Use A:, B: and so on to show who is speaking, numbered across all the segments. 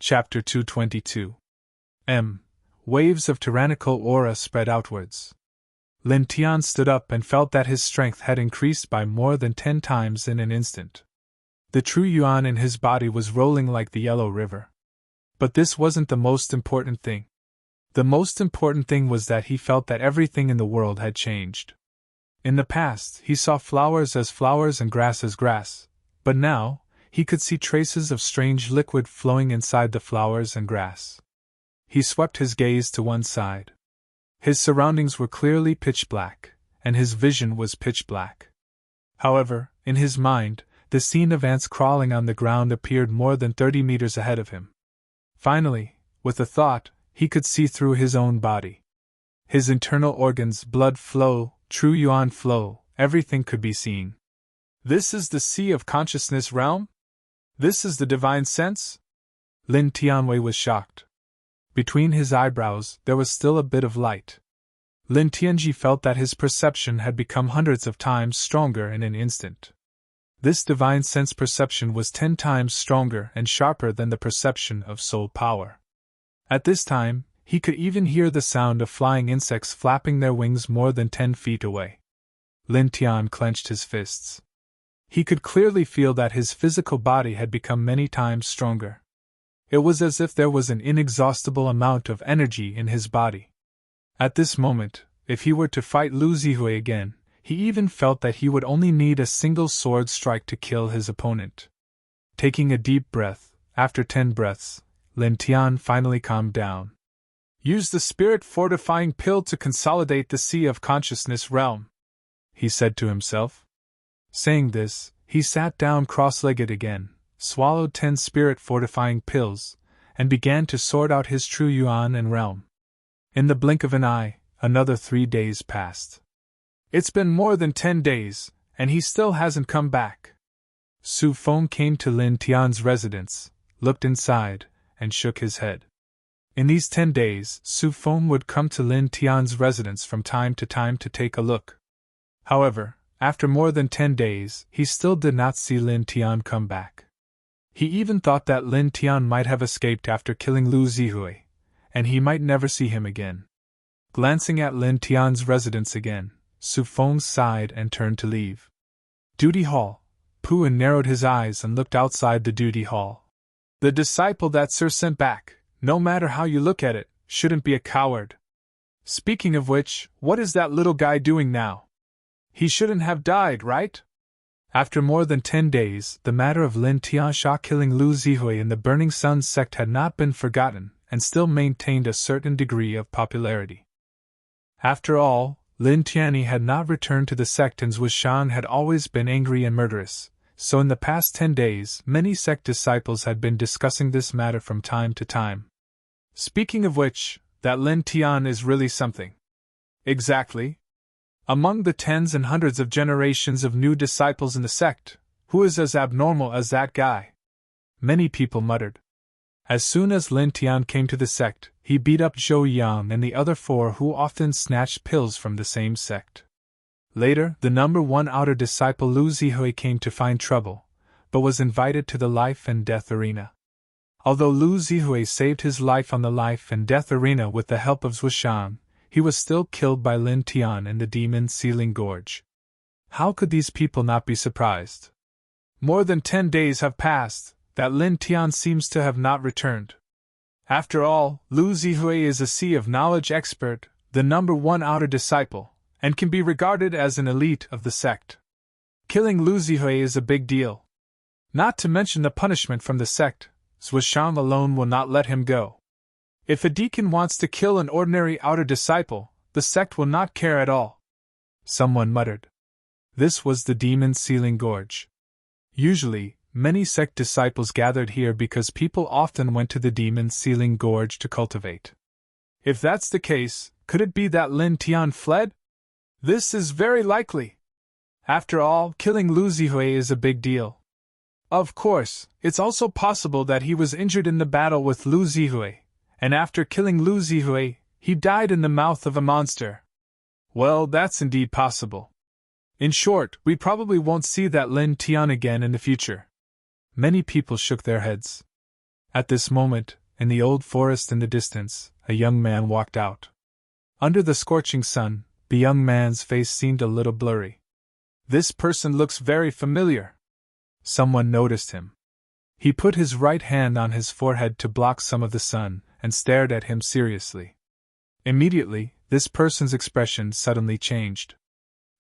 A: Chapter 222. Waves of tyrannical aura spread outwards. Lin Tian stood up and felt that his strength had increased by more than 10 times in an instant. The true yuan in his body was rolling like the Yellow River. But this wasn't the most important thing. The most important thing was that he felt that everything in the world had changed. In the past, he saw flowers as flowers and grass as grass, but now, he could see traces of strange liquid flowing inside the flowers and grass. He swept his gaze to one side. His surroundings were clearly pitch black, and his vision was pitch black. However, in his mind, the scene of ants crawling on the ground appeared more than 30 meters ahead of him. Finally, with a thought, he could see through his own body. His internal organs, blood flow, true yuan flow, everything could be seen. This is the Sea of Consciousness realm? This is the divine sense? Lin Tianwei was shocked. Between his eyebrows, there was still a bit of light. Lin Tianji felt that his perception had become hundreds of times stronger in an instant. This divine sense perception was 10 times stronger and sharper than the perception of soul power. At this time, he could even hear the sound of flying insects flapping their wings more than 10 feet away. Lin Tian clenched his fists. He could clearly feel that his physical body had become many times stronger. It was as if there was an inexhaustible amount of energy in his body. At this moment, if he were to fight Lu Zihui again, he even felt that he would only need a single sword strike to kill his opponent. Taking a deep breath, after 10 breaths, Lin Tian finally calmed down. Use the spirit fortifying pill to consolidate the Sea of Consciousness realm, he said to himself. Saying this, he sat down cross-legged again, swallowed 10 spirit fortifying pills, and began to sort out his true yuan and realm. In the blink of an eye, another 3 days passed. It's been more than 10 days, and he still hasn't come back. Su Feng came to Lin Tian's residence, looked inside, and shook his head. In these 10 days, Su Feng would come to Lin Tian's residence from time to take a look. However, after more than 10 days, he still did not see Lin Tian come back. He even thought that Lin Tian might have escaped after killing Lu Zihui, and he might never see him again. Glancing at Lin Tian's residence again, Su Feng sighed and turned to leave. Duty hall. Puan narrowed his eyes and looked outside the duty hall. The disciple that Sir sent back, no matter how you look at it, shouldn't be a coward. Speaking of which, what is that little guy doing now? He shouldn't have died, right? After more than 10 days, the matter of Lin Tiansha killing Lu Zihui in the Burning Sun sect had not been forgotten, and still maintained a certain degree of popularity. After all, Lin Tianyi had not returned to the sect and Zhuishan had always been angry and murderous, so in the past 10 days many sect disciples had been discussing this matter from time to time. Speaking of which, that Lin Tian is really something. Exactly. Among the tens and hundreds of generations of new disciples in the sect, who is as abnormal as that guy? Many people muttered. As soon as Lin Tian came to the sect, he beat up Zhou Yang and the other 4 who often snatched pills from the same sect. Later, the number 1 outer disciple Lu Zihui came to find trouble, but was invited to the life and death arena. Although Lu Zihui saved his life on the life and death arena with the help of Zhuishan, he was still killed by Lin Tian in the Demon Sealing Gorge. How could these people not be surprised? More than 10 days have passed, that Lin Tian seems to have not returned. After all, Lu Zihui is a Sea of Knowledge expert, the number 1 outer disciple, and can be regarded as an elite of the sect. Killing Lu Zihui is a big deal. Not to mention the punishment from the sect, Zhuishan alone will not let him go. If a deacon wants to kill an ordinary outer disciple, the sect will not care at all. Someone muttered. This was the Demon Sealing Gorge. Usually, many sect disciples gathered here because people often went to the Demon Sealing Gorge to cultivate. If that's the case, could it be that Lin Tian fled? This is very likely. After all, killing Lu Zihui is a big deal. Of course, it's also possible that he was injured in the battle with Lu Zihui, and after killing Lu Zihui, he died in the mouth of a monster. Well, that's indeed possible. In short, we probably won't see that Lin Tian again in the future. Many people shook their heads. At this moment, in the old forest in the distance, a young man walked out. Under the scorching sun, the young man's face seemed a little blurry. "This person looks very familiar." Someone noticed him. He put his right hand on his forehead to block some of the sun, and stared at him seriously. Immediately, this person's expression suddenly changed.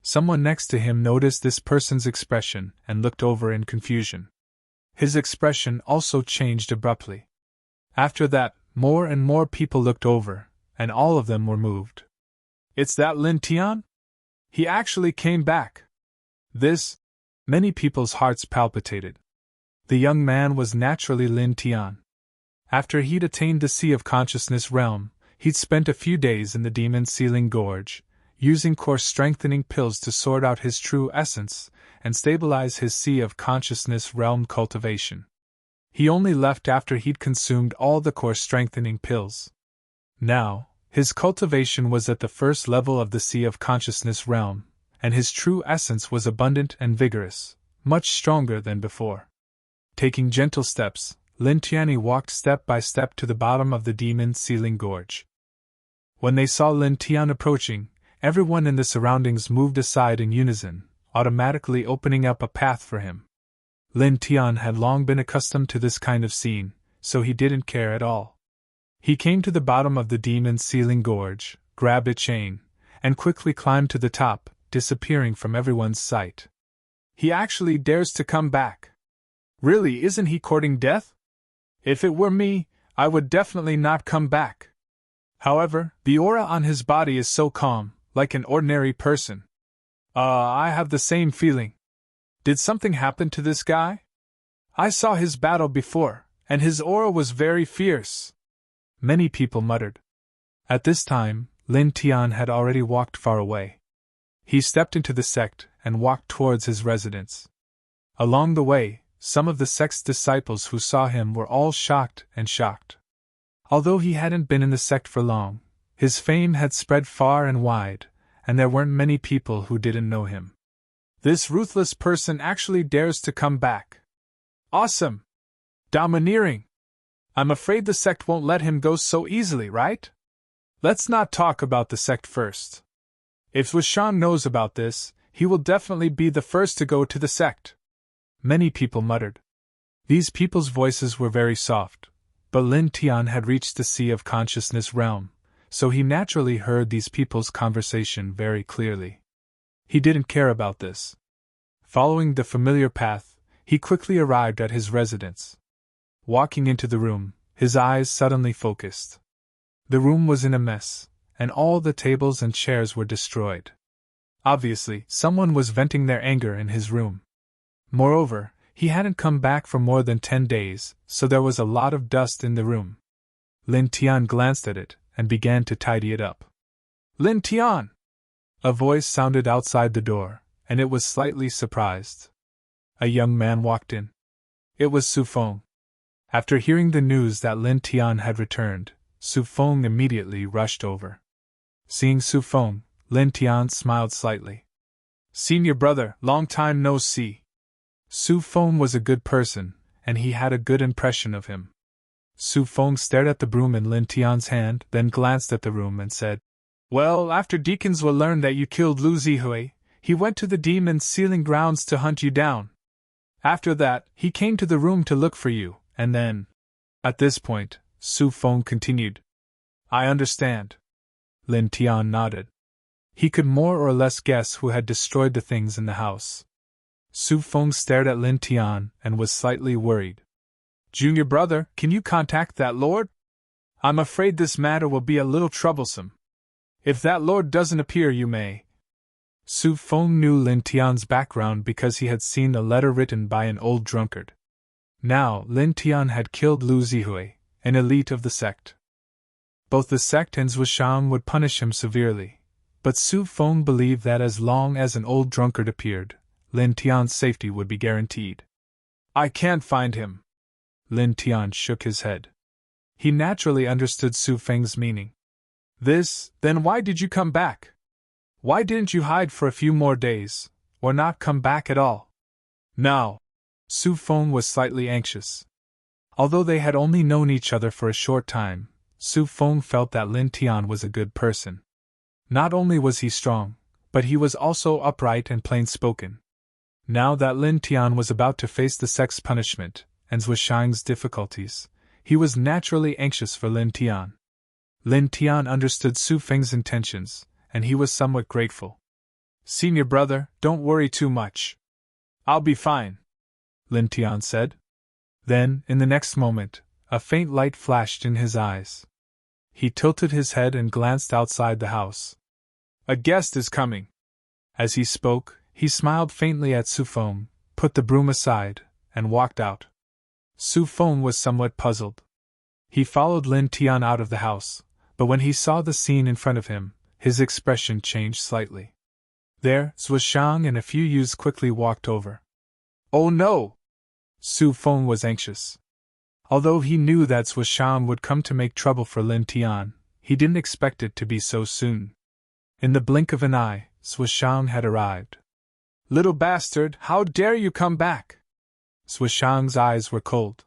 A: Someone next to him noticed this person's expression and looked over in confusion. His expression also changed abruptly. After that, more and more people looked over, and all of them were moved. "It's that Lin Tian? He actually came back!" Many people's hearts palpitated. The young man was naturally Lin Tian. After he'd attained the Sea of Consciousness realm, he'd spent a few days in the demon-sealing gorge, using course-strengthening pills to sort out his true essence and stabilize his Sea of Consciousness realm cultivation. He only left after he'd consumed all the course-strengthening pills. Now, his cultivation was at the first level of the Sea of Consciousness realm, and his true essence was abundant and vigorous, much stronger than before. Taking gentle steps, Lin Tian walked step by step to the bottom of the demon-sealing gorge. When they saw Lin Tian approaching, everyone in the surroundings moved aside in unison, automatically opening up a path for him. Lin Tian had long been accustomed to this kind of scene, so he didn't care at all. He came to the bottom of the demon-sealing gorge, grabbed a chain, and quickly climbed to the top, disappearing from everyone's sight. "He actually dares to come back. Really, isn't he courting death? If it were me, I would definitely not come back. However, the aura on his body is so calm, like an ordinary person. I have the same feeling. Did something happen to this guy? I saw his battle before, and his aura was very fierce." Many people muttered. At this time, Lin Tian had already walked far away. He stepped into the sect and walked towards his residence. Along the way, some of the sect's disciples who saw him were all shocked. Although he hadn't been in the sect for long, his fame had spread far and wide, and there weren't many people who didn't know him. "This ruthless person actually dares to come back. Awesome! Domineering! I'm afraid the sect won't let him go so easily, right? Let's not talk about the sect first. If Wushan knows about this, he will definitely be the first to go to the sect." Many people muttered. These people's voices were very soft, but Lin Tian had reached the Sea of Consciousness realm, so he naturally heard these people's conversation very clearly. He didn't care about this. Following the familiar path, he quickly arrived at his residence. Walking into the room, his eyes suddenly focused. The room was in a mess, and all the tables and chairs were destroyed. Obviously, someone was venting their anger in his room. Moreover, he hadn't come back for more than 10 days, so there was a lot of dust in the room. Lin Tian glanced at it and began to tidy it up. "Lin Tian!" A voice sounded outside the door, and it was slightly surprised. A young man walked in. It was Su Feng. After hearing the news that Lin Tian had returned, Su Feng immediately rushed over. Seeing Su Feng, Lin Tian smiled slightly. "Senior brother, long time no see." Su Feng was a good person, and he had a good impression of him. Su Feng stared at the broom in Lin Tian's hand, then glanced at the room and said, "Well, after Deacons will learn that you killed Lu Zihui, he went to the demon-sealing grounds to hunt you down. After that, he came to the room to look for you, and then..." At this point, Su Feng continued. "I understand." Lin Tian nodded. He could more or less guess who had destroyed the things in the house. Su Feng stared at Lin Tian and was slightly worried. "Junior brother, can you contact that lord? I'm afraid this matter will be a little troublesome. If that lord doesn't appear, you may..." Su Feng knew Lin Tian's background because he had seen a letter written by an old drunkard. Now, Lin Tian had killed Lu Zihui, an elite of the sect. Both the sect and Zhushang would punish him severely, but Su Feng believed that as long as an old drunkard appeared, Lin Tian's safety would be guaranteed. "I can't find him." Lin Tian shook his head. He naturally understood Su Feng's meaning. "Then why did you come back? Why didn't you hide for a few more days, or not come back at all?" Now, Su Feng was slightly anxious. Although they had only known each other for a short time, Su Feng felt that Lin Tian was a good person. Not only was he strong, but he was also upright and plain-spoken. Now that Lin Tian was about to face the sex punishment and Zhuishang's difficulties, he was naturally anxious for Lin Tian. Lin Tian understood Su Feng's intentions, and he was somewhat grateful. "Senior brother, don't worry too much. I'll be fine," Lin Tian said. Then, in the next moment, a faint light flashed in his eyes. He tilted his head and glanced outside the house. "A guest is coming." As he spoke, he smiled faintly at Su Feng, put the broom aside, and walked out. Su Feng was somewhat puzzled. He followed Lin Tian out of the house, but when he saw the scene in front of him, his expression changed slightly. There, Zhuishang and a few youths quickly walked over. "Oh no!" Su Feng was anxious. Although he knew that Zhuishang would come to make trouble for Lin Tian, he didn't expect it to be so soon. In the blink of an eye, Zhuishang had arrived. "Little bastard, how dare you come back?" Zhuishang's eyes were cold.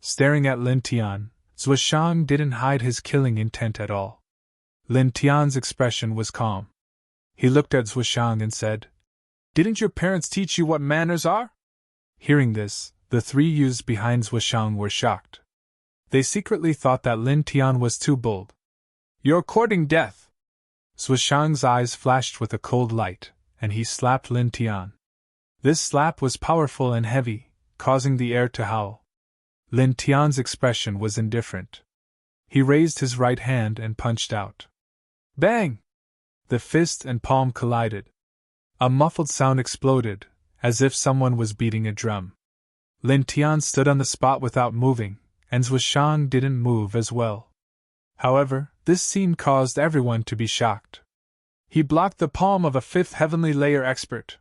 A: Staring at Lin Tian, Zhuishang didn't hide his killing intent at all. Lin Tian's expression was calm. He looked at Zhuishang and said, "Didn't your parents teach you what manners are?" Hearing this, the three youths behind Zhuishang were shocked. They secretly thought that Lin Tian was too bold. "You're courting death!" Zhuishang's eyes flashed with a cold light, and he slapped Lin Tian. This slap was powerful and heavy, causing the air to howl. Lin Tian's expression was indifferent. He raised his right hand and punched out. Bang! The fist and palm collided. A muffled sound exploded, as if someone was beating a drum. Lin Tian stood on the spot without moving, and Zhuishang didn't move as well. However, this scene caused everyone to be shocked. He blocked the palm of a fifth heavenly layer expert.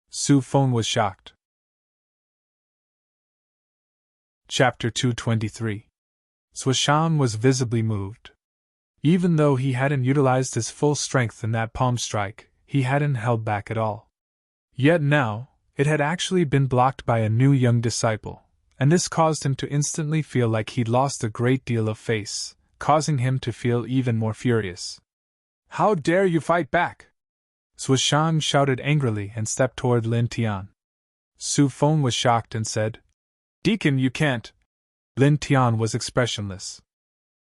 A: Su Feng was shocked. Chapter 223. Zhuishang was visibly moved. Even though he hadn't utilized his full strength in that palm strike, he hadn't held back at all. Yet now, it had actually been blocked by a new young disciple, and this caused him to instantly feel like he'd lost a great deal of face, causing him to feel even more furious. "How dare you fight back?" Zhuishang shouted angrily and stepped toward Lin Tian. Su Feng was shocked and said, "Deacon, you can't." Lin Tian was expressionless.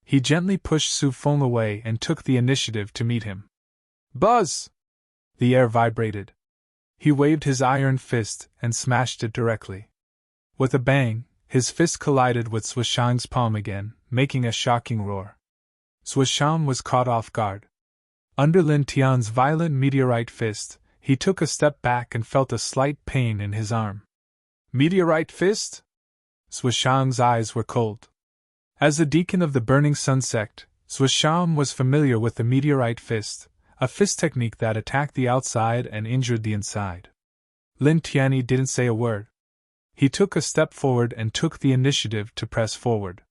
A: He gently pushed Su Feng away and took the initiative to meet him. Buzz! The air vibrated. He waved his iron fist and smashed it directly. With a bang, his fist collided with Zhuishang's palm again, making a shocking roar. Zhuishang was caught off guard. Under Lin Tian's violent meteorite fist, he took a step back and felt a slight pain in his arm. Meteorite fist? Zhuishang's eyes were cold. As a deacon of the Burning Sun sect, Zhuishang was familiar with the meteorite fist, a fist technique that attacked the outside and injured the inside. Lin Tian didn't say a word. He took a step forward and took the initiative to press forward.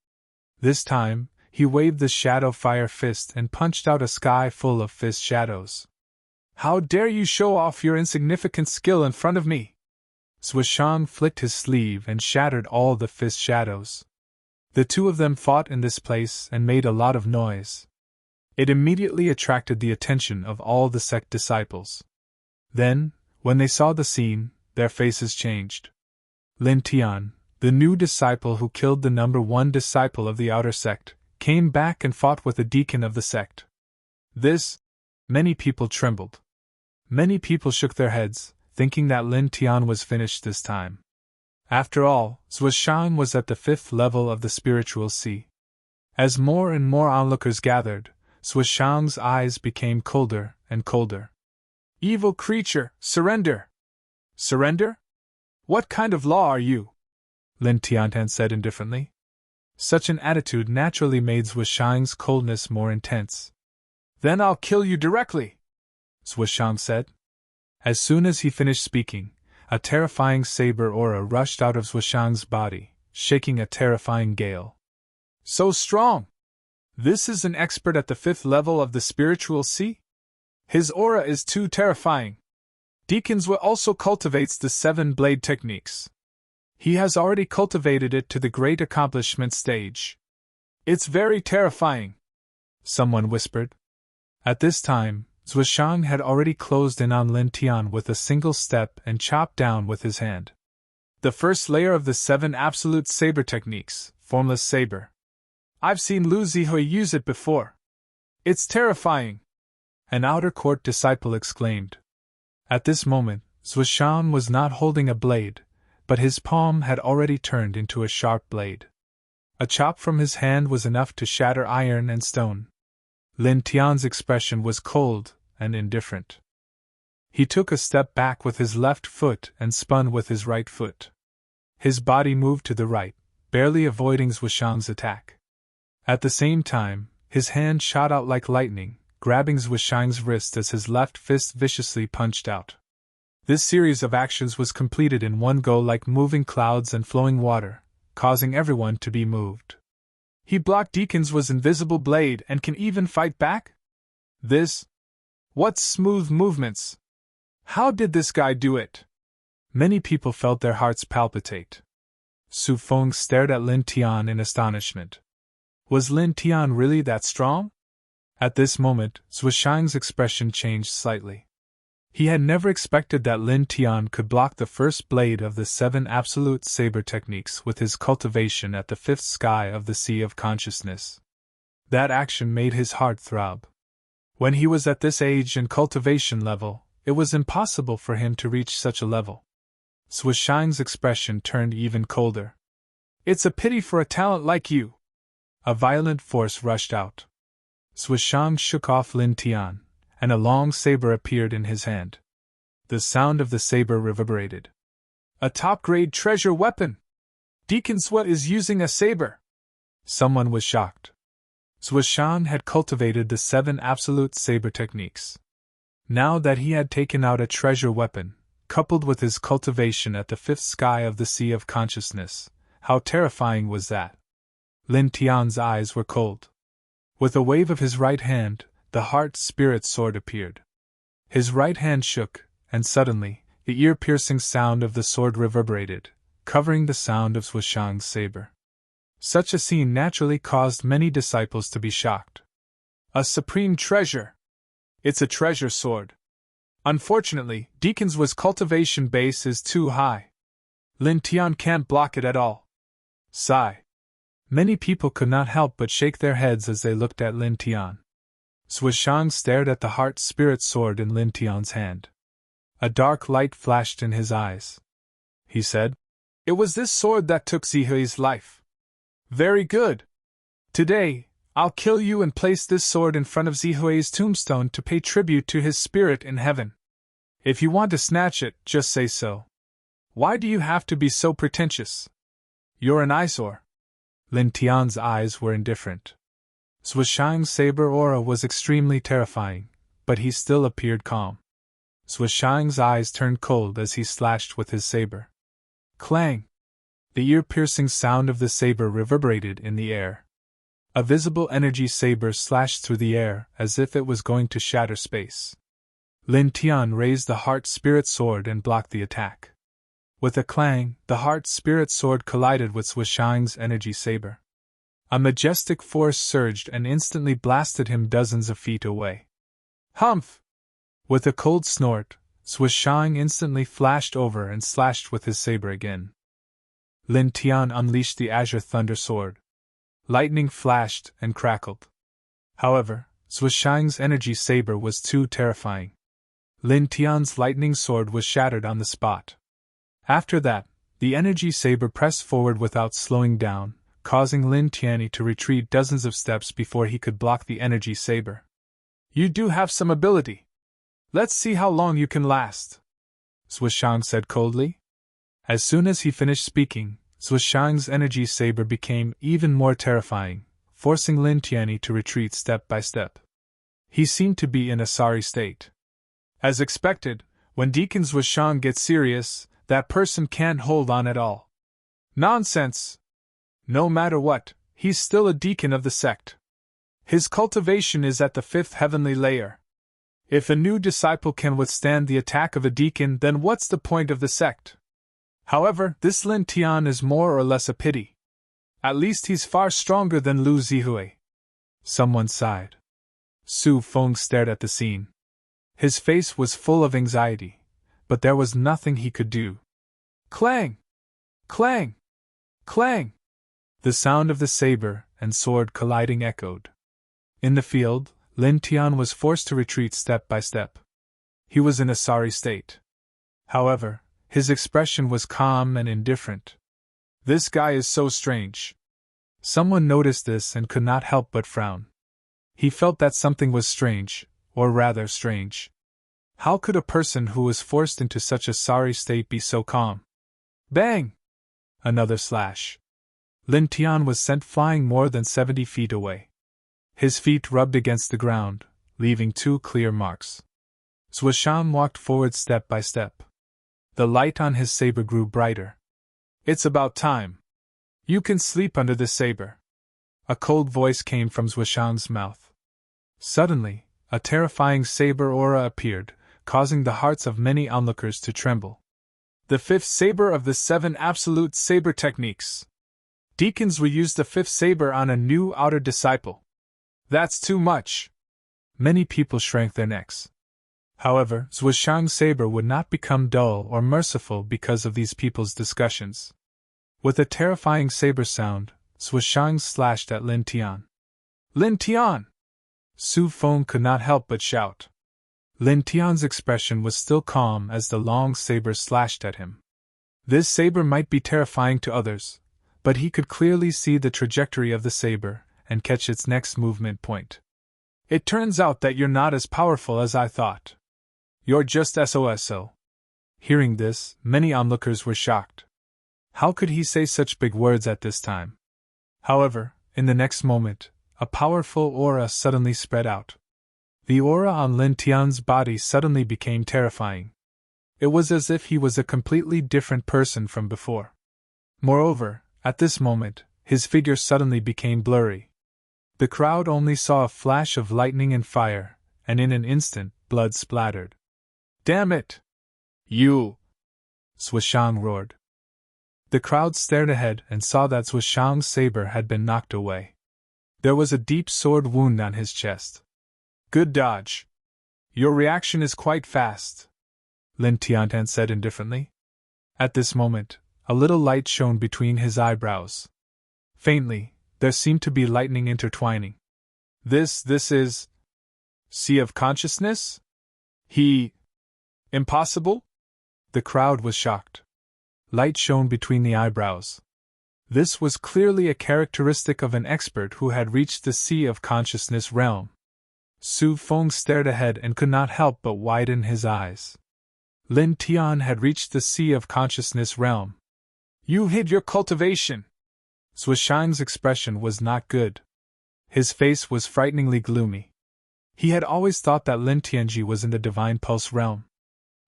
A: This time, he waved the shadow fire fist and punched out a sky full of fist shadows. How dare you show off your insignificant skill in front of me? Zhuishang flicked his sleeve and shattered all the fist shadows. The two of them fought in this place and made a lot of noise. It immediately attracted the attention of all the sect disciples. Then, when they saw the scene, their faces changed. Lin Tian, the new disciple who killed the number one disciple of the outer sect, came back and fought with the deacon of the sect. Many people trembled. Many people shook their heads, thinking that Lin Tian was finished this time. After all, Zhuishang was at the 5th level of the spiritual sea. As more and more onlookers gathered, Zhuishang's eyes became colder and colder. Evil creature, surrender! Surrender? What kind of law are you? Lin Tian said indifferently. Such an attitude naturally made Zhuishang's coldness more intense. Then I'll kill you directly, Zhuishang said. As soon as he finished speaking, a terrifying saber aura rushed out of Zhuishang's body, shaking a terrifying gale. So strong! This is an expert at the 5th level of the spiritual sea? His aura is too terrifying. Deacons also cultivates the 7 blade techniques. He has already cultivated it to the great accomplishment stage. It's very terrifying, someone whispered. At this time, Zhuishang had already closed in on Lin Tian with a single step and chopped down with his hand. The first layer of the 7 absolute saber techniques, formless saber. I've seen Lu Zihui use it before. It's terrifying, an outer court disciple exclaimed. At this moment, Zhuishang was not holding a blade, but his palm had already turned into a sharp blade. A chop from his hand was enough to shatter iron and stone. Lin Tian's expression was cold and indifferent. He took a step back with his left foot and spun with his right foot. His body moved to the right, barely avoiding Zhuishang's attack. At the same time, his hand shot out like lightning, grabbing Zhuishang's wrist as his left fist viciously punched out. This series of actions was completed in one go like moving clouds and flowing water, causing everyone to be moved. He blocked Deacon's invisible blade and can even fight back? What smooth movements! How did this guy do it? Many people felt their hearts palpitate. Su Feng stared at Lin Tian in astonishment. Was Lin Tian really that strong? At this moment, Zhuishang's expression changed slightly. He had never expected that Lin Tian could block the first blade of the 7 absolute saber techniques with his cultivation at the 5th sky of the Sea of Consciousness. That action made his heart throb. When he was at this age and cultivation level, it was impossible for him to reach such a level. Zhuishang's expression turned even colder. It's a pity for a talent like you. A violent force rushed out. Zhuishang shook off Lin Tian, and a long saber appeared in his hand. The sound of the saber reverberated. A top-grade treasure weapon! Deacon Sweat is using a saber! Someone was shocked. Zhuishang had cultivated the 7 absolute saber techniques. Now that he had taken out a treasure weapon, coupled with his cultivation at the 5th sky of the Sea of Consciousness, how terrifying was that? Lin Tian's eyes were cold. With a wave of his right hand, the heart-spirit sword appeared. His right hand shook, and suddenly, the ear-piercing sound of the sword reverberated, covering the sound of Zhuishang's saber. Such a scene naturally caused many disciples to be shocked. A supreme treasure! It's a treasure sword. Unfortunately, Deacon's cultivation base is too high. Lin Tian can't block it at all. Sigh. Many people could not help but shake their heads as they looked at Lin Tian. Zhuishang stared at the heart-spirit sword in Lin Tian's hand. A dark light flashed in his eyes. He said, "It was this sword that took Zihui's life. Very good. Today, I'll kill you and place this sword in front of Zihui's tombstone to pay tribute to his spirit in heaven. If you want to snatch it, just say so. Why do you have to be so pretentious? You're an eyesore." Lin Tian's eyes were indifferent. Zhuishang's saber aura was extremely terrifying, but he still appeared calm. Zhuishang's eyes turned cold as he slashed with his saber. Clang! The ear-piercing sound of the saber reverberated in the air. A visible energy saber slashed through the air as if it was going to shatter space. Lin Tian raised the heart-spirit sword and blocked the attack. With a clang, the heart-spirit sword collided with Zhuishang's energy saber. A majestic force surged and instantly blasted him dozens of feet away. Humph! With a cold snort, Zhuishang instantly flashed over and slashed with his saber again. Lin Tian unleashed the Azure Thunder Sword. Lightning flashed and crackled. However, Zhuishang's energy saber was too terrifying. Lin Tian's lightning sword was shattered on the spot. After that, the energy saber pressed forward without slowing down, causing Lin Tian to retreat dozens of steps before he could block the energy saber. You do have some ability. Let's see how long you can last, Zhuishang said coldly. As soon as he finished speaking, Zhuishang's energy saber became even more terrifying, forcing Lin Tian to retreat step by step. He seemed to be in a sorry state. As expected, when Deacon Zhuishang gets serious, that person can't hold on at all. Nonsense! No matter what, he's still a deacon of the sect. His cultivation is at the 5th heavenly layer. If a new disciple can withstand the attack of a deacon, then what's the point of the sect? However, this Lin Tian is more or less a pity. At least he's far stronger than Lu Zihui. Someone sighed. Su Feng stared at the scene. His face was full of anxiety, but there was nothing he could do. Clang! Clang! Clang! The sound of the saber and sword colliding echoed. In the field, Lin Tian was forced to retreat step by step. He was in a sorry state. However, his expression was calm and indifferent. This guy is so strange. Someone noticed this and could not help but frown. He felt that something was strange, or rather strange. How could a person who was forced into such a sorry state be so calm? Bang! Another slash. Lin Tian was sent flying more than 70 feet away. His feet rubbed against the ground, leaving 2 clear marks. Zhuoshang walked forward step by step. The light on his saber grew brighter. It's about time. You can sleep under this saber. A cold voice came from Zhuoshang's mouth. Suddenly, a terrifying saber aura appeared, causing the hearts of many onlookers to tremble. The 5th saber of the 7 absolute saber techniques. Deacons will use the 5th saber on a new outer disciple. That's too much. Many people shrank their necks. However, Zhuoshang's saber would not become dull or merciful because of these people's discussions. With a terrifying saber sound, Zhuoshang slashed at Lin Tian. Lin Tian! Su Feng could not help but shout. Lin Tian's expression was still calm as the long saber slashed at him. This saber might be terrifying to others, but he could clearly see the trajectory of the saber and catch its next movement point. It turns out that you're not as powerful as I thought. You're just SOSO. Hearing this, many onlookers were shocked. How could he say such big words at this time? However, in the next moment, a powerful aura suddenly spread out. The aura on Lin Tian's body suddenly became terrifying. It was as if he was a completely different person from before. Moreover, at this moment, his figure suddenly became blurry. The crowd only saw a flash of lightning and fire, and in an instant, blood splattered. Damn it! You! Zhuoshang roared. The crowd stared ahead and saw that Zhuoshang's saber had been knocked away. There was a deep sword wound on his chest. Good dodge. Your reaction is quite fast, Lin Tian said indifferently. At this moment, a little light shone between his eyebrows. Faintly, there seemed to be lightning intertwining. This is... Sea of Consciousness? Impossible? The crowd was shocked. Light shone between the eyebrows. This was clearly a characteristic of an expert who had reached the Sea of Consciousness realm. Su Feng stared ahead and could not help but widen his eyes. Lin Tian had reached the Sea of Consciousness realm. You hid your cultivation! Zhuoshang's expression was not good. His face was frighteningly gloomy. He had always thought that Lin Tianji was in the Divine Pulse realm.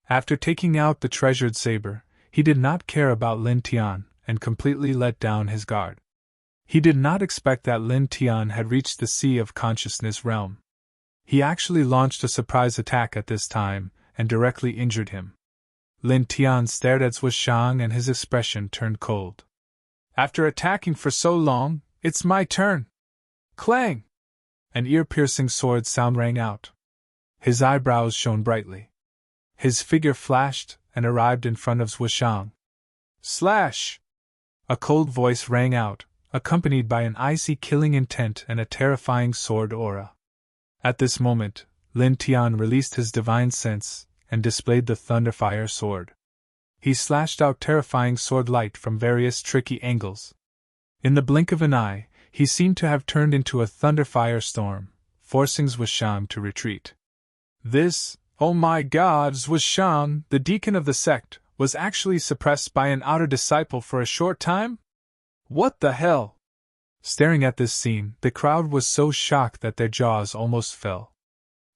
A: After taking out the treasured saber, he did not care about Lin Tian and completely let down his guard. He did not expect that Lin Tian had reached the Sea of Consciousness realm. He actually launched a surprise attack at this time and directly injured him. Lin Tian stared at Zhuoshang and his expression turned cold. After attacking for so long, it's my turn. Clang! An ear-piercing sword sound rang out. His eyebrows shone brightly. His figure flashed and arrived in front of Zhuoshang. Slash! A cold voice rang out, accompanied by an icy killing intent and a terrifying sword aura. At this moment, Lin Tian released his divine sense and displayed the Thunderfire sword. He slashed out terrifying sword light from various tricky angles. In the blink of an eye, he seemed to have turned into a Thunderfire storm, forcing Zhuoshang to retreat. This, oh my god, Zhuoshang, the deacon of the sect, was actually suppressed by an outer disciple for a short time? What the hell? Staring at this scene, the crowd was so shocked that their jaws almost fell.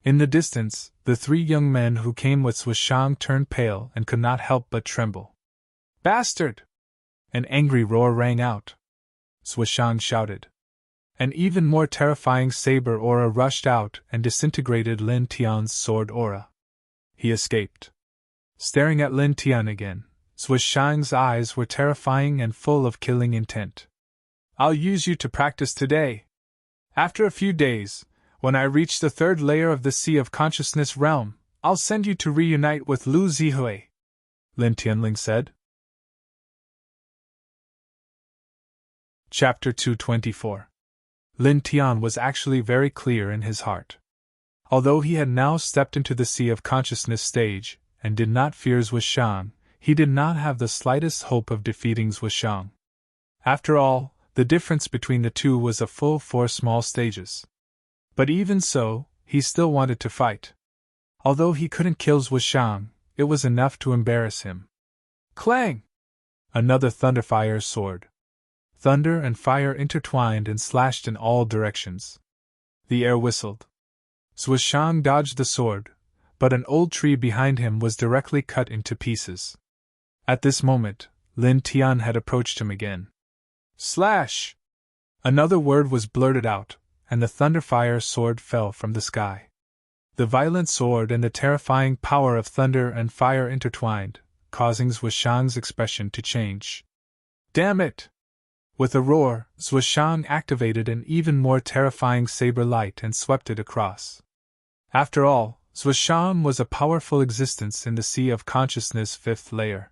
A: In the distance, the 3 young men who came with Zhuoshang turned pale and could not help but tremble. Bastard! An angry roar rang out. Zhuoshang shouted. An even more terrifying saber aura rushed out and disintegrated Lin Tian's sword aura. He escaped. Staring at Lin Tian again, Zhuishang's eyes were terrifying and full of killing intent. I'll use you to practice today. After a few days, when I reach the third layer of the Sea of Consciousness realm, I'll send you to reunite with Lu Zihui, Lin Tianling said. Chapter 224. Lin Tian was actually very clear in his heart. Although he had now stepped into the Sea of Consciousness stage, and did not fear Zhuishang, he did not have the slightest hope of defeating Zhuishang. After all, the difference between the two was a full 4 small stages. But even so, he still wanted to fight. Although he couldn't kill Zhuishang, it was enough to embarrass him. Clang! Another thunderfire sword. Thunder and fire intertwined and slashed in all directions. The air whistled. Zhuishang dodged the sword, but an old tree behind him was directly cut into pieces. At this moment, Lin Tian had approached him again. Slash! Another word was blurted out, and the thunderfire sword fell from the sky. The violent sword and the terrifying power of thunder and fire intertwined, causing Zhuishang's expression to change. Damn it! With a roar, Zhuishang activated an even more terrifying saber light and swept it across. After all, Zhuishang was a powerful existence in the Sea of Consciousness 5th layer.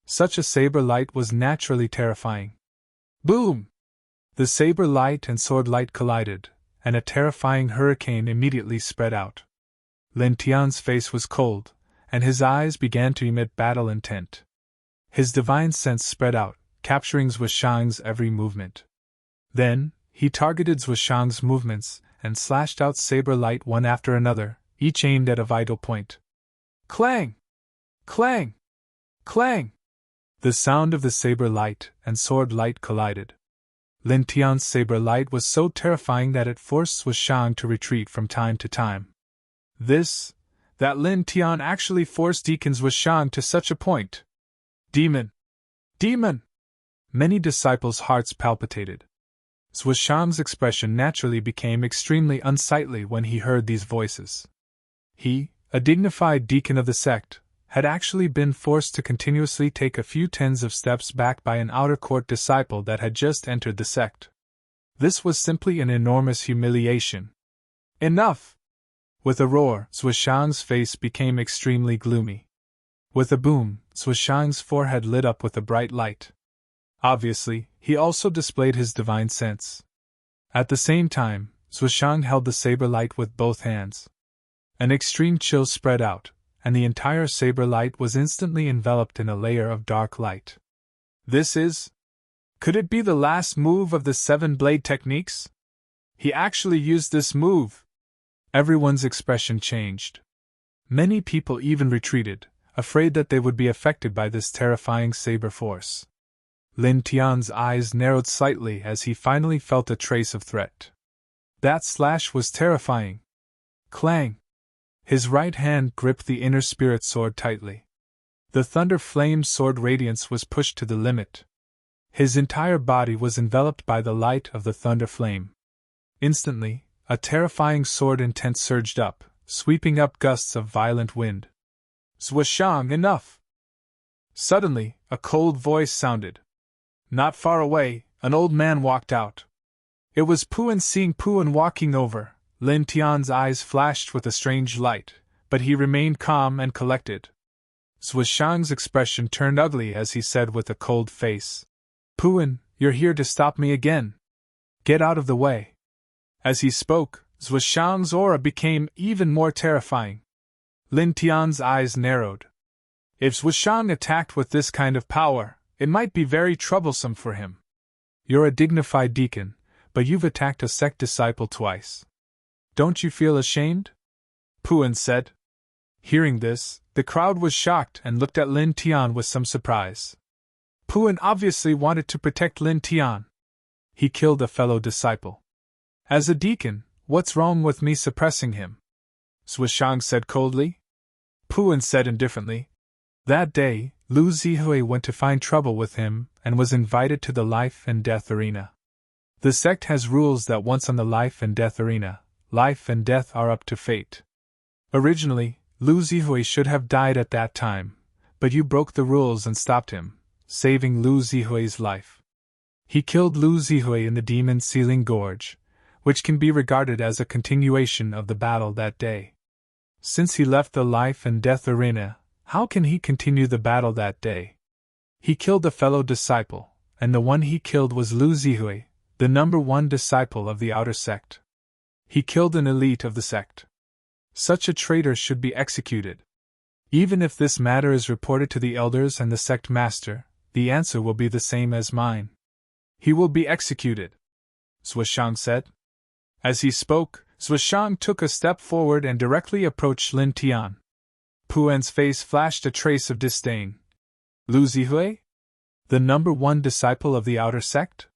A: Such a saber light was naturally terrifying. Boom! The saber light and sword light collided, and a terrifying hurricane immediately spread out. Lin Tian's face was cold, and his eyes began to emit battle intent. His divine sense spread out, capturing Zhuishang's every movement. Then, he targeted Zhuishang's movements and slashed out saber light one after another, each aimed at a vital point. Clang! Clang! Clang! The sound of the saber light and sword light collided. Lin Tian's saber light was so terrifying that it forced Zhuishang to retreat from time to time. That Lin Tian actually forced Deacon Zhuishang to such a point. Demon! Demon! Many disciples' hearts palpitated. Zhuishang's expression naturally became extremely unsightly when he heard these voices. He, a dignified deacon of the sect, had actually been forced to continuously take a few tens of steps back by an outer court disciple that had just entered the sect. This was simply an enormous humiliation. Enough! With a roar, Zhuishang's face became extremely gloomy. With a boom, Zhuishang's forehead lit up with a bright light. Obviously, he also displayed his divine sense. At the same time, Zhuishang held the saber light with both hands. An extreme chill spread out, and the entire saber light was instantly enveloped in a layer of dark light. Could it be the last move of the 7-blade techniques? He actually used this move! Everyone's expression changed. Many people even retreated, afraid that they would be affected by this terrifying saber force. Lin Tian's eyes narrowed slightly as he finally felt a trace of threat. That slash was terrifying. Clang! His right hand gripped the inner spirit sword tightly. The thunder-flamed sword radiance was pushed to the limit. His entire body was enveloped by the light of the thunder flame. Instantly, a terrifying sword intent surged up, sweeping up gusts of violent wind. Zhuishang, enough! Suddenly, a cold voice sounded. Not far away, an old man walked out. It was Puan. Seeing Puan walking over, Lin Tian's eyes flashed with a strange light, but he remained calm and collected. Zhuishang's expression turned ugly as he said with a cold face, Puan, you're here to stop me again. Get out of the way. As he spoke, Zhuishang's aura became even more terrifying. Lin Tian's eyes narrowed. If Zhuishang attacked with this kind of power, it might be very troublesome for him. You're a dignified deacon, but you've attacked a sect disciple twice. Don't you feel ashamed? Puan said. Hearing this, the crowd was shocked and looked at Lin Tian with some surprise. Puan obviously wanted to protect Lin Tian. He killed a fellow disciple. As a deacon, what's wrong with me suppressing him? Zhuishang said coldly. Puan said indifferently. That day, Lu Zihui went to find trouble with him and was invited to the life and death arena. The sect has rules that once on the life and death arena, life and death are up to fate. Originally, Lu Zihui should have died at that time, but you broke the rules and stopped him, saving Lu Zihui's life. He killed Lu Zihui in the Demon Sealing Gorge, which can be regarded as a continuation of the battle that day. Since he left the life and death arena, how can he continue the battle that day? He killed a fellow disciple, and the one he killed was Lu Zihui, the number one disciple of the outer sect. He killed an elite of the sect. Such a traitor should be executed. Even if this matter is reported to the elders and the sect master, the answer will be the same as mine. He will be executed, Zhuoshang said. As he spoke, Zhuoshang took a step forward and directly approached Lin Tian. Puan's face flashed a trace of disdain. Lu Zihui? The number one disciple of the outer sect?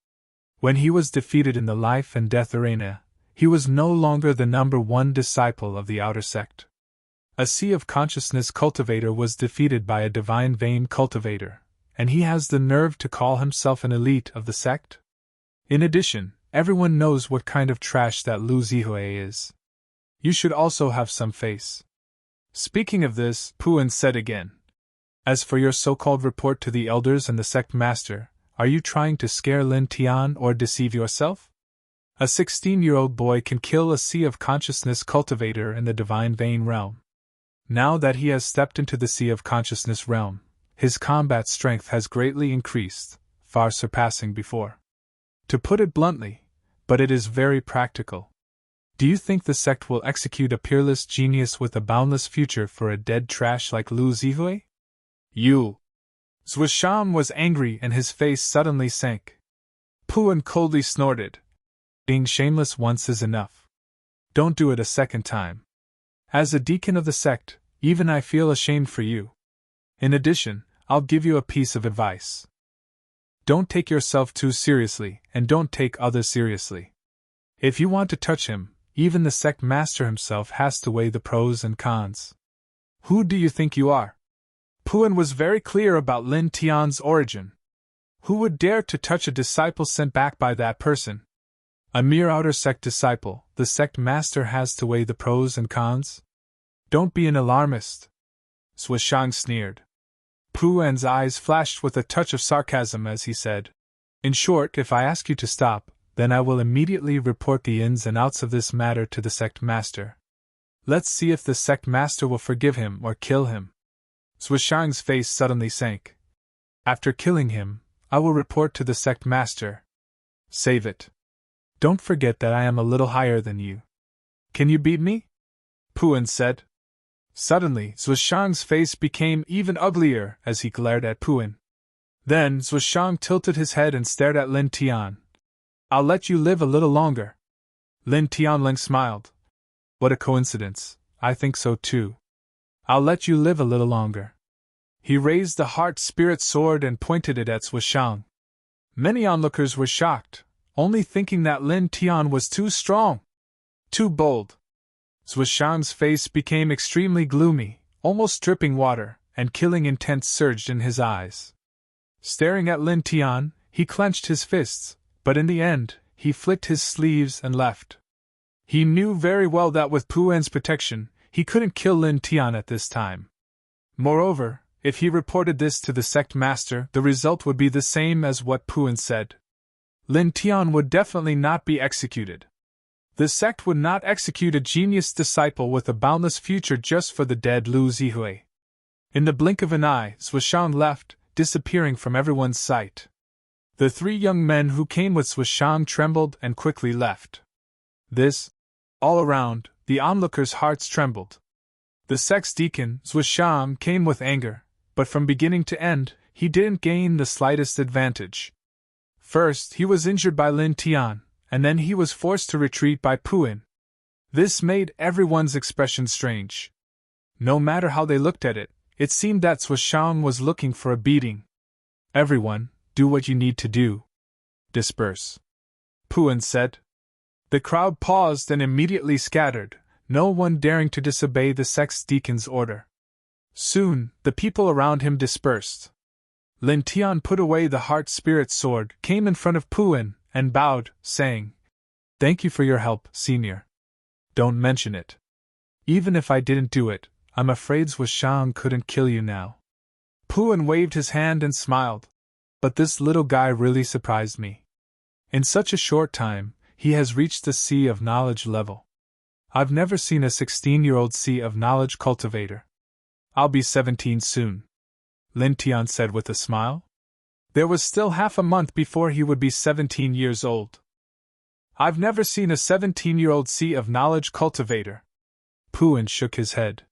A: When he was defeated in the life and death arena, he was no longer the number one disciple of the outer sect. A Sea of Consciousness cultivator was defeated by a Divine Vein cultivator, and he has the nerve to call himself an elite of the sect? In addition, everyone knows what kind of trash that Lu Zihui is. You should also have some face. Speaking of this, Puan said again. As for your so-called report to the elders and the sect master, are you trying to scare Lin Tian or deceive yourself? A 16-year-old boy can kill a Sea of Consciousness cultivator in the Divine Vein realm. Now that he has stepped into the Sea of Consciousness realm, his combat strength has greatly increased, far surpassing before. To put it bluntly, but it is very practical. Do you think the sect will execute a peerless genius with a boundless future for a dead trash like Lu Zihui? You! Zhuoshang was angry and his face suddenly sank. Puan coldly snorted. Being shameless once is enough. Don't do it a second time. As a deacon of the sect, even I feel ashamed for you. In addition, I'll give you a piece of advice. Don't take yourself too seriously, and don't take others seriously. If you want to touch him, even the sect master himself has to weigh the pros and cons. Who do you think you are? Puan was very clear about Lin Tian's origin. Who would dare to touch a disciple sent back by that person? A mere outer sect disciple, the sect master has to weigh the pros and cons? Don't be an alarmist. Zhuoshang sneered. Puan's eyes flashed with a touch of sarcasm as he said, In short, if I ask you to stop, then I will immediately report the ins and outs of this matter to the sect master. Let's see if the sect master will forgive him or kill him. Zhuoshang's face suddenly sank. After killing him, I will report to the sect master. Save it. Don't forget that I am a little higher than you. Can you beat me? Puan said. Suddenly, Zhuoshang's face became even uglier as he glared at Puan. Then Zhuoshang tilted his head and stared at Lin Tian. I'll let you live a little longer. Lin Tianling smiled. What a coincidence, I think so too. I'll let you live a little longer. He raised the heart-spirit sword and pointed it at Zhuoshang. Many onlookers were shocked, only thinking that Lin Tian was too strong, too bold. Zhuoshang's face became extremely gloomy, almost dripping water, and killing intent surged in his eyes. Staring at Lin Tian, he clenched his fists, but in the end, he flicked his sleeves and left. He knew very well that with Puan's protection, he couldn't kill Lin Tian at this time. Moreover, if he reported this to the sect master, the result would be the same as what Puan said. Lin Tian would definitely not be executed. The sect would not execute a genius disciple with a boundless future just for the dead Lu Zihui. In the blink of an eye, Zhuoshang left, disappearing from everyone's sight. The three young men who came with Zhuoshang trembled and quickly left. All around, the onlookers' hearts trembled. The sect's deacon, Zhuoshang, came with anger, but from beginning to end, he didn't gain the slightest advantage. First, he was injured by Lin Tian, and then he was forced to retreat by Puan. This made everyone's expression strange. No matter how they looked at it, it seemed that Zhuoshang was looking for a beating. Everyone, do what you need to do. Disperse. Puan said. The crowd paused and immediately scattered, no one daring to disobey the sect's deacon's order. Soon, the people around him dispersed. Lin Tian put away the heart-spirit sword, came in front of Puan, and bowed, saying, Thank you for your help, senior. Don't mention it. Even if I didn't do it, I'm afraid Zhuoshang couldn't kill you now. Puan waved his hand and smiled. But this little guy really surprised me. In such a short time, he has reached the sea of knowledge level. I've never seen a 16-year-old sea of knowledge cultivator. I'll be 17 soon, Lin Tian said with a smile. There was still half a month before he would be 17 years old. I've never seen a 17-year-old sea of knowledge cultivator. Puan shook his head.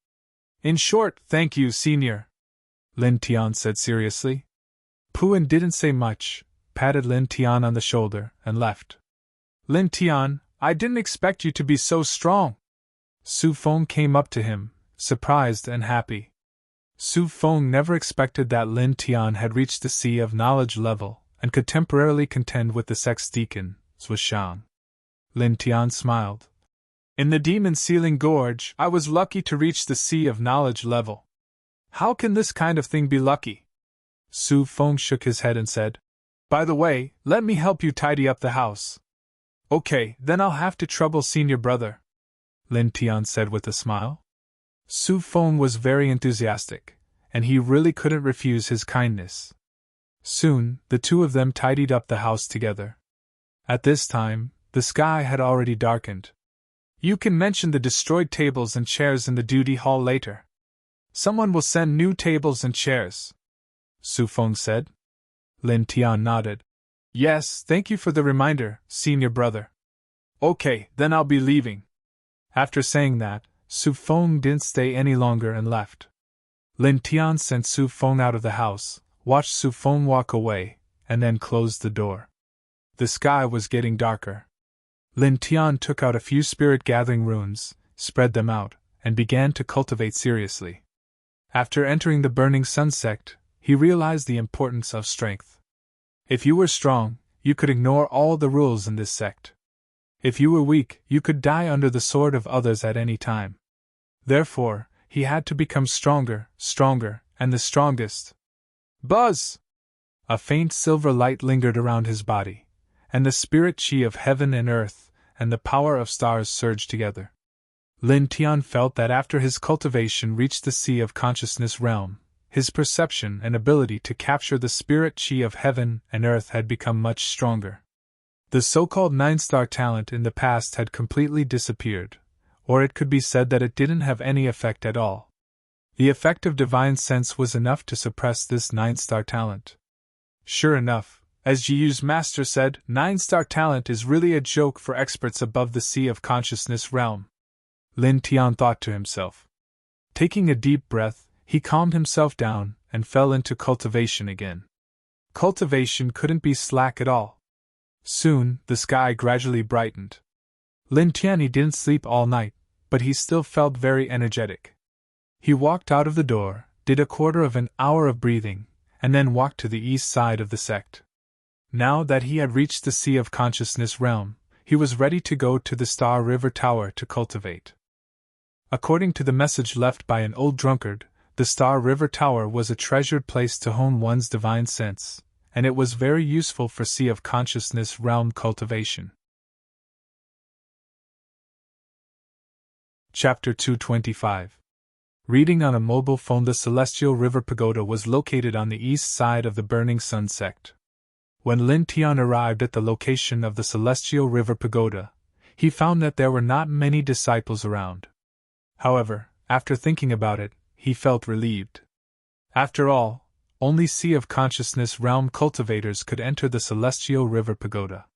A: In short, thank you, senior, Lin Tian said seriously. Puan didn't say much, patted Lin Tian on the shoulder, and left. Lin Tian, I didn't expect you to be so strong. Su Feng came up to him, surprised and happy. Su Feng never expected that Lin Tian had reached the sea of knowledge level and could temporarily contend with the sex deacon, Zhu Shang. Lin Tian smiled. In the demon sealing gorge, I was lucky to reach the sea of knowledge level. How can this kind of thing be lucky? Su Feng shook his head and said, By the way, let me help you tidy up the house. Okay, then I'll have to trouble senior brother, Lin Tian said with a smile. Su Feng was very enthusiastic, and he really couldn't refuse his kindness. Soon, the two of them tidied up the house together. At this time, the sky had already darkened. You can mention the destroyed tables and chairs in the duty hall later. Someone will send new tables and chairs, Su Feng said. Lin Tian nodded. Yes, thank you for the reminder, senior brother. Okay, then I'll be leaving. After saying that, Su Feng didn't stay any longer and left. Lin Tian sent Su Feng out of the house, watched Su Feng walk away, and then closed the door. The sky was getting darker. Lin Tian took out a few spirit-gathering runes, spread them out, and began to cultivate seriously. After entering the Burning Sun sect, he realized the importance of strength. If you were strong, you could ignore all the rules in this sect. If you were weak, you could die under the sword of others at any time. Therefore, he had to become stronger, and the strongest. Buzz! A faint silver light lingered around his body, and the spirit chi of heaven and earth and the power of stars surged together. Lin Tian felt that after his cultivation reached the sea of consciousness realm, his perception and ability to capture the spirit chi of heaven and earth had become much stronger. The so-called 9-star talent in the past had completely disappeared, or it could be said that it didn't have any effect at all. The effect of divine sense was enough to suppress this 9-star talent. Sure enough, as Jiyu's master said, 9-star talent is really a joke for experts above the sea of consciousness realm. Lin Tian thought to himself. Taking a deep breath, he calmed himself down and fell into cultivation again. Cultivation couldn't be slack at all. Soon, the sky gradually brightened. Lin Tian didn't sleep all night, but he still felt very energetic. He walked out of the door, did a quarter of an hour of breathing, and then walked to the east side of the sect. Now that he had reached the sea of consciousness realm, he was ready to go to the Star River Tower to cultivate. According to the message left by an old drunkard, the Star River Tower was a treasured place to hone one's divine sense, and it was very useful for Sea of Consciousness realm cultivation. Chapter 225. Reading on a mobile phone. The Celestial River Pagoda was located on the east side of the Burning Sun sect. When Lin Tian arrived at the location of the Celestial River Pagoda, he found that there were not many disciples around. However, after thinking about it, he felt relieved. After all, only Sea of Consciousness realm cultivators could enter the Celestial River Pagoda.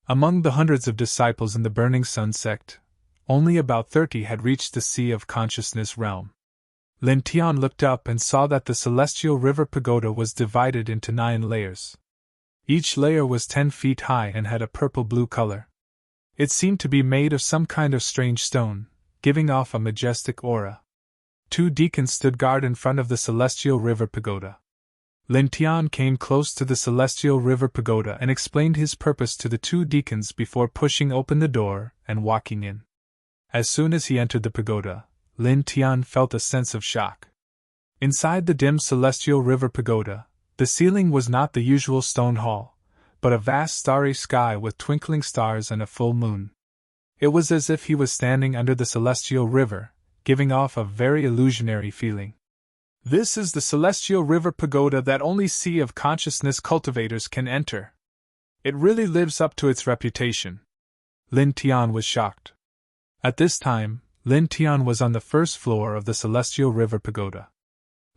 A: Among the hundreds of disciples in the Burning Sun sect, only about 30 had reached the Sea of Consciousness realm. Lin Tian looked up and saw that the Celestial River Pagoda was divided into 9 layers. Each layer was 10 feet high and had a purple-blue color. It seemed to be made of some kind of strange stone, giving off a majestic aura. 2 deacons stood guard in front of the Celestial River Pagoda. Lin Tian came close to the Celestial River Pagoda and explained his purpose to the 2 deacons before pushing open the door and walking in. As soon as he entered the pagoda, Lin Tian felt a sense of shock. Inside the dim Celestial River Pagoda, the ceiling was not the usual stone hall, but a vast starry sky with twinkling stars and a full moon. It was as if he was standing under the Celestial River, giving off a very illusionary feeling. This is the celestial river pagoda that only Sea of Consciousness cultivators can enter. It really lives up to its reputation. Lin Tian was shocked. At this time, Lin Tian was on the first floor of the celestial river pagoda.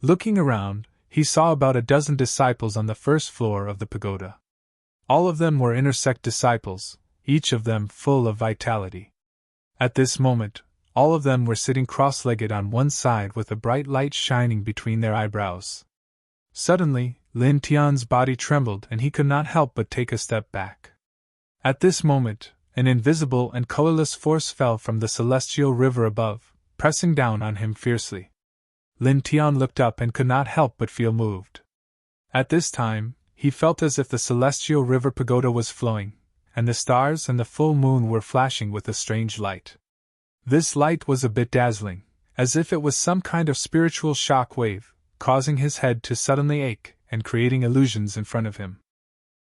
A: Looking around, he saw about a dozen disciples on the first floor of the pagoda. All of them were inner sect disciples, each of them full of vitality. At this moment, all of them were sitting cross-legged on one side with a bright light shining between their eyebrows. Suddenly, Lin Tian's body trembled and he could not help but take a step back. At this moment, an invisible and colorless force fell from the celestial river above, pressing down on him fiercely. Lin Tian looked up and could not help but feel moved. At this time, he felt as if the celestial river pagoda was flowing, and the stars and the full moon were flashing with a strange light. This light was a bit dazzling, as if it was some kind of spiritual shock wave, causing his head to suddenly ache and creating illusions in front of him.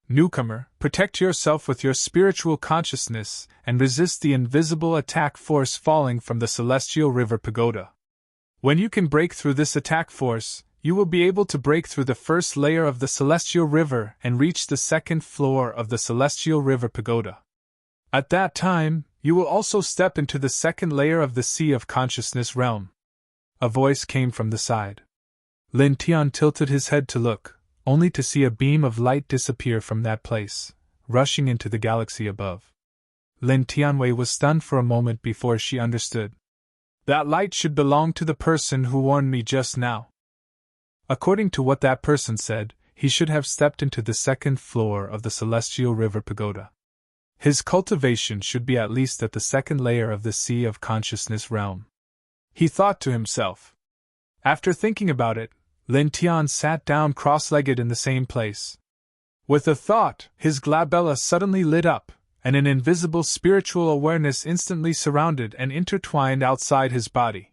A: Newcomer, protect yourself with your spiritual consciousness and resist the invisible attack force falling from the celestial river pagoda. When you can break through this attack force, you will be able to break through the first layer of the celestial river and reach the second floor of the celestial river pagoda. At that time, you will also step into the second layer of the Sea of Consciousness realm. A voice came from the side. Lin Tian tilted his head to look, only to see a beam of light disappear from that place, rushing into the galaxy above. Lin Tianwei was stunned for a moment before she understood. That light should belong to the person who warned me just now. According to what that person said, he should have stepped into the second floor of the celestial river pagoda. His cultivation should be at least at the second layer of the Sea of Consciousness realm. He thought to himself. After thinking about it, Lin Tian sat down cross-legged in the same place. With a thought, his glabella suddenly lit up, and an invisible spiritual awareness instantly surrounded and intertwined outside his body.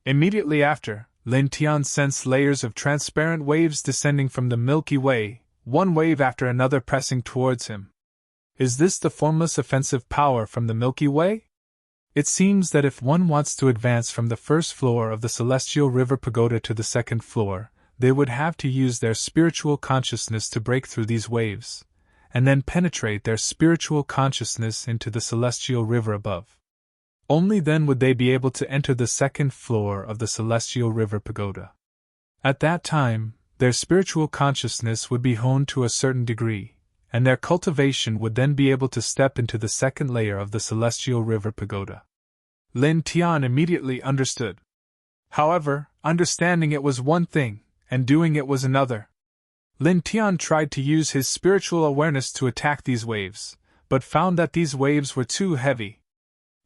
A: Immediately after, Lin Tian sensed layers of transparent waves descending from the Milky Way, one wave after another pressing towards him. Is this the formless offensive power from the Milky Way? It seems that if one wants to advance from the first floor of the celestial river pagoda to the second floor, they would have to use their spiritual consciousness to break through these waves, and then penetrate their spiritual consciousness into the celestial river above. Only then would they be able to enter the second floor of the celestial river pagoda. At that time, their spiritual consciousness would be honed to a certain degree, and their cultivation would then be able to step into the second layer of the celestial river pagoda. Lin Tian immediately understood. However, understanding it was one thing, and doing it was another. Lin Tian tried to use his spiritual awareness to attack these waves, but found that these waves were too heavy.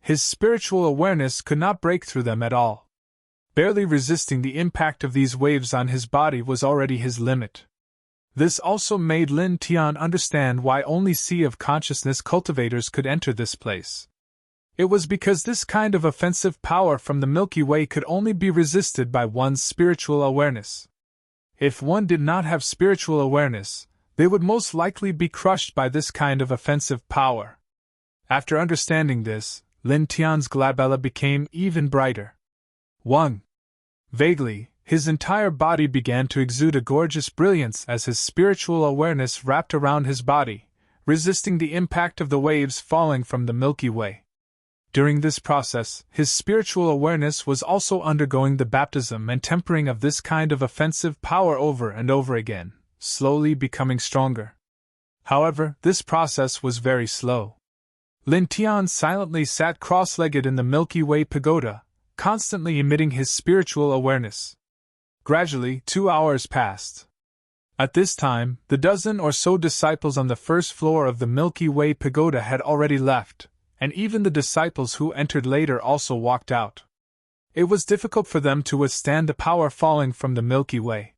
A: His spiritual awareness could not break through them at all. Barely resisting the impact of these waves on his body was already his limit. This also made Lin Tian understand why only Sea of Consciousness cultivators could enter this place. It was because this kind of offensive power from the Milky Way could only be resisted by one's spiritual awareness. If one did not have spiritual awareness, they would most likely be crushed by this kind of offensive power. After understanding this, Lin Tian's glabella became even brighter. 1. Vaguely, his entire body began to exude a gorgeous brilliance as his spiritual awareness wrapped around his body, resisting the impact of the waves falling from the Milky Way. During this process, his spiritual awareness was also undergoing the baptism and tempering of this kind of offensive power over and over again, slowly becoming stronger. However, this process was very slow. Lin Tian silently sat cross-legged in the Milky Way pagoda, constantly emitting his spiritual awareness. Gradually, 2 hours passed. At this time, the dozen or so disciples on the first floor of the Milky Way pagoda had already left, and even the disciples who entered later also walked out. It was difficult for them to withstand the power falling from the Milky Way.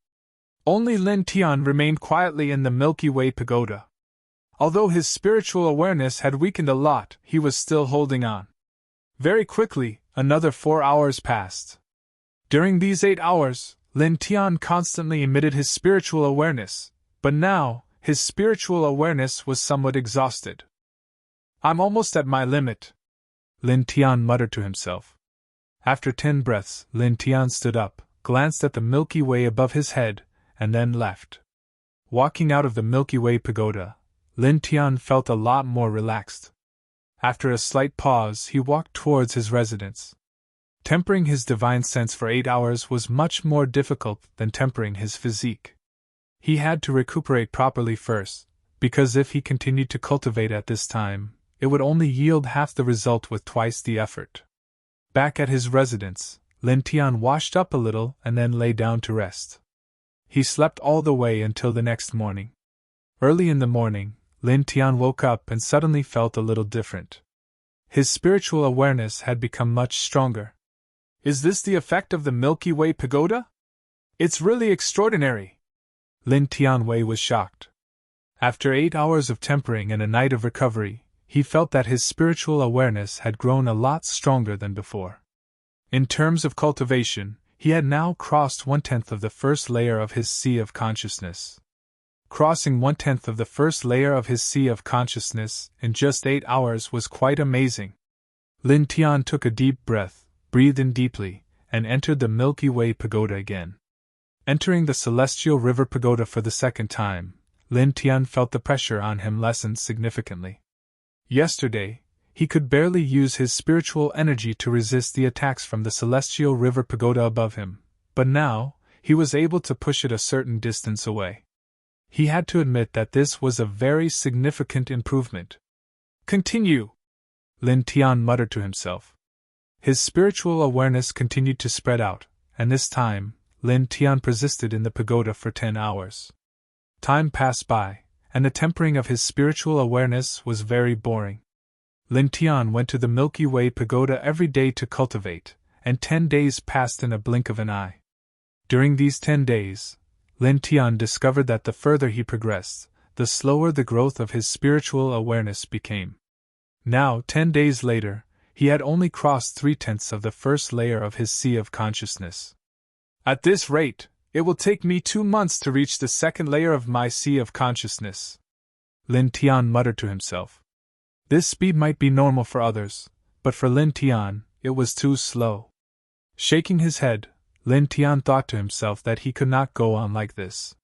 A: Only Lin Tian remained quietly in the Milky Way pagoda. Although his spiritual awareness had weakened a lot, he was still holding on. Very quickly, another 4 hours passed. During these 8 hours, Lin Tian constantly emitted his spiritual awareness, but now, his spiritual awareness was somewhat exhausted. I'm almost at my limit, Lin Tian muttered to himself. After 10 breaths, Lin Tian stood up, glanced at the Milky Way above his head, and then left. Walking out of the Milky Way pagoda, Lin Tian felt a lot more relaxed. After a slight pause, he walked towards his residence. Tempering his divine sense for 8 hours was much more difficult than tempering his physique. He had to recuperate properly first, because if he continued to cultivate at this time, it would only yield half the result with twice the effort. Back at his residence, Lin Tian washed up a little and then lay down to rest. He slept all the way until the next morning. Early in the morning, Lin Tian woke up and suddenly felt a little different. His spiritual awareness had become much stronger. Is this the effect of the Milky Way pagoda? It's really extraordinary! Lin Tianwei was shocked. After 8 hours of tempering and a night of recovery, he felt that his spiritual awareness had grown a lot stronger than before. In terms of cultivation, he had now crossed 1/10 of the first layer of his sea of consciousness. Crossing 1/10 of the first layer of his sea of consciousness in just 8 hours was quite amazing. Lin Tian took a deep breath, breathed in deeply, and entered the Milky Way pagoda again. Entering the Celestial River pagoda for the second time, Lin Tian felt the pressure on him lessen significantly. Yesterday, he could barely use his spiritual energy to resist the attacks from the Celestial River pagoda above him, but now, he was able to push it a certain distance away. He had to admit that this was a very significant improvement. Continue! Lin Tian muttered to himself. His spiritual awareness continued to spread out, and this time, Lin Tian persisted in the pagoda for 10 hours. Time passed by, and the tempering of his spiritual awareness was very boring. Lin Tian went to the Milky Way pagoda every day to cultivate, and 10 days passed in a blink of an eye. During these 10 days, Lin Tian discovered that the further he progressed, the slower the growth of his spiritual awareness became. Now, 10 days later, he had only crossed 3/10 of the first layer of his sea of consciousness. At this rate, it will take me 2 months to reach the second layer of my sea of consciousness. Lin Tian muttered to himself. This speed might be normal for others, but for Lin Tian, it was too slow. Shaking his head, Lin Tian thought to himself that he could not go on like this.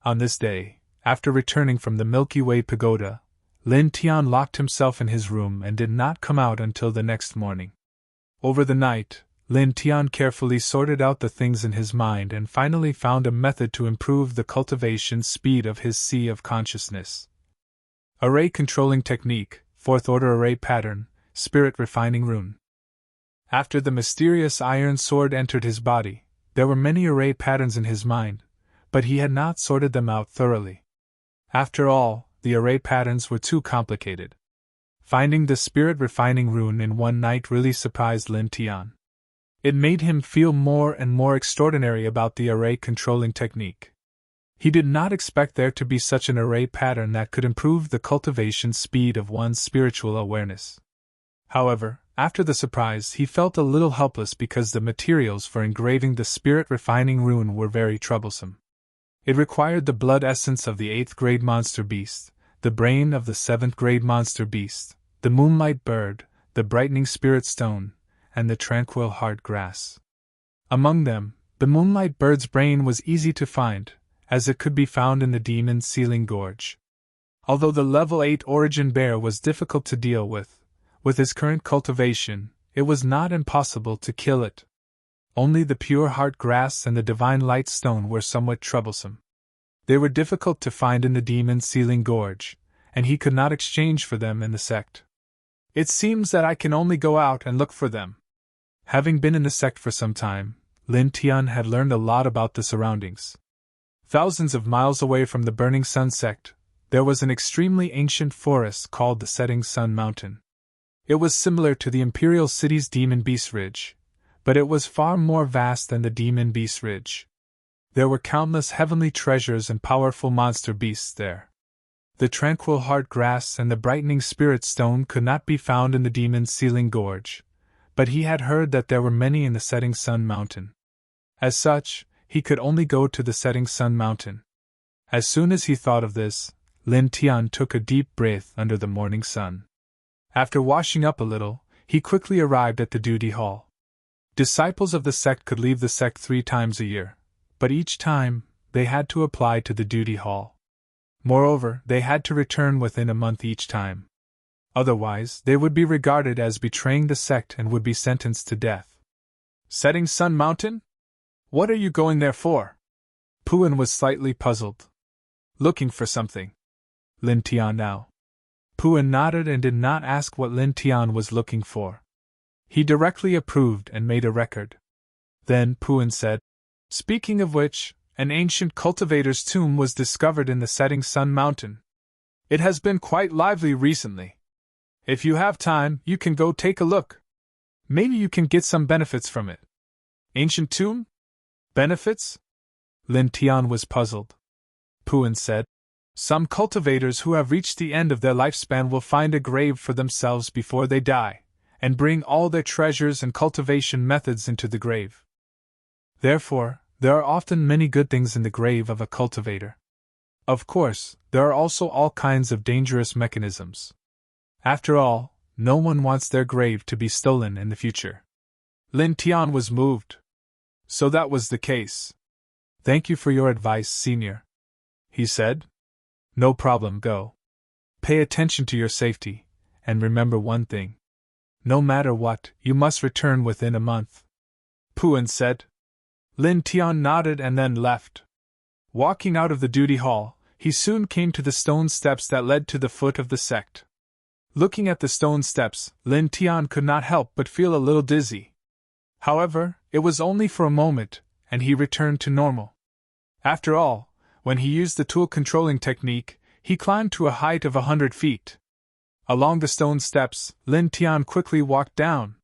A: On this day, after returning from the Milky Way pagoda, Lin Tian locked himself in his room and did not come out until the next morning. Over the night, Lin Tian carefully sorted out the things in his mind and finally found a method to improve the cultivation speed of his sea of consciousness. Array controlling technique, 4th order array pattern, spirit refining rune. After the mysterious iron sword entered his body, there were many array patterns in his mind, but he had not sorted them out thoroughly. After all, the array patterns were too complicated. Finding the spirit refining rune in one night really surprised Lin Tian. It made him feel more and more extraordinary about the array controlling technique. He did not expect there to be such an array pattern that could improve the cultivation speed of one's spiritual awareness. However, after the surprise, he felt a little helpless because the materials for engraving the spirit refining rune were very troublesome. It required the blood essence of the 8th grade monster beast, the brain of the 7th grade monster beast, the moonlight bird, the brightening spirit stone, and the tranquil hard grass. Among them, the moonlight bird's brain was easy to find, as it could be found in the demon Sealing Gorge. Although the level 8 origin bear was difficult to deal with his current cultivation, it was not impossible to kill it. Only the pure heart grass and the divine light stone were somewhat troublesome. They were difficult to find in the demon Sealing Gorge, and he could not exchange for them in the sect. It seems that I can only go out and look for them. Having been in the sect for some time, Lin Tian had learned a lot about the surroundings. Thousands of miles away from the Burning Sun sect, there was an extremely ancient forest called the Setting Sun Mountain. It was similar to the Imperial City's Demon Beast Ridge, but it was far more vast than the Demon Beast Ridge. There were countless heavenly treasures and powerful monster beasts there. The tranquil heart grass and the brightening spirit stone could not be found in the Demon Sealing Gorge, but he had heard that there were many in the Setting Sun Mountain. As such, he could only go to the Setting Sun Mountain. As soon as he thought of this, Lin Tian took a deep breath under the morning sun. After washing up a little, he quickly arrived at the duty hall. Disciples of the sect could leave the sect 3 times a year, but each time, they had to apply to the duty hall. Moreover, they had to return within a month each time. Otherwise, they would be regarded as betraying the sect and would be sentenced to death. Setting Sun Mountain? What are you going there for? Puan was slightly puzzled. Looking for something. Lin Tian now. Puan nodded and did not ask what Lin Tian was looking for. He directly approved and made a record. Then Puan said, "Speaking of which, an ancient cultivator's tomb was discovered in the Setting Sun Mountain. It has been quite lively recently. If you have time, you can go take a look. Maybe you can get some benefits from it." Ancient tomb? Benefits? Lin Tian was puzzled. Puan said, "Some cultivators who have reached the end of their lifespan will find a grave for themselves before they die, and bring all their treasures and cultivation methods into the grave. Therefore, there are often many good things in the grave of a cultivator. Of course, there are also all kinds of dangerous mechanisms. After all, no one wants their grave to be stolen in the future." Lin Tian was moved. So that was the case. "Thank you for your advice, Senior," he said. "No problem, go. Pay attention to your safety, and remember one thing. No matter what, you must return within a month," Puan said. Lin Tian nodded and then left. Walking out of the duty hall, he soon came to the stone steps that led to the foot of the sect. Looking at the stone steps, Lin Tian could not help but feel a little dizzy. However, it was only for a moment, and he returned to normal. After all, when he used the tool controlling technique, he climbed to a height of 100 feet. Along the stone steps, Lin Tian quickly walked down.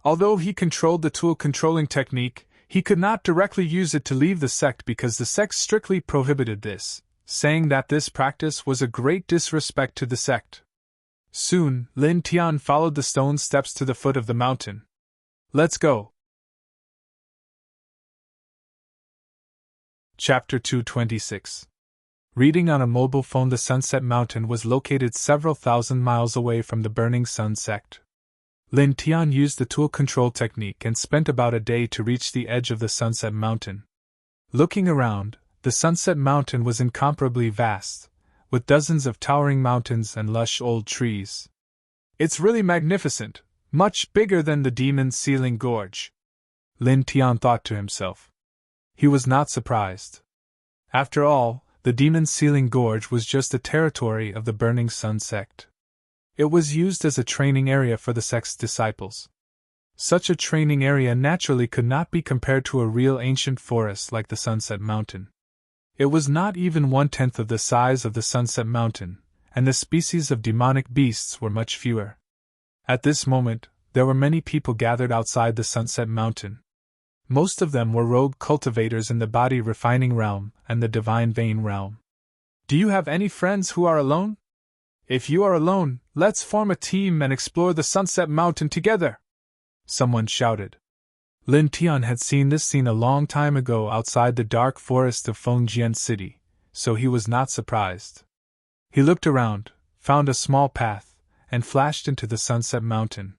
A: Although he controlled the tool controlling technique, he could not directly use it to leave the sect because the sect strictly prohibited this, saying that this practice was a great disrespect to the sect. Soon, Lin Tian followed the stone steps to the foot of the mountain. Let's go. Chapter 226. Reading on a mobile phone. The Sunset Mountain was located several thousand miles away from the Burning Sun sect. Lin Tian used the tool control technique and spent about a day to reach the edge of the Sunset Mountain. Looking around, the Sunset Mountain was incomparably vast, with dozens of towering mountains and lush old trees. "It's really magnificent, much bigger than the Demon Ceiling Gorge," Lin Tian thought to himself. He was not surprised. After all, the Demon Ceiling Gorge was just a territory of the Burning Sun sect. It was used as a training area for the sect's disciples. Such a training area naturally could not be compared to a real ancient forest like the Sunset Mountain. It was not even 1/10 of the size of the Sunset Mountain, and the species of demonic beasts were much fewer. At this moment, there were many people gathered outside the Sunset Mountain. Most of them were rogue cultivators in the body refining realm and the divine vein realm. "Do you have any friends who are alone? If you are alone, let's form a team and explore the Sunset Mountain together," someone shouted. Lin Tian had seen this scene a long time ago outside the dark forest of Fengjian City, so he was not surprised. He looked around, found a small path, and flashed into the Sunset Mountain.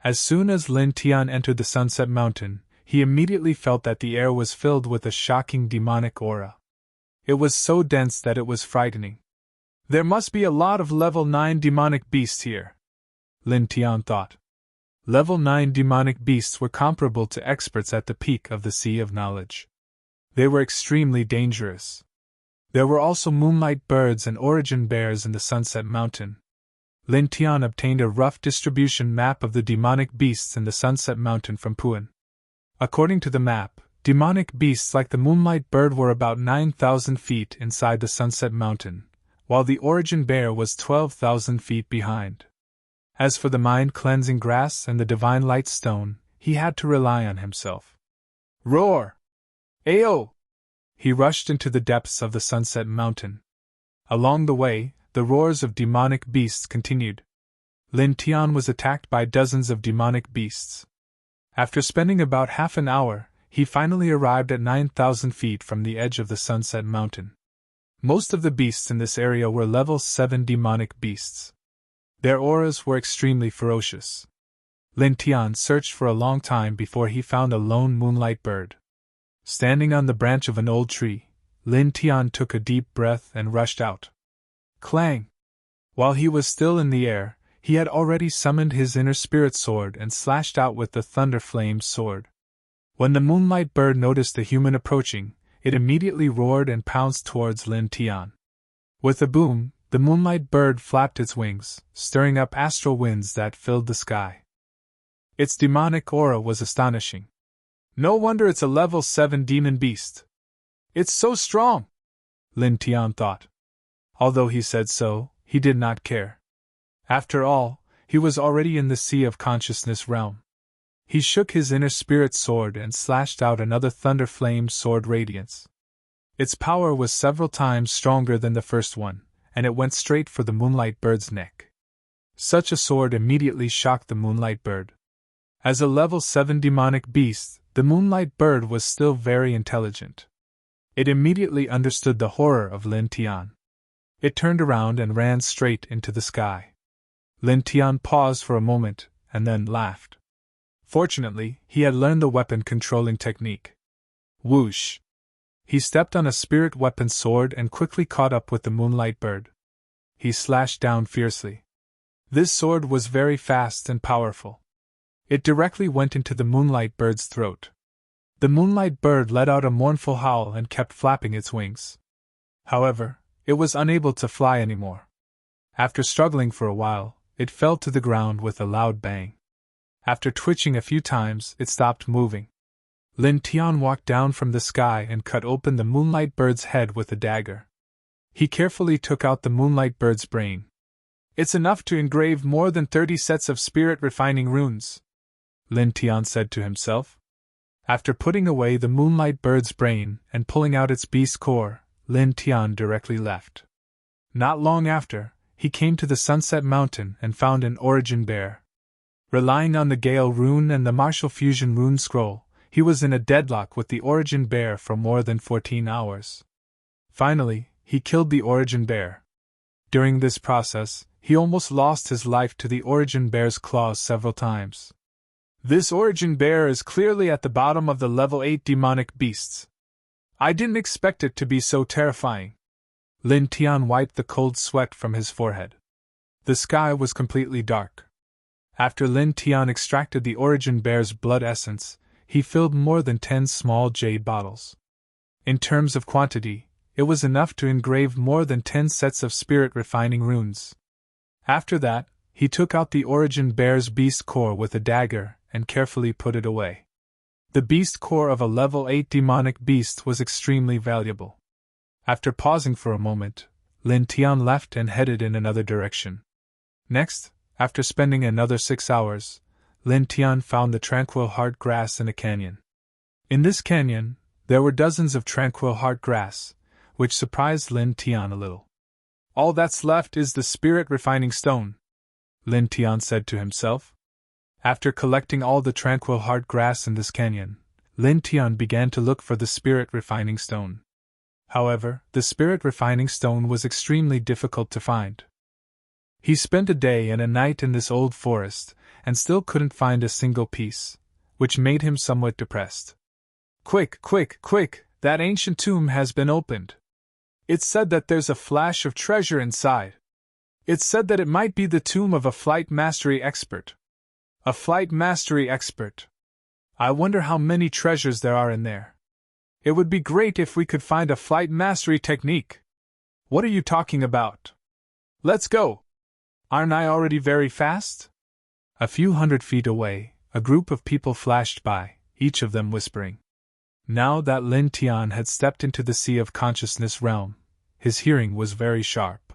A: As soon as Lin Tian entered the Sunset Mountain, he immediately felt that the air was filled with a shocking demonic aura. It was so dense that it was frightening. "There must be a lot of level 9 demonic beasts here," Lin Tian thought. Level 9 demonic beasts were comparable to experts at the peak of the Sea of Knowledge. They were extremely dangerous. There were also moonlight birds and origin bears in the Sunset Mountain. Lin Tian obtained a rough distribution map of the demonic beasts in the Sunset Mountain from Puan. According to the map, demonic beasts like the moonlight bird were about 9,000 feet inside the Sunset Mountain, while the origin bear was 12,000 feet behind. As for the mind-cleansing grass and the divine light stone, he had to rely on himself. Roar! Ayo! He rushed into the depths of the Sunset Mountain. Along the way, the roars of demonic beasts continued. Lin Tian was attacked by dozens of demonic beasts. After spending about half an hour, he finally arrived at 9,000 feet from the edge of the Sunset Mountain. Most of the beasts in this area were level 7 demonic beasts. Their auras were extremely ferocious. Lin Tian searched for a long time before he found a lone moonlight bird. Standing on the branch of an old tree, Lin Tian took a deep breath and rushed out. Clang! While he was still in the air, he had already summoned his inner spirit sword and slashed out with the thunder flame sword. When the moonlight bird noticed the human approaching, it immediately roared and pounced towards Lin Tian. With a boom, the moonlight bird flapped its wings, stirring up astral winds that filled the sky. Its demonic aura was astonishing. No wonder it's a level 7 demon beast. It's so strong, Lin Tian thought. Although he said so, he did not care. After all, he was already in the sea of consciousness realm. He shook his inner spirit sword and slashed out another thunder flame sword radiance. Its power was several times stronger than the first one, and it went straight for the moonlight bird's neck. Such a sword immediately shocked the moonlight bird. As a level 7 demonic beast, the moonlight bird was still very intelligent. It immediately understood the horror of Lin Tian. It turned around and ran straight into the sky. Lin Tian paused for a moment, and then laughed. Fortunately, he had learned the weapon controlling technique. Whoosh! He stepped on a spirit weapon sword and quickly caught up with the moonlight bird. He slashed down fiercely. This sword was very fast and powerful. It directly went into the moonlight bird's throat. The moonlight bird let out a mournful howl and kept flapping its wings. However, it was unable to fly anymore. After struggling for a while, it fell to the ground with a loud bang. After twitching a few times, it stopped moving. Lin Tian walked down from the sky and cut open the moonlight bird's head with a dagger. He carefully took out the moonlight bird's brain. It's enough to engrave more than 30 sets of spirit-refining runes, Lin Tian said to himself. After putting away the moonlight bird's brain and pulling out its beast core, Lin Tian directly left. Not long after, he came to the Sunset Mountain and found an origin bear. Relying on the Gale rune and the martial fusion rune scroll, he was in a deadlock with the origin bear for more than 14 hours. Finally, he killed the origin bear. During this process, he almost lost his life to the origin bear's claws several times. This origin bear is clearly at the bottom of the level 8 demonic beasts. I didn't expect it to be so terrifying. Lin Tian wiped the cold sweat from his forehead. The sky was completely dark. After Lin Tian extracted the origin bear's blood essence, he filled more than 10 small jade bottles. In terms of quantity, it was enough to engrave more than 10 sets of spirit-refining runes. After that, he took out the origin bear's beast core with a dagger and carefully put it away. The beast core of a level 8 demonic beast was extremely valuable. After pausing for a moment, Lin Tian left and headed in another direction. Next, after spending another 6 hours, Lin Tian found the tranquil hard grass in a canyon. In this canyon, there were dozens of tranquil hard grass, which surprised Lin Tian a little. All that's left is the spirit-refining stone, Lin Tian said to himself. After collecting all the tranquil hard grass in this canyon, Lin Tian began to look for the spirit-refining stone. However, the spirit-refining stone was extremely difficult to find. He spent a day and a night in this old forest, and still couldn't find a single piece, which made him somewhat depressed. Quick, quick, quick, that ancient tomb has been opened. It's said that there's a flash of treasure inside. It's said that it might be the tomb of a flight mastery expert. A flight mastery expert. I wonder how many treasures there are in there. It would be great if we could find a flight mastery technique. What are you talking about? Let's go! Aren't I already very fast? A few 100 feet away, a group of people flashed by, each of them whispering. Now that Lin Tian had stepped into the sea of consciousness realm, his hearing was very sharp.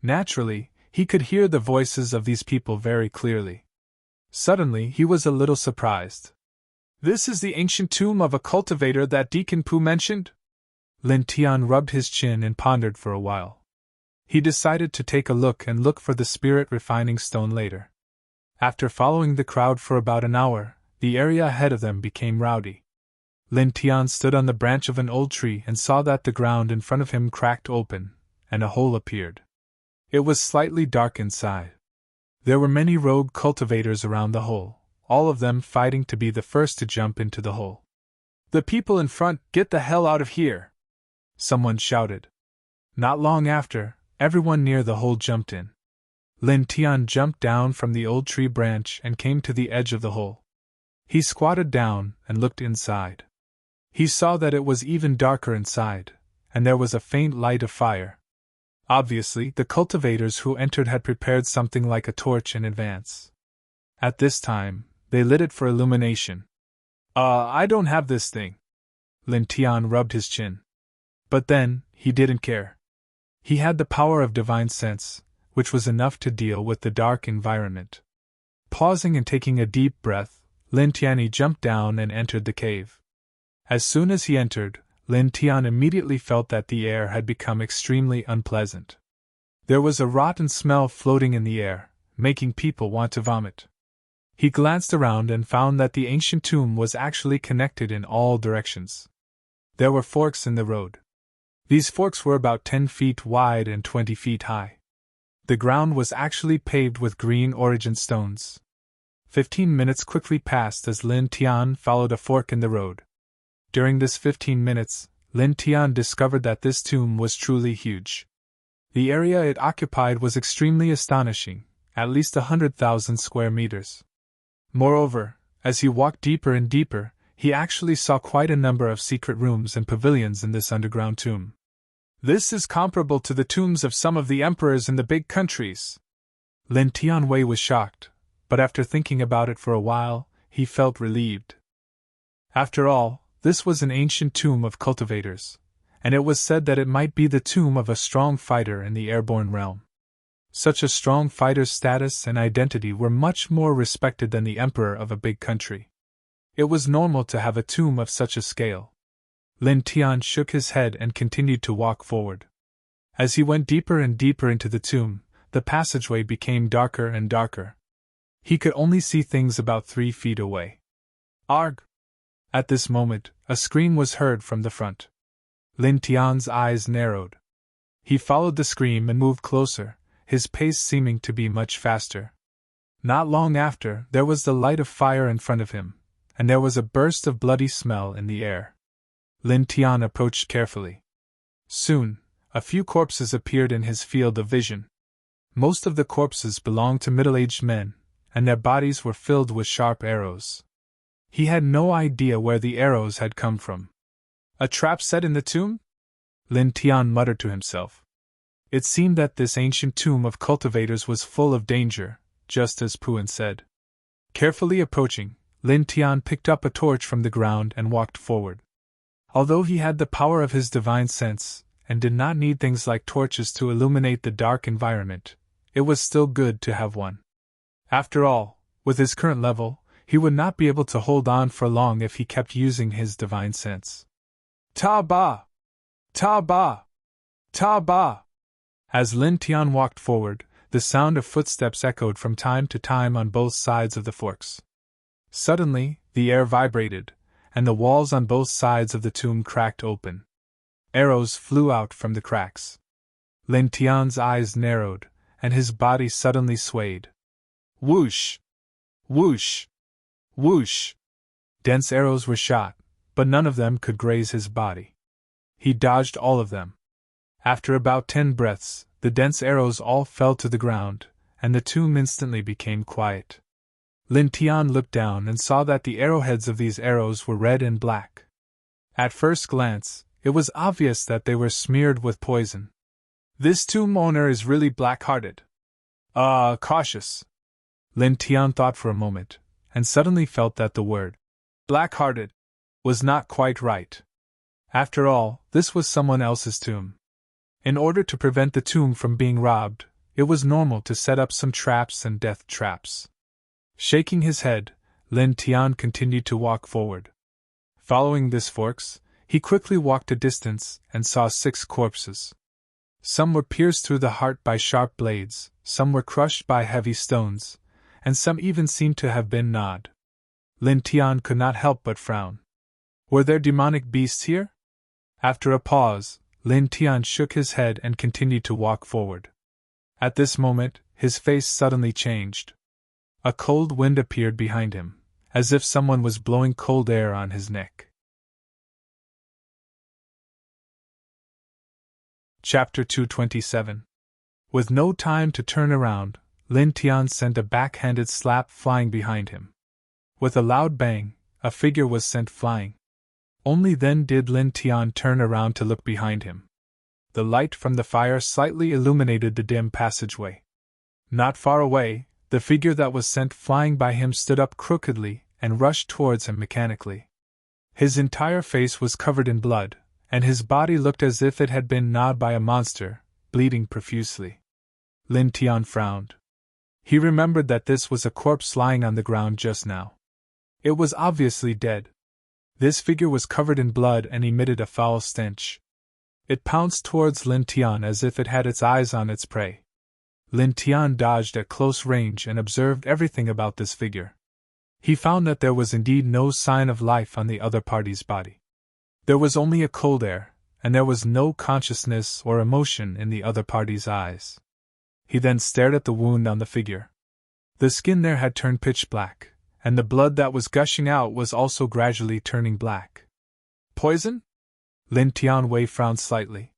A: Naturally, he could hear the voices of these people very clearly. Suddenly, he was a little surprised. This is the ancient tomb of a cultivator that Deacon Pu mentioned? Lin Tian rubbed his chin and pondered for a while. He decided to take a look and look for the spirit-refining stone later. After following the crowd for about an hour, the area ahead of them became rowdy. Lin Tian stood on the branch of an old tree and saw that the ground in front of him cracked open, and a hole appeared. It was slightly dark inside. There were many rogue cultivators around the hole, all of them fighting to be the first to jump into the hole. "The people in front, get the hell out of here!" someone shouted. Not long after, everyone near the hole jumped in. Lin Tian jumped down from the old tree branch and came to the edge of the hole. He squatted down and looked inside. He saw that it was even darker inside, and there was a faint light of fire. Obviously, the cultivators who entered had prepared something like a torch in advance. At this time, they lit it for illumination. I don't have this thing." Lin Tian rubbed his chin. But then, he didn't care. He had the power of divine sense, which was enough to deal with the dark environment. Pausing and taking a deep breath, Lin Tian jumped down and entered the cave. As soon as he entered, Lin Tian immediately felt that the air had become extremely unpleasant. There was a rotten smell floating in the air, making people want to vomit. He glanced around and found that the ancient tomb was actually connected in all directions. There were forks in the road. These forks were about 10 feet wide and 20 feet high. The ground was actually paved with green origin stones. 15 minutes quickly passed as Lin Tian followed a fork in the road. During this 15 minutes, Lin Tian discovered that this tomb was truly huge. The area it occupied was extremely astonishing, at least 100,000 square meters. Moreover, as he walked deeper and deeper, he actually saw quite a number of secret rooms and pavilions in this underground tomb. "This is comparable to the tombs of some of the emperors in the big countries." Lin Tianwei was shocked, but after thinking about it for a while, he felt relieved. After all, this was an ancient tomb of cultivators, and it was said that it might be the tomb of a strong fighter in the airborne realm. Such a strong fighter's status and identity were much more respected than the emperor of a big country. It was normal to have a tomb of such a scale. Lin Tian shook his head and continued to walk forward. As he went deeper and deeper into the tomb, the passageway became darker and darker. He could only see things about 3 feet away. "Arg!" At this moment, a scream was heard from the front. Lin Tian's eyes narrowed. He followed the scream and moved closer, his pace seeming to be much faster. Not long after, there was the light of fire in front of him, and there was a burst of bloody smell in the air. Lin Tian approached carefully. Soon, a few corpses appeared in his field of vision. Most of the corpses belonged to middle-aged men, and their bodies were filled with sharp arrows. He had no idea where the arrows had come from. "A trap set in the tomb?" Lin Tian muttered to himself. It seemed that this ancient tomb of cultivators was full of danger, just as Puan said. Carefully approaching, Lin Tian picked up a torch from the ground and walked forward. Although he had the power of his divine sense, and did not need things like torches to illuminate the dark environment, it was still good to have one. After all, with his current level, he would not be able to hold on for long if he kept using his divine sense. "Ta ba! Ta ba! Ta ba!" As Lin Tian walked forward, the sound of footsteps echoed from time to time on both sides of the forks. Suddenly, the air vibrated, and the walls on both sides of the tomb cracked open. Arrows flew out from the cracks. Lin Tian's eyes narrowed, and his body suddenly swayed. Whoosh! Whoosh! Whoosh! Dense arrows were shot, but none of them could graze his body. He dodged all of them. After about 10 breaths, the dense arrows all fell to the ground, and the tomb instantly became quiet. Lin Tian looked down and saw that the arrowheads of these arrows were red and black. At first glance, it was obvious that they were smeared with poison. This tomb owner is really black-hearted. Cautious. Lin Tian thought for a moment, and suddenly felt that the word black-hearted was not quite right. After all, this was someone else's tomb. In order to prevent the tomb from being robbed, it was normal to set up some traps and death traps. Shaking his head, Lin Tian continued to walk forward. Following this forks, he quickly walked a distance and saw 6 corpses. Some were pierced through the heart by sharp blades, some were crushed by heavy stones, and some even seemed to have been gnawed. Lin Tian could not help but frown. Were there demonic beasts here? After a pause, Lin Tian shook his head and continued to walk forward. At this moment, his face suddenly changed. A cold wind appeared behind him, as if someone was blowing cold air on his neck. Chapter 227. With no time to turn around, Lin Tian sent a backhanded slap flying behind him. With a loud bang, a figure was sent flying. Only then did Lin Tian turn around to look behind him. The light from the fire slightly illuminated the dim passageway. Not far away, the figure that was sent flying by him stood up crookedly and rushed towards him mechanically. His entire face was covered in blood, and his body looked as if it had been gnawed by a monster, bleeding profusely. Lin Tian frowned. He remembered that this was a corpse lying on the ground just now. It was obviously dead. This figure was covered in blood and emitted a foul stench. It pounced towards Lin Tian as if it had its eyes on its prey. Lin Tian dodged at close range and observed everything about this figure. He found that there was indeed no sign of life on the other party's body. There was only a cold air, and there was no consciousness or emotion in the other party's eyes. He then stared at the wound on the figure. The skin there had turned pitch black, and the blood that was gushing out was also gradually turning black. Poison? Lin Tianwei frowned slightly.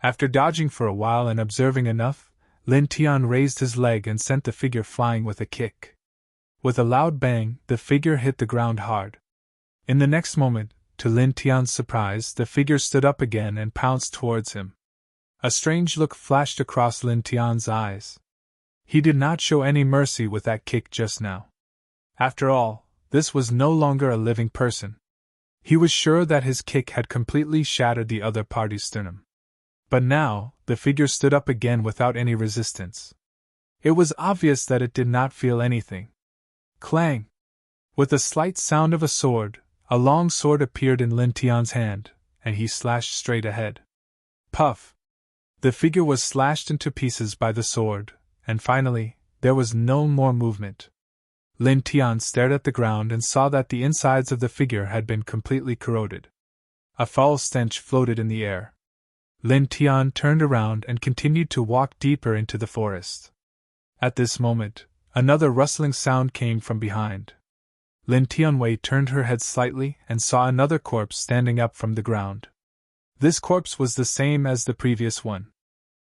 A: After dodging for a while and observing enough, Lin Tian raised his leg and sent the figure flying with a kick. With a loud bang, the figure hit the ground hard. In the next moment, to Lin Tian's surprise, the figure stood up again and pounced towards him. A strange look flashed across Lin Tian's eyes. He did not show any mercy with that kick just now. After all, this was no longer a living person. He was sure that his kick had completely shattered the other party's sternum. But now, the figure stood up again without any resistance. It was obvious that it did not feel anything. Clang! With the slight sound of a sword, a long sword appeared in Lin Tian's hand, and he slashed straight ahead. Puff! The figure was slashed into pieces by the sword, and finally, there was no more movement. Lin Tian stared at the ground and saw that the insides of the figure had been completely corroded. A foul stench floated in the air. Lin Tian turned around and continued to walk deeper into the forest. At this moment, another rustling sound came from behind. Lin Tianwei turned her head slightly and saw another corpse standing up from the ground. This corpse was the same as the previous one.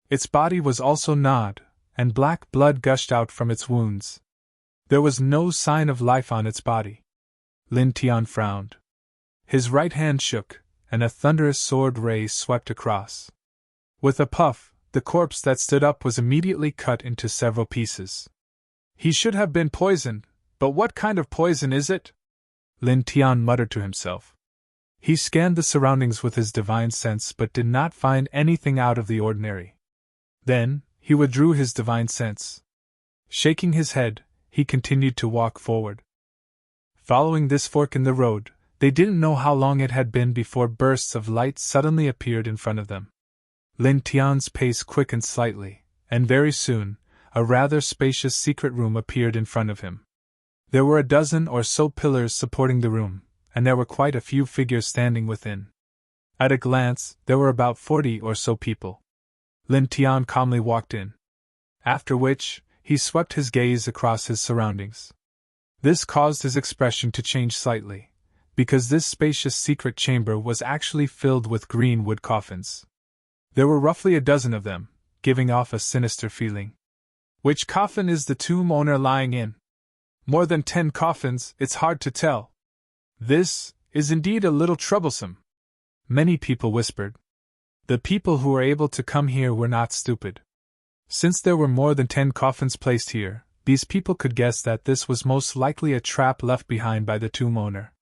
A: Its body was also gnawed, and black blood gushed out from its wounds. There was no sign of life on its body. Lin Tian frowned. His right hand shook, and a thunderous sword ray swept across. With a puff, the corpse that stood up was immediately cut into several pieces. He should have been poisoned, but what kind of poison is it? Lin Tian muttered to himself. He scanned the surroundings with his divine sense but did not find anything out of the ordinary. Then, he withdrew his divine sense. Shaking his head, he continued to walk forward. Following this fork in the road, they didn't know how long it had been before bursts of light suddenly appeared in front of them. Lin Tian's pace quickened slightly, and very soon, a rather spacious secret room appeared in front of him. There were a dozen or so pillars supporting the room, and there were quite a few figures standing within. At a glance, there were about 40 or so people. Lin Tian calmly walked in. After which, he swept his gaze across his surroundings. This caused his expression to change slightly, because this spacious secret chamber was actually filled with green wood coffins. There were roughly a dozen of them, giving off a sinister feeling. Which coffin is the tomb owner lying in? More than 10 coffins, it's hard to tell. This is indeed a little troublesome. Many people whispered. The people who were able to come here were not stupid. Since there were more than 10 coffins placed here, these people could guess that this was most likely a trap left behind by the tomb owner.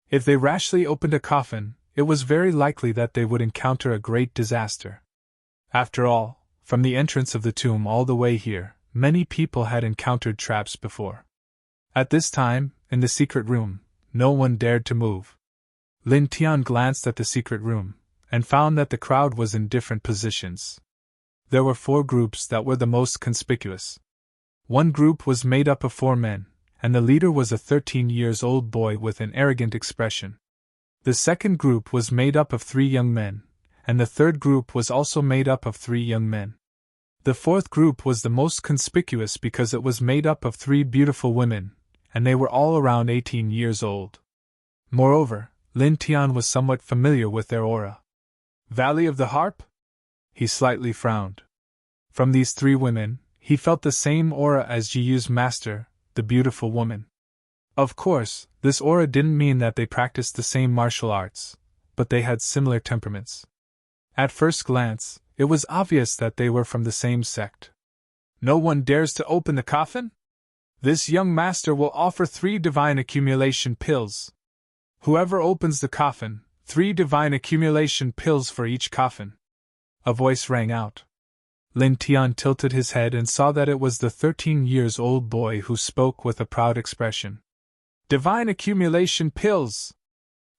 A: If they rashly opened a coffin, it was very likely that they would encounter a great disaster. After all, from the entrance of the tomb all the way here, many people had encountered traps before. At this time, in the secret room, no one dared to move. Lin Tian glanced at the secret room, and found that the crowd was in different positions. There were 4 groups that were the most conspicuous. One group was made up of 4 men, and the leader was a 13-year-old boy with an arrogant expression. The second group was made up of 3 young men, and the third group was also made up of 3 young men. The fourth group was the most conspicuous because it was made up of 3 beautiful women, and they were all around 18 years old. Moreover, Lin Tian was somewhat familiar with their aura. Valley of the Harp? He slightly frowned. From these three women, he felt the same aura as Ji Yu's master, the beautiful woman. Of course, this aura didn't mean that they practiced the same martial arts, but they had similar temperaments. At first glance, it was obvious that they were from the same sect. No one dares to open the coffin? This young master will offer 3 divine accumulation pills. Whoever opens the coffin, 3 divine accumulation pills for each coffin. A voice rang out. Lin Tian tilted his head and saw that it was the 13-years-old boy who spoke with a proud expression. Divine accumulation pills!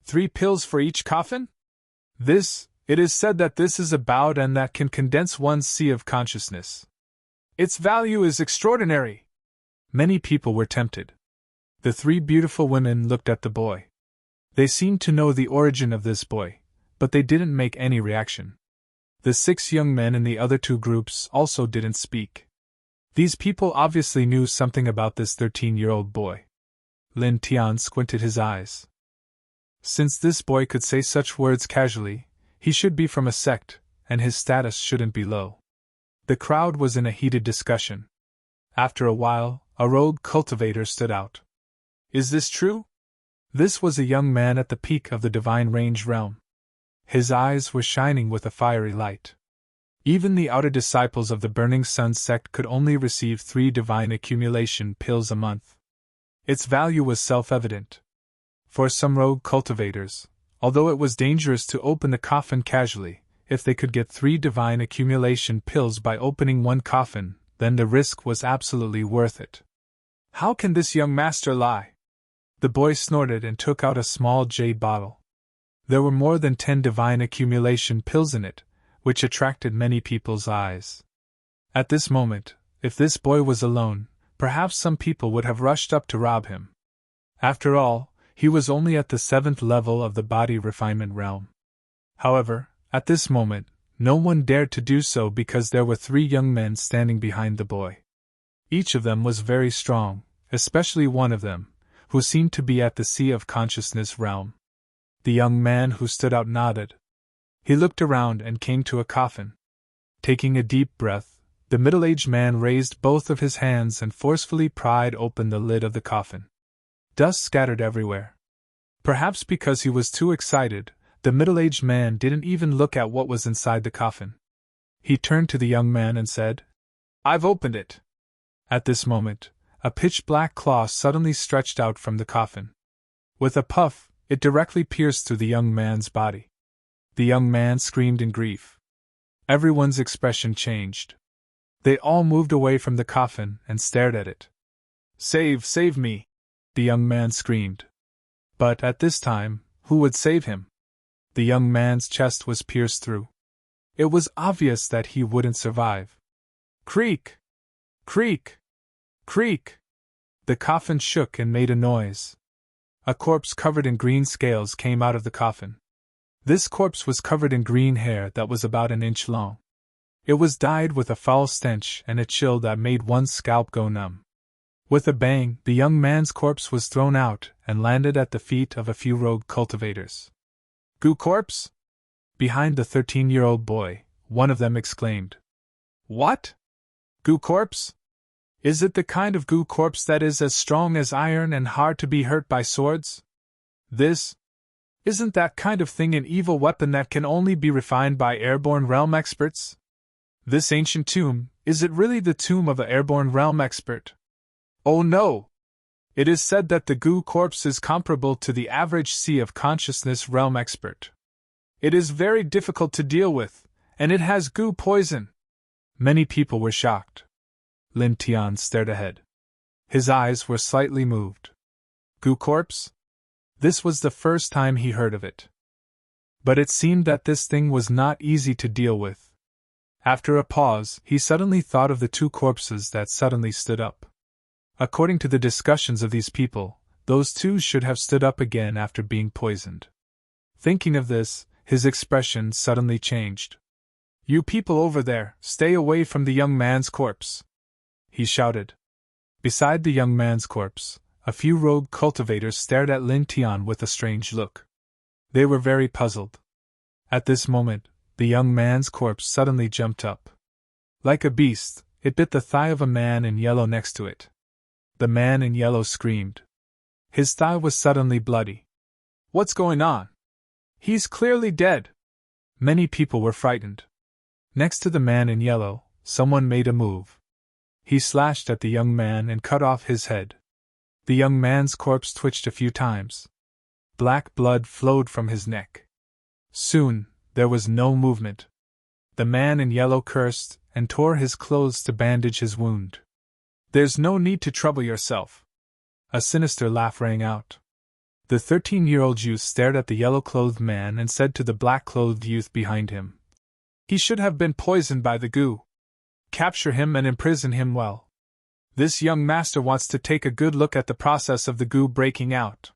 A: 3 pills for each coffin? It is said that this is a bout and that can condense one's sea of consciousness. Its value is extraordinary! Many people were tempted. The 3 beautiful women looked at the boy. They seemed to know the origin of this boy, but they didn't make any reaction. The 6 young men in the other 2 groups also didn't speak. These people obviously knew something about this 13-year-old boy. Lin Tian squinted his eyes. Since this boy could say such words casually, he should be from a sect, and his status shouldn't be low. The crowd was in a heated discussion. After a while, a rogue cultivator stood out. Is this true? This was a young man at the peak of the divine range realm. His eyes were shining with a fiery light. Even the outer disciples of the Burning Sun sect could only receive 3 divine accumulation pills a month. Its value was self-evident. For some rogue cultivators, although it was dangerous to open the coffin casually, if they could get 3 divine accumulation pills by opening one coffin, then the risk was absolutely worth it. How can this young master lie? The boy snorted and took out a small jade bottle. There were more than 10 divine accumulation pills in it, which attracted many people's eyes. At this moment, if this boy was alone, perhaps some people would have rushed up to rob him. After all, he was only at the 7th level of the body refinement realm. However, at this moment, no one dared to do so because there were 3 young men standing behind the boy. Each of them was very strong, especially one of them, who seemed to be at the sea of consciousness realm. The young man who stood out nodded. He looked around and came to a coffin. Taking a deep breath, the middle-aged man raised both of his hands and forcefully pried open the lid of the coffin. Dust scattered everywhere. Perhaps because he was too excited, the middle-aged man didn't even look at what was inside the coffin. He turned to the young man and said, "I've opened it." At this moment, a pitch-black claw suddenly stretched out from the coffin. With a puff, it directly pierced through the young man's body. The young man screamed in grief. Everyone's expression changed. They all moved away from the coffin and stared at it. Save me!" the young man screamed. But at this time, who would save him? The young man's chest was pierced through. It was obvious that he wouldn't survive. Creak! Creak! Creak! The coffin shook and made a noise. A corpse covered in green scales came out of the coffin. This corpse was covered in green hair that was about an inch long. It was dyed with a foul stench and a chill that made one's scalp go numb. With a bang, the young man's corpse was thrown out and landed at the feet of a few rogue cultivators. "Goo corpse?" Behind the 13-year-old boy, one of them exclaimed. "What? Goo corpse? Is it the kind of goo corpse that is as strong as iron and hard to be hurt by swords? Isn't that kind of thing an evil weapon that can only be refined by airborne realm experts? This ancient tomb, is it really the tomb of an airborne realm expert? Oh no! It is said that the goo corpse is comparable to the average sea of consciousness realm expert. It is very difficult to deal with, and it has goo poison." Many people were shocked. Lin Tian stared ahead. His eyes were slightly moved. Goo corpse? This was the first time he heard of it. But it seemed that this thing was not easy to deal with. After a pause, he suddenly thought of the 2 corpses that suddenly stood up. According to the discussions of these people, those 2 should have stood up again after being poisoned. Thinking of this, his expression suddenly changed. "You people over there, stay away from the young man's corpse," he shouted. Beside the young man's corpse, A few rogue cultivators stared at Lin Tian with a strange look. They were very puzzled. At this moment, the young man's corpse suddenly jumped up. Like a beast, it bit the thigh of a man in yellow next to it. The man in yellow screamed. His thigh was suddenly bloody. "What's going on? He's clearly dead!" Many people were frightened. Next to the man in yellow, someone made a move. He slashed at the young man and cut off his head. The young man's corpse twitched a few times. Black blood flowed from his neck. Soon, there was no movement. The man in yellow cursed and tore his clothes to bandage his wound. "There's no need to trouble yourself." A sinister laugh rang out. The 13-year-old youth stared at the yellow-clothed man and said to the black-clothed youth behind him, "He should have been poisoned by the goo. Capture him and imprison him well. This young master wants to take a good look at the process of the goo breaking out.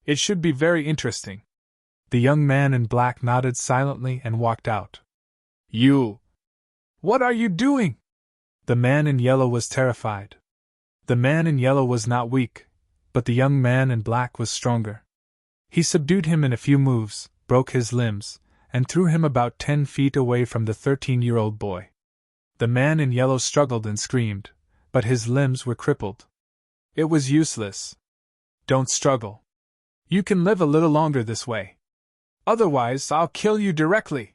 A: It should be very interesting." The young man in black nodded silently and walked out. "You! What are you doing?" The man in yellow was terrified. The man in yellow was not weak, but the young man in black was stronger. He subdued him in a few moves, broke his limbs, and threw him about 10 feet away from the 13-year-old boy. The man in yellow struggled and screamed, but his limbs were crippled. It was useless. "Don't struggle. You can live a little longer this way. Otherwise, I'll kill you directly,"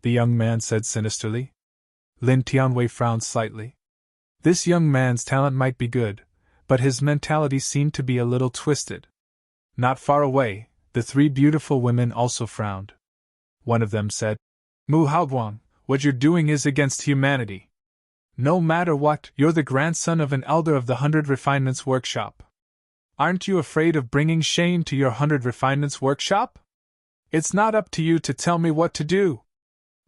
A: the young man said sinisterly. Lin Tianwei frowned slightly. This young man's talent might be good, but his mentality seemed to be a little twisted. Not far away, the 3 beautiful women also frowned. One of them said, "Mu Haoguang, what you're doing is against humanity. No matter what, you're the grandson of an elder of the 100 Refinements Workshop. Aren't you afraid of bringing shame to your 100 Refinements Workshop? It's not up to you to tell me what to do."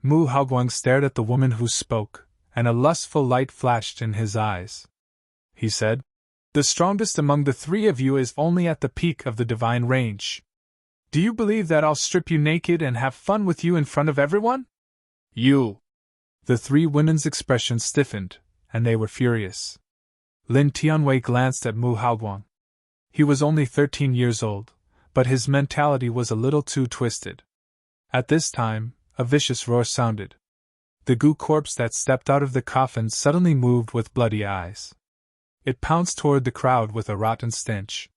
A: Mu Haoguang stared at the woman who spoke, and a lustful light flashed in his eyes. He said, "The strongest among the 3 of you is only at the peak of the divine range. Do you believe that I'll strip you naked and have fun with you in front of everyone? You!" The 3 women's expressions stiffened, and they were furious. Lin Tianwei glanced at Mu Haoguang. He was only 13 years old, but his mentality was a little too twisted. At this time, a vicious roar sounded. The goo corpse that stepped out of the coffin suddenly moved with bloody eyes. It pounced toward the crowd with a rotten stench.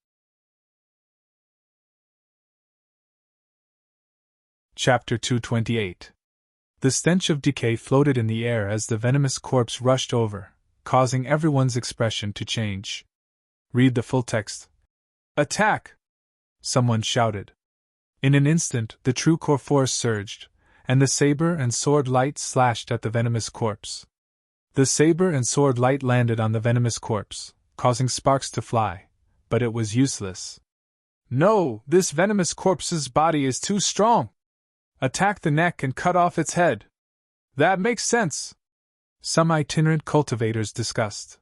A: Chapter 228. The stench of decay floated in the air as the venomous corpse rushed over, causing everyone's expression to change. Read the full text. "Attack!" someone shouted. In an instant, the true core force surged, and the saber and sword light slashed at the venomous corpse. The saber and sword light landed on the venomous corpse, causing sparks to fly, but it was useless. "No, this venomous corpse's body is too strong. Attack the neck and cut off its head. That makes sense," some itinerant cultivators discussed.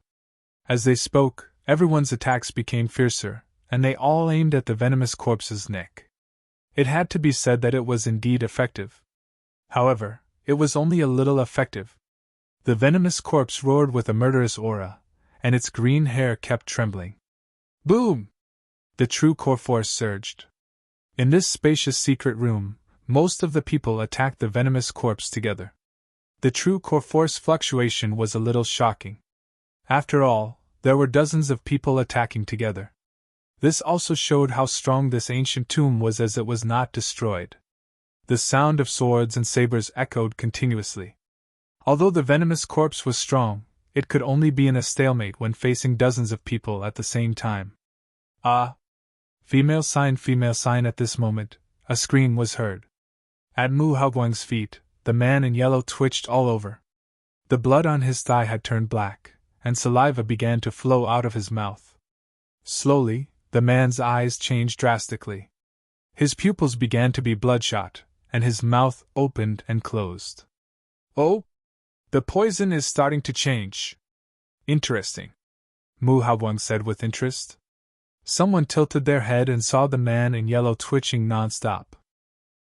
A: As they spoke, everyone's attacks became fiercer, and they all aimed at the venomous corpse's neck. It had to be said that it was indeed effective. However, it was only a little effective. The venomous corpse roared with a murderous aura, and its green hair kept trembling. Boom! The true core force surged. In this spacious secret room, most of the people attacked the venomous corpse together. The true core force fluctuation was a little shocking. After all, there were dozens of people attacking together. This also showed how strong this ancient tomb was, as it was not destroyed. The sound of swords and sabers echoed continuously. Although the venomous corpse was strong, it could only be in a stalemate when facing dozens of people at the same time. "Ah!" Female sign. At this moment, a scream was heard. At Mu Haoguang's feet, the man in yellow twitched all over. The blood on his thigh had turned black, and saliva began to flow out of his mouth. Slowly, the man's eyes changed drastically. His pupils began to be bloodshot, and his mouth opened and closed. "Oh! The poison is starting to change. Interesting," Mu Haoguang said with interest. Someone tilted their head and saw the man in yellow twitching non-stop.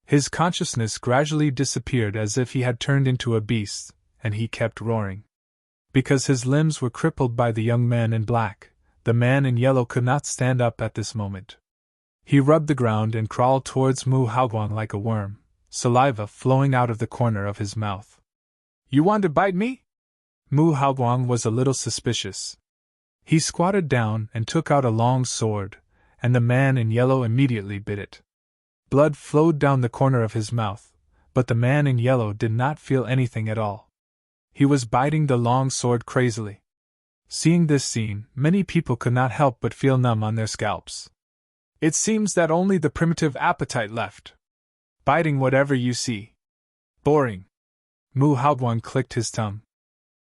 A: His consciousness gradually disappeared as if he had turned into a beast, and he kept roaring. Because his limbs were crippled by the young man in black, The man in yellow could not stand up at this moment. He rubbed the ground and crawled towards Mu Haoguang like a worm, saliva flowing out of the corner of his mouth. You want to bite me? Mu Haoguang was a little suspicious. He squatted down and took out a long sword, and the man in yellow immediately bit it. Blood flowed down the corner of his mouth, but the man in yellow did not feel anything at all. He was biting the long sword crazily. Seeing this scene, many people could not help but feel numb on their scalps. It seems that only the primitive appetite left. Biting whatever you see. Boring. Mu Haoguang clicked his tongue.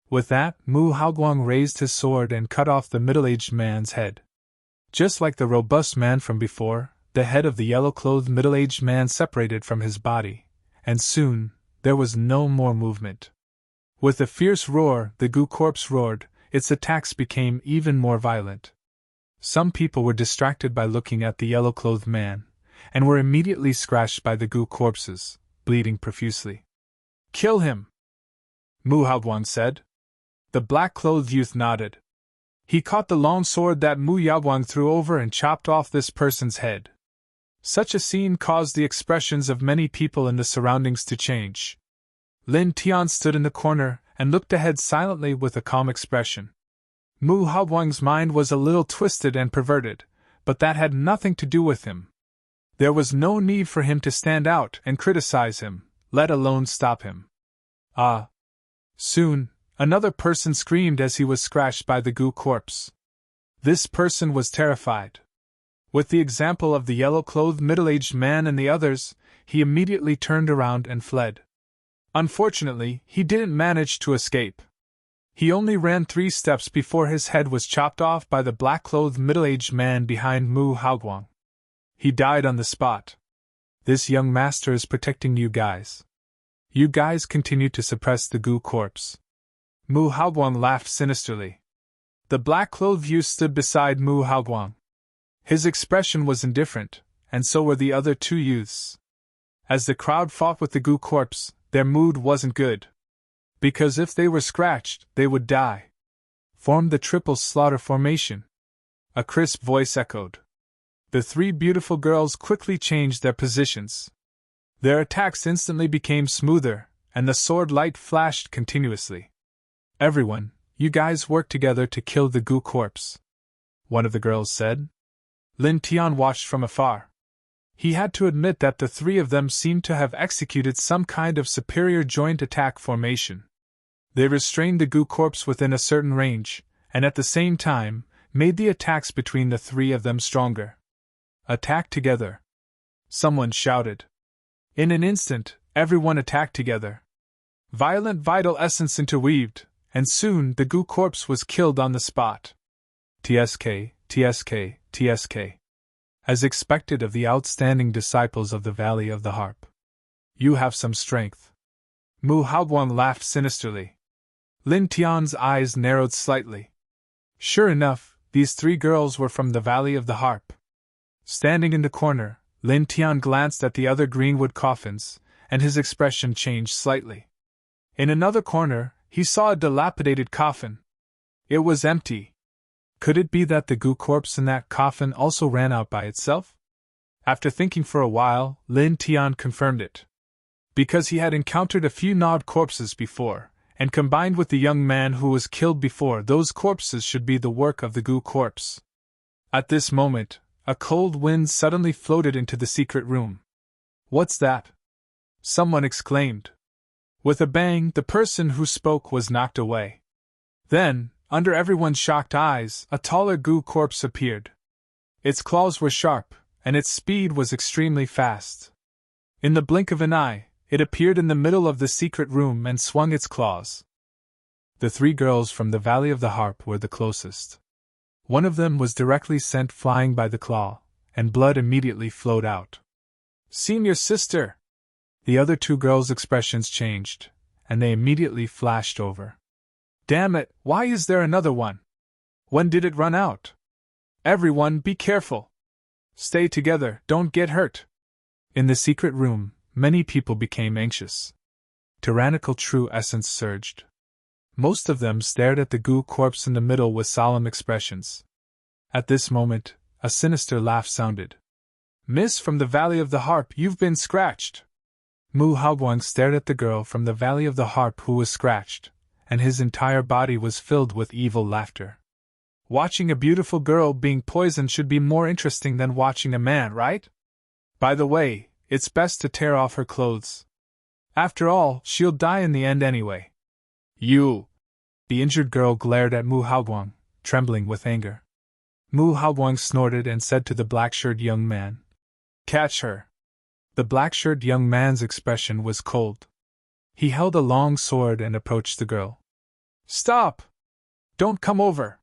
A: With that, Mu Haoguang raised his sword and cut off the middle-aged man's head. Just like the robust man from before, the head of the yellow-clothed middle-aged man separated from his body, and soon, there was no more movement. With a fierce roar, the goo corpse roared. Its attacks became even more violent. Some people were distracted by looking at the yellow-clothed man, and were immediately scratched by the goo corpses, bleeding profusely. Kill him! Mu Haoguang said. The black-clothed youth nodded. He caught the long sword that Mu Yaoguang threw over and chopped off this person's head. Such a scene caused the expressions of many people in the surroundings to change. Lin Tian stood in the corner and looked ahead silently with a calm expression. Mu Haoguang's mind was a little twisted and perverted, but that had nothing to do with him. There was no need for him to stand out and criticize him, let alone stop him. Ah! Soon, another person screamed as he was scratched by the goo corpse. This person was terrified. With the example of the yellow-clothed middle-aged man and the others, he immediately turned around and fled. Unfortunately, he didn't manage to escape. He only ran 3 steps before his head was chopped off by the black-clothed middle-aged man behind Mu Haoguang. He died on the spot. This young master is protecting you guys. You guys continue to suppress the goo corpse. Mu Haoguang laughed sinisterly. The black-clothed youth stood beside Mu Haoguang. His expression was indifferent, and so were the other 2 youths. As the crowd fought with the goo corpse, their mood wasn't good. Because if they were scratched, they would die. Formed the triple slaughter formation. A crisp voice echoed. The 3 beautiful girls quickly changed their positions. Their attacks instantly became smoother, and the sword light flashed continuously. Everyone, you guys work together to kill the goo corpse, one of the girls said. Lin Tian watched from afar. He had to admit that the 3 of them seemed to have executed some kind of superior joint attack formation. They restrained the goo corpse within a certain range, and at the same time, made the attacks between the 3 of them stronger. Attack together! Someone shouted. In an instant, everyone attacked together. Violent vital essence interweaved, and soon the goo corpse was killed on the spot. TSK, TSK, TSK. As expected of the outstanding disciples of the Valley of the Harp. You have some strength. Mu Haoguang laughed sinisterly. Lin Tian's eyes narrowed slightly. Sure enough, these 3 girls were from the Valley of the Harp. Standing in the corner, Lin Tian glanced at the other greenwood coffins, and his expression changed slightly. In another corner, he saw a dilapidated coffin. It was empty. Could it be that the goo corpse in that coffin also ran out by itself? After thinking for a while, Lin Tian confirmed it. Because he had encountered a few gnawed corpses before, and combined with the young man who was killed before, those corpses should be the work of the goo corpse. At this moment, a cold wind suddenly floated into the secret room. What's that? Someone exclaimed. With a bang, the person who spoke was knocked away. Then, under everyone's shocked eyes, a taller goo corpse appeared. Its claws were sharp, and its speed was extremely fast. In the blink of an eye, it appeared in the middle of the secret room and swung its claws. The 3 girls from the Valley of the Harp were the closest. One of them was directly sent flying by the claw, and blood immediately flowed out. Senior sister! The other 2 girls' expressions changed, and they immediately flashed over. Damn it, why is there another one? When did it run out? Everyone, be careful. Stay together, don't get hurt. In the secret room, many people became anxious. Tyrannical true essence surged. Most of them stared at the goo corpse in the middle with solemn expressions. At this moment, a sinister laugh sounded. Miss from the Valley of the Harp, you've been scratched! Mu Haoguang stared at the girl from the Valley of the Harp who was scratched, and his entire body was filled with evil laughter. Watching a beautiful girl being poisoned should be more interesting than watching a man, right? By the way, it's best to tear off her clothes. After all, she'll die in the end anyway. You! The injured girl glared at Mu Haoguang, trembling with anger. Mu Haoguang snorted and said to the black-shirted young man, Catch her! The black-shirted young man's expression was cold. He held a long sword and approached the girl. Stop! Don't come over!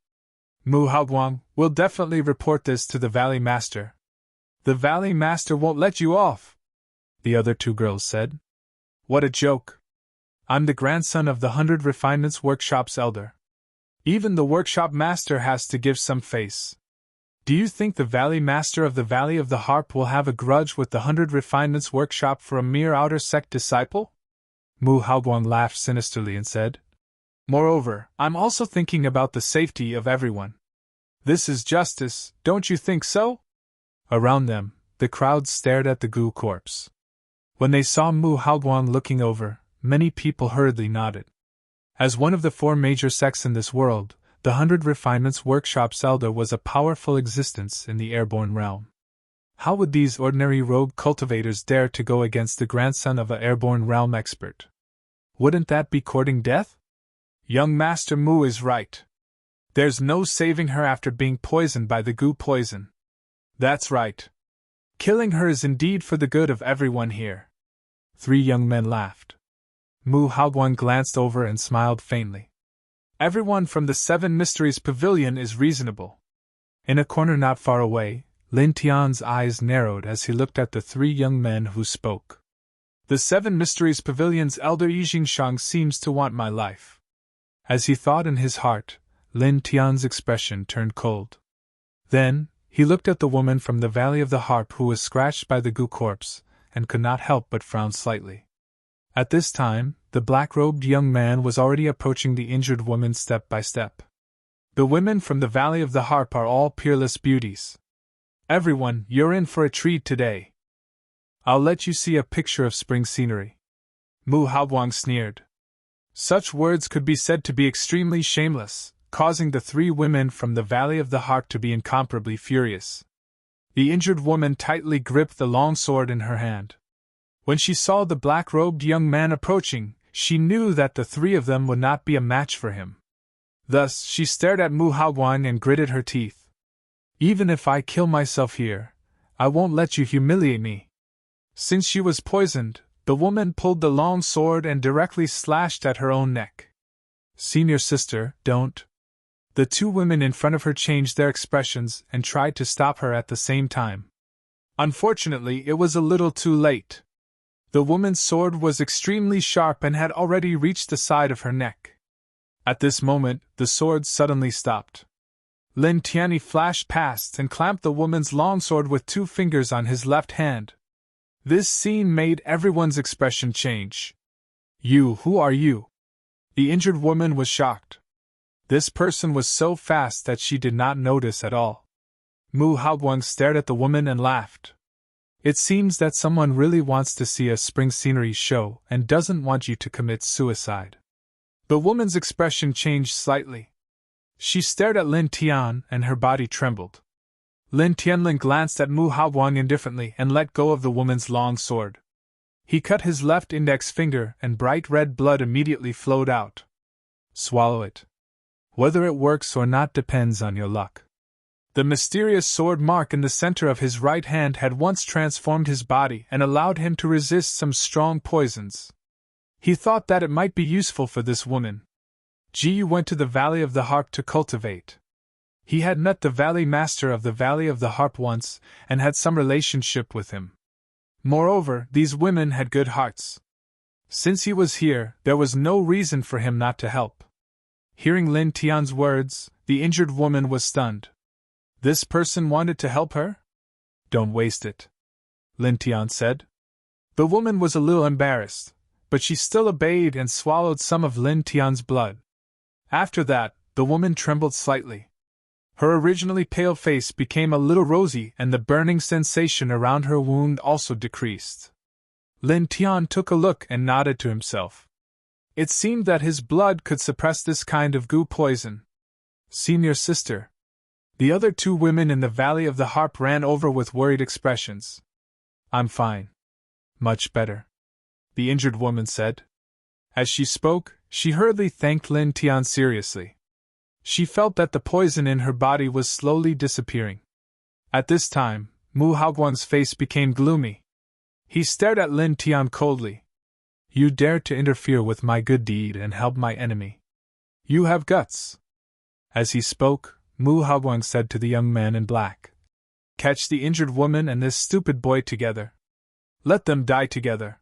A: Mu Haoguang, will definitely report this to the Valley Master. The Valley Master won't let you off, the other two girls said. What a joke! I'm the grandson of the 100 Refinements Workshop's elder. Even the workshop master has to give some face. Do you think the Valley Master of the Valley of the Harp will have a grudge with the 100 Refinements Workshop for a mere outer sect disciple? Mu Haoguang laughed sinisterly and said, Moreover, I'm also thinking about the safety of everyone. This is justice, don't you think so? Around them, the crowd stared at the goo corpse. When they saw Mu Haoguang looking over, many people hurriedly nodded. As one of the 4 major sects in this world, the 100 Refinements Workshop's elder was a powerful existence in the airborne realm. How would these ordinary rogue cultivators dare to go against the grandson of an airborne realm expert? Wouldn't that be courting death? Young Master Mu is right. There's no saving her after being poisoned by the goo poison. That's right. Killing her is indeed for the good of everyone here. 3 young men laughed. Mu Haoguang glanced over and smiled faintly. Everyone from the 7 Mysteries Pavilion is reasonable. In a corner not far away, Lin Tian's eyes narrowed as he looked at the 3 young men who spoke. The 7 Mysteries Pavilion's elder Yi Jingshang seems to want my life. As he thought in his heart, Lin Tian's expression turned cold. Then, he looked at the woman from the Valley of the Harp who was scratched by the goo corpse, and could not help but frown slightly. At this time, the black-robed young man was already approaching the injured woman step by step. The women from the Valley of the Harp are all peerless beauties. Everyone, you're in for a treat today. I'll let you see a picture of spring scenery. Mu Haoguang sneered. Such words could be said to be extremely shameless, causing the 3 women from the Valley of the Harp to be incomparably furious. The injured woman tightly gripped the long sword in her hand. When she saw the black-robed young man approaching, she knew that the 3 of them would not be a match for him. Thus, she stared at Mu Haoguang and gritted her teeth. Even if I kill myself here, I won't let you humiliate me. Since she was poisoned, the woman pulled the long sword and directly slashed at her own neck. Senior sister, don't. The 2 women in front of her changed their expressions and tried to stop her at the same time. Unfortunately, it was a little too late. The woman's sword was extremely sharp and had already reached the side of her neck. At this moment, the sword suddenly stopped. Lin Tianyi flashed past and clamped the woman's longsword with 2 fingers on his left hand. This scene made everyone's expression change. Who are you? The injured woman was shocked. This person was so fast that she did not notice at all. Mu Haoguang stared at the woman and laughed. It seems that someone really wants to see a spring scenery show and doesn't want you to commit suicide. The woman's expression changed slightly. She stared at Lin Tian and her body trembled. Lin Tianlin glanced at Mu Haoguang indifferently and let go of the woman's long sword. He cut his left index finger and bright red blood immediately flowed out. Swallow it. Whether it works or not depends on your luck. The mysterious sword mark in the center of his right hand had once transformed his body and allowed him to resist some strong poisons. He thought that it might be useful for this woman. Ji went to the Valley of the Harp to cultivate. He had met the Valley Master of the Valley of the Harp once and had some relationship with him. Moreover, these women had good hearts. Since he was here, there was no reason for him not to help. Hearing Lin Tian's words, the injured woman was stunned. This person wanted to help her? Don't waste it, Lin Tian said. The woman was a little embarrassed, but she still obeyed and swallowed some of Lin Tian's blood. After that, the woman trembled slightly. Her originally pale face became a little rosy and the burning sensation around her wound also decreased. Lin Tian took a look and nodded to himself. It seemed that his blood could suppress this kind of goo poison. Senior sister. The other two women in the Valley of the Harp ran over with worried expressions. I'm fine. Much better, the injured woman said. As she spoke, she hurriedly thanked Lin Tian seriously. She felt that the poison in her body was slowly disappearing. At this time, Mu Haoguang's face became gloomy. He stared at Lin Tian coldly. You dared to interfere with my good deed and help my enemy. You have guts. As he spoke, Mu Haoguang said to the young man in black. Catch the injured woman and this stupid boy together. Let them die together.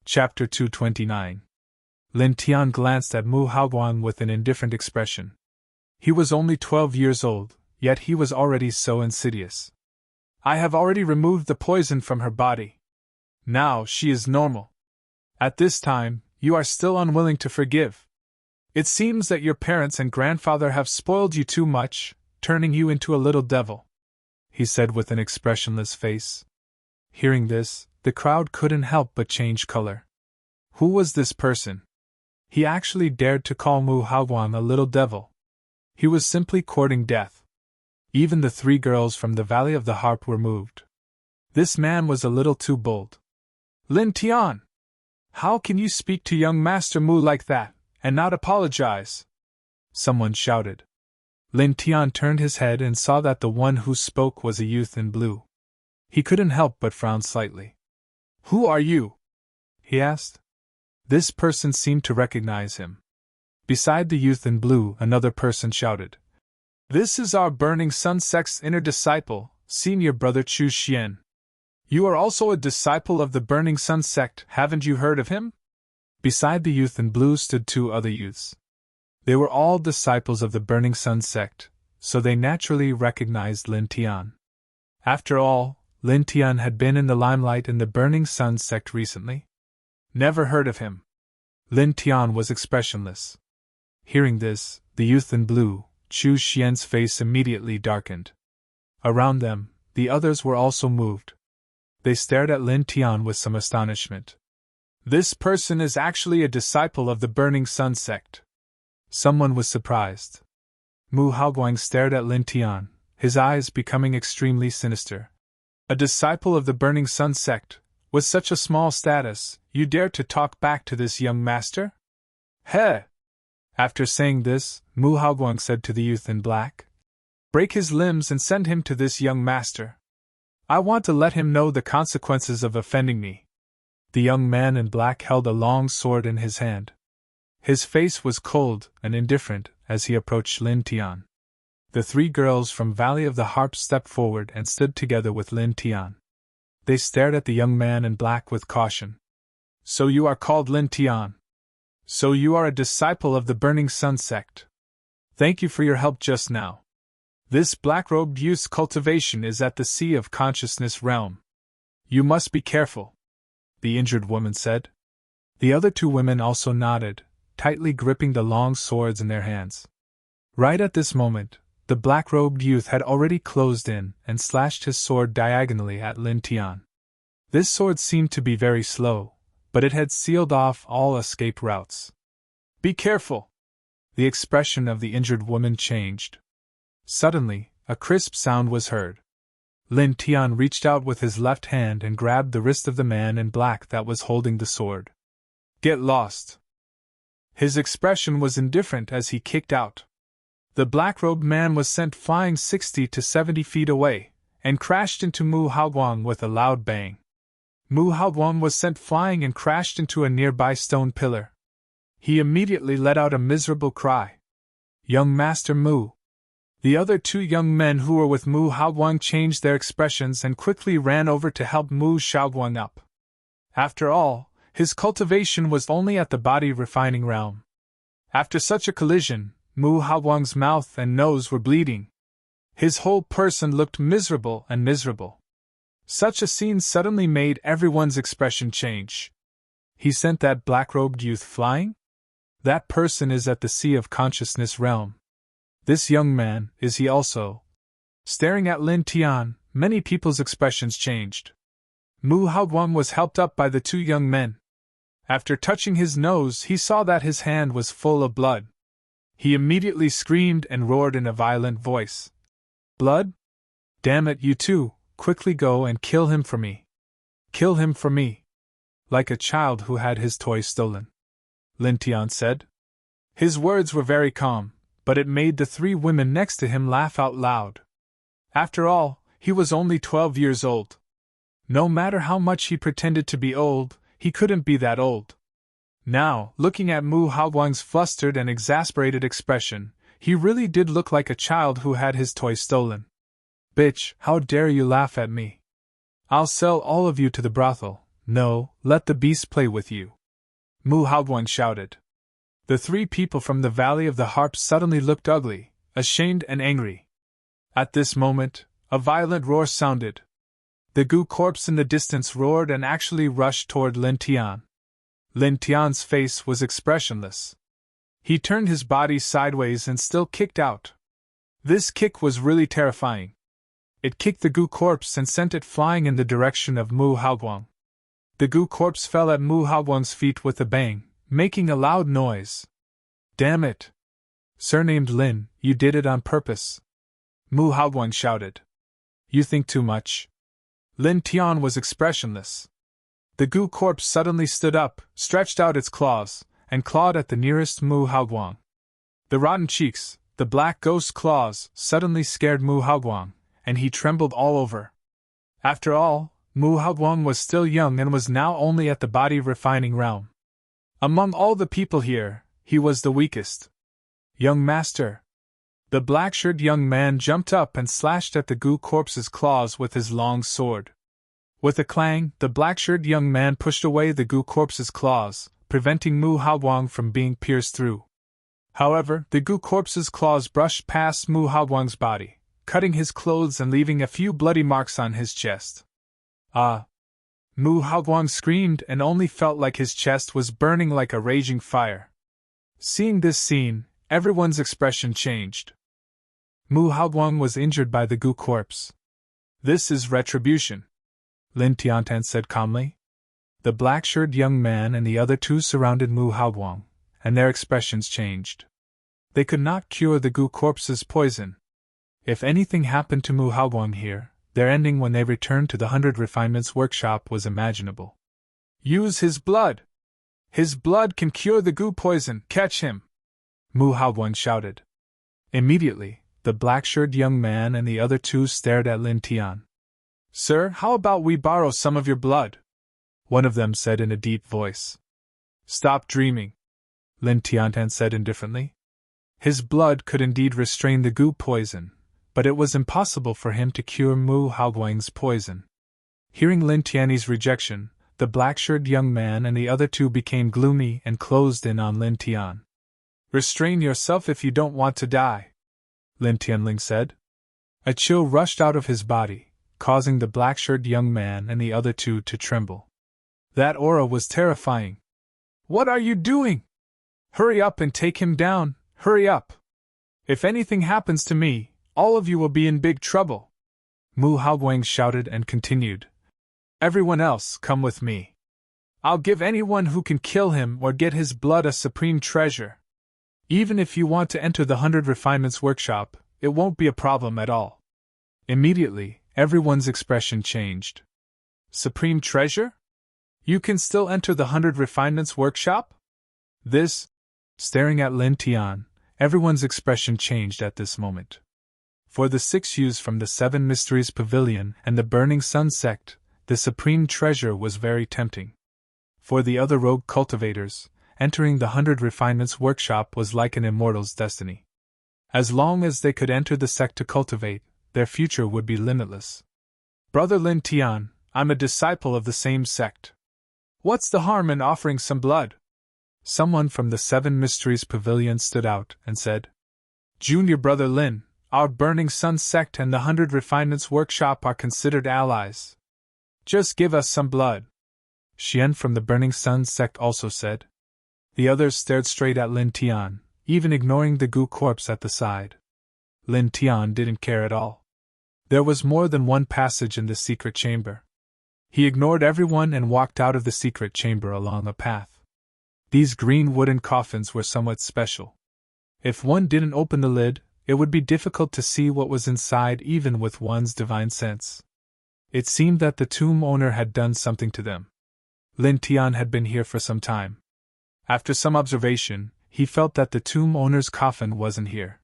A: Chapter 229. Lin Tian glanced at Mu Haoguang with an indifferent expression. He was only 12 years old, yet he was already so insidious. I have already removed the poison from her body. Now she is normal. At this time, you are still unwilling to forgive. It seems that your parents and grandfather have spoiled you too much, turning you into a little devil, he said with an expressionless face. Hearing this, the crowd couldn't help but change color. Who was this person? He actually dared to call Mu Haoguang a little devil. He was simply courting death. Even the three girls from the Valley of the Harp were moved. This man was a little too bold. Lin Tian! How can you speak to young Master Mu like that, and not apologize? Someone shouted. Lin Tian turned his head and saw that the one who spoke was a youth in blue. He couldn't help but frown slightly. Who are you? He asked. This person seemed to recognize him. Beside the youth in blue, another person shouted. This is our Burning Sun sect's inner disciple, Senior Brother Chu Xian. You are also a disciple of the Burning Sun sect, haven't you heard of him? Beside the youth in blue stood two other youths. They were all disciples of the Burning Sun sect, so they naturally recognized Lin Tian. After all, Lin Tian had been in the limelight in the Burning Sun sect recently. Never heard of him. Lin Tian was expressionless. Hearing this, the youth in blue, Chu Xian's face immediately darkened. Around them, the others were also moved. They stared at Lin Tian with some astonishment. This person is actually a disciple of the Burning Sun sect. Someone was surprised. Mu Haoguang stared at Lin Tian, his eyes becoming extremely sinister. A disciple of the Burning Sun sect, with such a small status, you dare to talk back to this young master? Heh! After saying this, Mu Haoguang said to the youth in black, break his limbs and send him to this young master. I want to let him know the consequences of offending me. The young man in black held a long sword in his hand. His face was cold and indifferent as he approached Lin Tian. The three girls from Valley of the Harp stepped forward and stood together with Lin Tian. They stared at the young man in black with caution. So you are called Lin Tian. So you are a disciple of the Burning Sun sect. Thank you for your help just now. This black-robed youth's cultivation is at the Sea of Consciousness realm. You must be careful, the injured woman said. The other two women also nodded, tightly gripping the long swords in their hands. Right at this moment, the black-robed youth had already closed in and slashed his sword diagonally at Lin Tian. This sword seemed to be very slow, but it had sealed off all escape routes. Be careful! The expression of the injured woman changed. Suddenly, a crisp sound was heard. Lin Tian reached out with his left hand and grabbed the wrist of the man in black that was holding the sword. Get lost! His expression was indifferent as he kicked out. The black-robed man was sent flying 60 to 70 feet away, and crashed into Mu Haoguang with a loud bang. Mu Haoguang was sent flying and crashed into a nearby stone pillar. He immediately let out a miserable cry. Young Master Mu! The other two young men who were with Mu Haoguang changed their expressions and quickly ran over to help Mu Haoguang up. After all, his cultivation was only at the body refining realm. After such a collision, Mu Haoguang's mouth and nose were bleeding. His whole person looked miserable and miserable. Such a scene suddenly made everyone's expression change. He sent that black-robed youth flying? That person is at the Sea of Consciousness realm. This young man, is he also? Staring at Lin Tian, many people's expressions changed. Mu Haoguang was helped up by the two young men. After touching his nose, he saw that his hand was full of blood. He immediately screamed and roared in a violent voice. Blood? Damn it, you two, quickly go and kill him for me. Kill him for me. Like a child who had his toy stolen, Lin Tian said. His words were very calm, but it made the three women next to him laugh out loud. After all, he was only 12 years old. No matter how much he pretended to be old, he couldn't be that old. Now, looking at Mu Haoguang's flustered and exasperated expression, he really did look like a child who had his toy stolen. Bitch, how dare you laugh at me? I'll sell all of you to the brothel. No, let the beast play with you. Mu Haoguang shouted. The three people from the Valley of the Harps suddenly looked ugly, ashamed and angry. At this moment, a violent roar sounded. The Gu corpse in the distance roared and actually rushed toward Lin Tian. Lin Tian's face was expressionless. He turned his body sideways and still kicked out. This kick was really terrifying. It kicked the Gu corpse and sent it flying in the direction of Mu Haoguang. The Gu corpse fell at Mu Haoguang's feet with a bang, making a loud noise. Damn it! Surnamed Lin, you did it on purpose. Mu Haoguang shouted. You think too much. Lin Tian was expressionless. The Gu corpse suddenly stood up, stretched out its claws, and clawed at the nearest Mu Haoguang. The rotten cheeks, the black ghost claws, suddenly scared Mu Haoguang, and he trembled all over. After all, Mu Haoguang was still young and was now only at the body refining realm. Among all the people here, he was the weakest. Young master! The black-shirted young man jumped up and slashed at the Gu corpse's claws with his long sword. With a clang, the black-shirted young man pushed away the Gu corpse's claws, preventing Mu Haoguang from being pierced through. However, the Gu corpse's claws brushed past Mu Haoguang's body, cutting his clothes and leaving a few bloody marks on his chest. Ah! Mu Haoguang screamed and only felt like his chest was burning like a raging fire. Seeing this scene, everyone's expression changed. Mu Haoguang was injured by the Gu corpse. This is retribution, Lin Tian said calmly. The black-shirted young man and the other two surrounded Mu Haoguang, and their expressions changed. They could not cure the Gu corpse's poison. If anything happened to Mu Haoguang here, their ending when they returned to the 100 Refinements workshop was imaginable. Use his blood! His blood can cure the Gu poison, catch him! Mu Haoguang shouted. Immediately, the black-shirted young man and the other two stared at Lin Tian. Sir, how about we borrow some of your blood? One of them said in a deep voice. Stop dreaming, Lin Tian said indifferently. His blood could indeed restrain the Gu poison, but it was impossible for him to cure Mu Haoguang's poison. Hearing Lin Tian's rejection, the black-shirted young man and the other two became gloomy and closed in on Lin Tian. Restrain yourself if you don't want to die, Lin Tianling said. A chill rushed out of his body, causing the black-shirted young man and the other two to tremble. That aura was terrifying. What are you doing? Hurry up and take him down, hurry up! If anything happens to me, all of you will be in big trouble. Mu Haoguang shouted and continued. Everyone else, come with me. I'll give anyone who can kill him or get his blood a supreme treasure. Even if you want to enter the 100 Refinements workshop, it won't be a problem at all. Immediately, everyone's expression changed. Supreme treasure? You can still enter the 100 Refinements workshop? This? Staring at Lin Tian, everyone's expression changed at this moment. For the 6 youths from the 7 Mysteries Pavilion and the Burning Sun sect, the supreme treasure was very tempting. For the other rogue cultivators, entering the 100 Refinements workshop was like an immortal's destiny. As long as they could enter the sect to cultivate, their future would be limitless. Brother Lin Tian, I'm a disciple of the same sect. What's the harm in offering some blood? Someone from the 7 Mysteries Pavilion stood out and said, Junior Brother Lin, our Burning Sun sect and the 100 Refinements workshop are considered allies. Just give us some blood. Xian from the Burning Sun sect also said. The others stared straight at Lin Tian, even ignoring the goo corpse at the side. Lin Tian didn't care at all. There was more than one passage in the secret chamber. He ignored everyone and walked out of the secret chamber along a path. These green wooden coffins were somewhat special. If one didn't open the lid, it would be difficult to see what was inside even with one's divine sense. It seemed that the tomb owner had done something to them. Lin Tian had been here for some time. After some observation, he felt that the tomb owner's coffin wasn't here.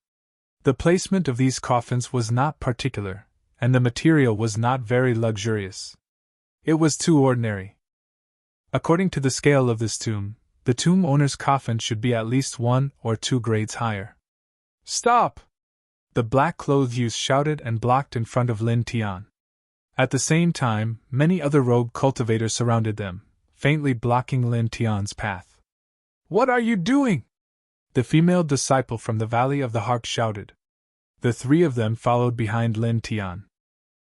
A: The placement of these coffins was not particular, and the material was not very luxurious. It was too ordinary. According to the scale of this tomb, the tomb owner's coffin should be at least 1 or 2 grades higher. "Stop!" The black-clothed youth shouted and blocked in front of Lin Tian. At the same time, many other rogue cultivators surrounded them, faintly blocking Lin Tian's path. "What are you doing?" the female disciple from the Valley of the Harp shouted. The 3 of them followed behind Lin Tian.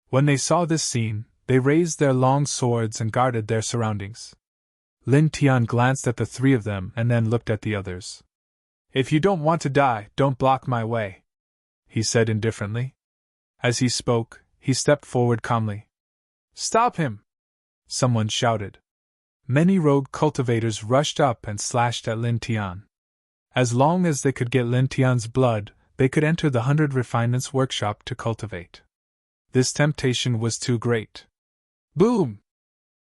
A: When they saw this scene, they raised their long swords and guarded their surroundings. Lin Tian glanced at the 3 of them and then looked at the others. "If you don't want to die, don't block my way," he said indifferently. As he spoke, he stepped forward calmly. "Stop him!" someone shouted. Many rogue cultivators rushed up and slashed at Lin Tian. As long as they could get Lin Tian's blood, they could enter the 100 Refinements workshop to cultivate. This temptation was too great. Boom!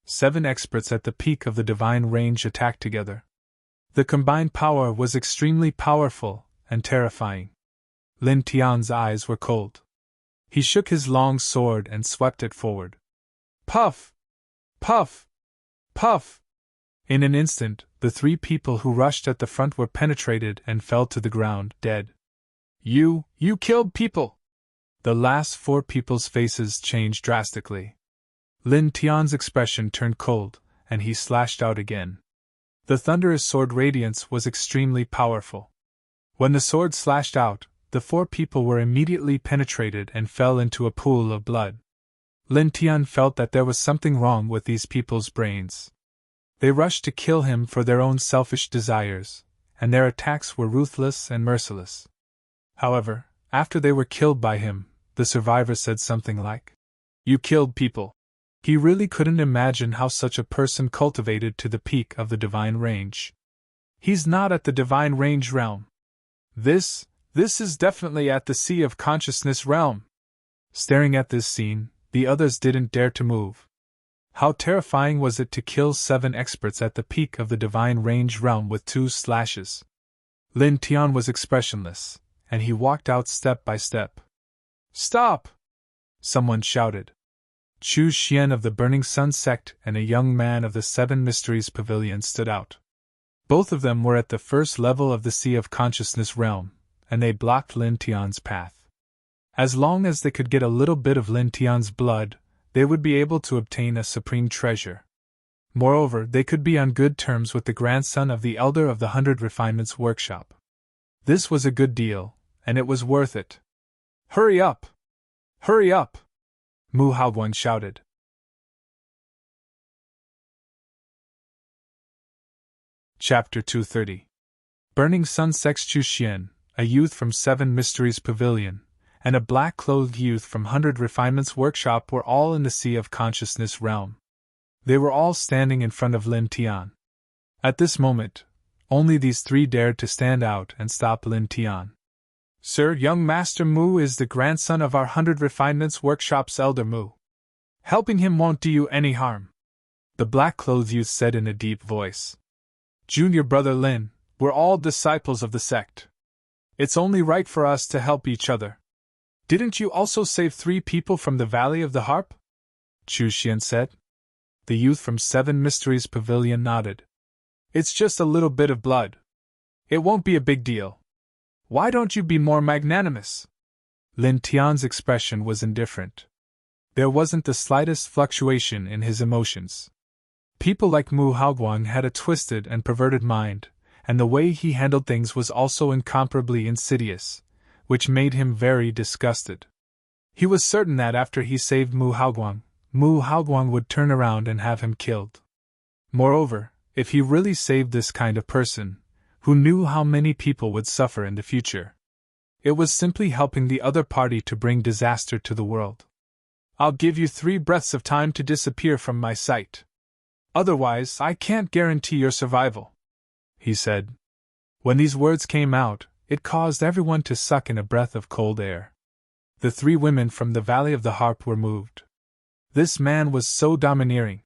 A: 7 experts at the peak of the divine range attacked together. The combined power was extremely powerful and terrifying. Lin Tian's eyes were cold. He shook his long sword and swept it forward. Puff! Puff! Puff! In an instant, the 3 people who rushed at the front were penetrated and fell to the ground, dead. You killed people!" The last 4 people's faces changed drastically. Lin Tian's expression turned cold, and he slashed out again. The thunderous sword radiance was extremely powerful. When the sword slashed out, the 4 people were immediately penetrated and fell into a pool of blood. Lin Tian felt that there was something wrong with these people's brains. They rushed to kill him for their own selfish desires, and their attacks were ruthless and merciless. However, after they were killed by him, the survivor said something like, "You killed people." He really couldn't imagine how such a person cultivated to the peak of the divine range. He's not at the divine range realm. This is definitely at the Sea of Consciousness realm. Staring at this scene, the others didn't dare to move. How terrifying was it to kill 7 experts at the peak of the divine range realm with 2 slashes? Lin Tian was expressionless, and he walked out step by step. "Stop!" someone shouted. Chu Xian of the Burning Sun sect and a young man of the 7 Mysteries Pavilion stood out. Both of them were at the first level of the Sea of Consciousness realm, and they blocked Lin Tian's path. As long as they could get a little bit of Lin Tian's blood, they would be able to obtain a supreme treasure. Moreover, they could be on good terms with the grandson of the elder of the 100 Refinements workshop. This was a good deal, and it was worth it. "Hurry up! Hurry up!" Mu Haoguang shouted. Chapter 230. Burning Sun Sect's Chu Xian, a youth from 7 Mysteries Pavilion, and a black-clothed youth from 100 Refinements workshop were all in the Sea of Consciousness realm. They were all standing in front of Lin Tian. At this moment, only these 3 dared to stand out and stop Lin Tian. "Sir, young Master Mu is the grandson of our 100 Refinements workshop's elder Mu. Helping him won't do you any harm," the black-clothed youth said in a deep voice. "Junior brother Lin, we're all disciples of the sect. It's only right for us to help each other. Didn't you also save 3 people from the Valley of the Harp?" Chu Xian said. The youth from 7 Mysteries Pavilion nodded. "It's just a little bit of blood. It won't be a big deal. Why don't you be more magnanimous?" Lin Tian's expression was indifferent. There wasn't the slightest fluctuation in his emotions. People like Mu Haoguang had a twisted and perverted mind, and the way he handled things was also incomparably insidious, which made him very disgusted. He was certain that after he saved Mu Haoguang would turn around and have him killed. Moreover, if he really saved this kind of person, Who knew how many people would suffer in the future? It was simply helping the other party to bring disaster to the world. I'll give you 3 breaths of time to disappear from my sight. Otherwise, I can't guarantee your survival, he said. When these words came out, it caused everyone to suck in a breath of cold air. The 3 women from the Valley of the Harp were moved. This man was so domineering.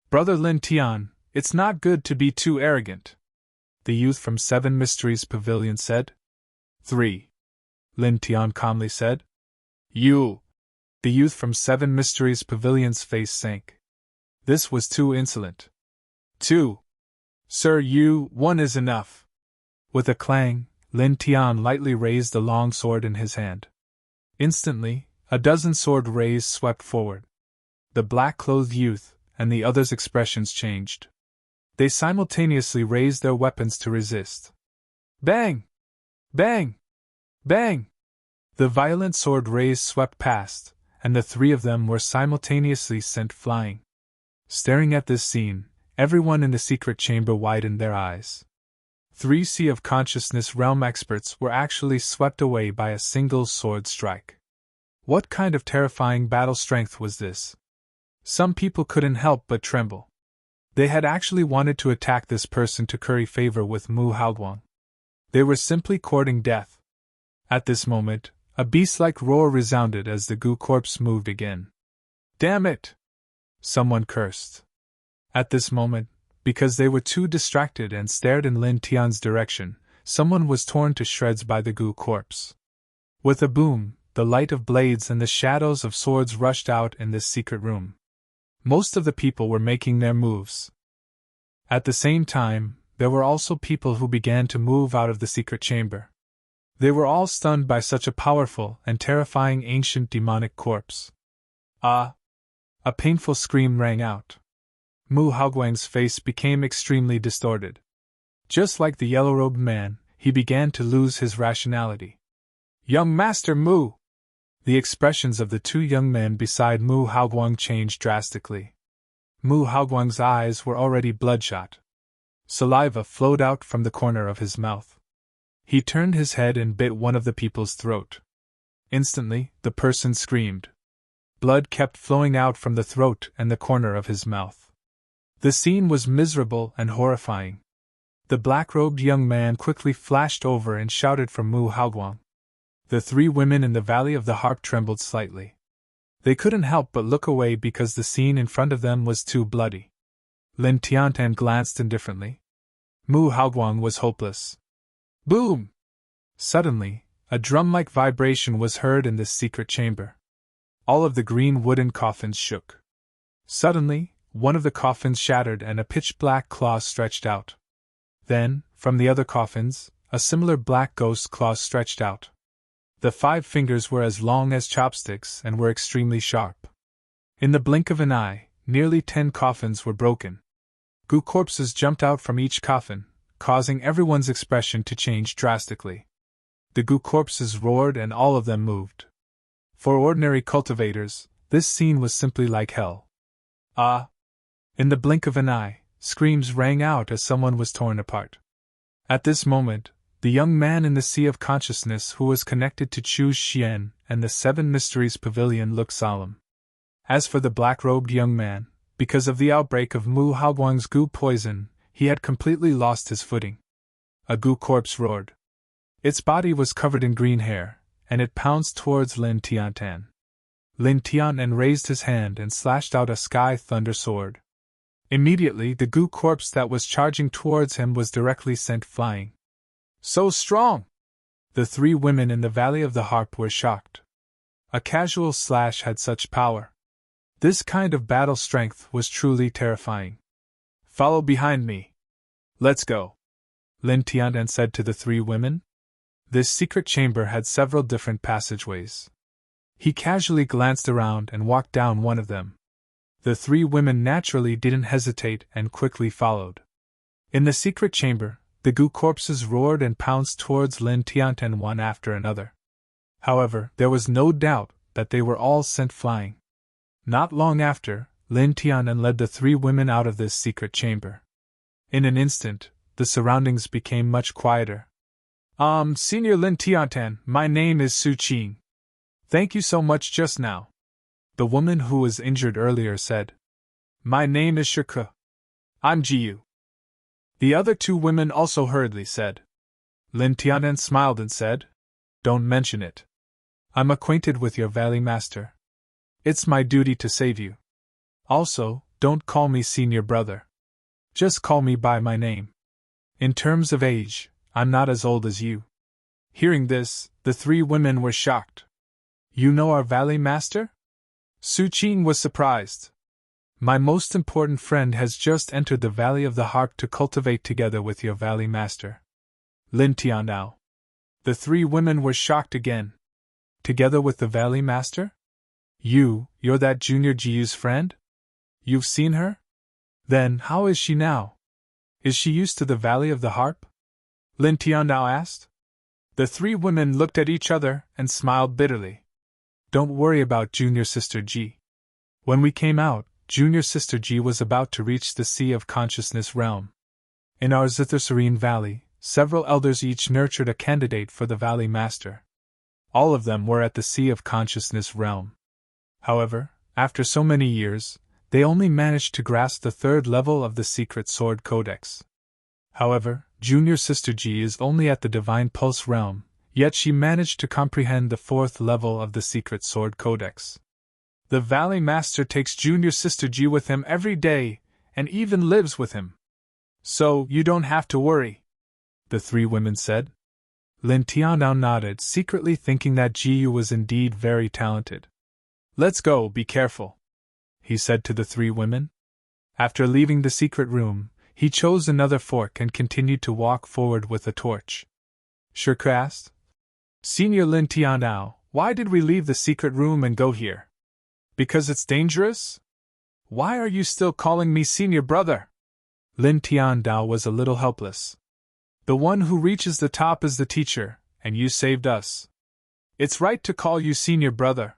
A: Brother Lin Tian, it's not good to be too arrogant, the youth from 7 Mysteries Pavilion said. 3. Lin Tian calmly said. You! The youth from 7 Mysteries Pavilion's face sank. This was too insolent. 2. Sir, you, 1 is enough. With a clang, Lin Tian lightly raised the long sword in his hand. Instantly, a dozen sword rays swept forward. The black-clothed youth and the others' expressions changed. They simultaneously raised their weapons to resist. Bang! Bang! Bang! The violent sword rays swept past, and the 3 of them were simultaneously sent flying. Staring at this scene, everyone in the secret chamber widened their eyes. 3 Sea of Consciousness realm experts were actually swept away by a single sword strike. What kind of terrifying battle strength was this? Some people couldn't help but tremble. They had actually wanted to attack this person to curry favor with Mu Haoguang. They were simply courting death. At this moment, a beast-like roar resounded as the goo corpse moved again. Damn it! Someone cursed. At this moment, because they were too distracted and stared in Lin Tian's direction, someone was torn to shreds by the goo corpse. With a boom, the light of blades and the shadows of swords rushed out in this secret room. Most of the people were making their moves. At the same time, there were also people who began to move out of the secret chamber. They were all stunned by such a powerful and terrifying ancient demonic corpse. Ah! A painful scream rang out. Mu Haoguang's face became extremely distorted. Just like the yellow-robed man, he began to lose his rationality. Young Master Mu! The expressions of the 2 young men beside Mu Haoguang changed drastically. Mu Haoguang's eyes were already bloodshot. Saliva flowed out from the corner of his mouth. He turned his head and bit one of the people's throat. Instantly, the person screamed. Blood kept flowing out from the throat and the corner of his mouth. The scene was miserable and horrifying. The black-robed young man quickly flashed over and shouted for Mu Haoguang. The 3 women in the Valley of the Harp trembled slightly. They couldn't help but look away because the scene in front of them was too bloody. Lin Tiantan glanced indifferently. Mu Haoguang was hopeless. Boom! Suddenly, a drum-like vibration was heard in this secret chamber. All of the green wooden coffins shook. Suddenly, one of the coffins shattered and a pitch-black claw stretched out. Then, from the other coffins, a similar black ghost claw stretched out. The 5 fingers were as long as chopsticks and were extremely sharp. In the blink of an eye, nearly 10 coffins were broken. Goo corpses jumped out from each coffin, causing everyone's expression to change drastically. The goo corpses roared and all of them moved. For ordinary cultivators, this scene was simply like hell. Ah! In the blink of an eye, screams rang out as someone was torn apart. At this moment, the young man in the Sea of Consciousness who was connected to Chu Xian and the 7 Mysteries Pavilion looked solemn. As for the black-robed young man, because of the outbreak of Mu Haoguang's goo poison, he had completely lost his footing. A goo corpse roared. Its body was covered in green hair, and it pounced towards Lin Tiantan. Lin Tiantan raised his hand and slashed out a sky thunder sword. Immediately, the goo corpse that was charging towards him was directly sent flying. So strong! The 3 women in the Valley of the Harp were shocked. A casual slash had such power. This kind of battle strength was truly terrifying. Follow behind me. Let's go, Lin Tiantan said to the 3 women. This secret chamber had several different passageways. He casually glanced around and walked down one of them. The 3 women naturally didn't hesitate and quickly followed. In the secret chamber, the goo corpses roared and pounced towards Lin Tiantan one after another. However, there was no doubt that they were all sent flying. Not long after, Lin Tiantan led the 3 women out of this secret chamber. In an instant, the surroundings became much quieter. Senior Lin Tiantan, my name is Su Qing. Thank you so much just now. The woman who was injured earlier said. My name is Shike. I'm Jiyu. The other two women also hurriedly said. Lin Tiantan smiled and said, Don't mention it. I'm acquainted with your valley master. It's my duty to save you. Also, don't call me senior brother. Just call me by my name. In terms of age, I'm not as old as you. Hearing this, the three women were shocked. You know our valley master? Su Qing was surprised. My most important friend has just entered the Valley of the Harp to cultivate together with your valley master. Lin Tianao. The three women were shocked again. Together with the valley master? You're that Junior Jiyu's friend? You've seen her? Then, how is she now? Is she used to the Valley of the Harp? Lin Tianao asked. The three women looked at each other and smiled bitterly. Don't worry about Junior Sister Ji. When we came out, Junior Sister Ji was about to reach the Sea of Consciousness realm. In our serene valley, several elders each nurtured a candidate for the Valley Master. All of them were at the Sea of Consciousness realm. However, after so many years, they only managed to grasp the third level of the Secret Sword Codex. However, Junior Sister Ji is only at the Divine Pulse realm, yet she managed to comprehend the fourth level of the Secret Sword Codex. The Valley Master takes Junior Sister Ji with him every day, and even lives with him. So, you don't have to worry, the three women said. Lin Tianao nodded, secretly thinking that Jiyu was indeed very talented. Let's go, be careful, he said to the three women. After leaving the secret room, he chose another fork and continued to walk forward with a torch. Shike asked. Senior Lin Tianao, why did we leave the secret room and go here? Because it's dangerous? Why are you still calling me senior brother? Lin Tianao was a little helpless. The one who reaches the top is the teacher, and you saved us. It's right to call you senior brother.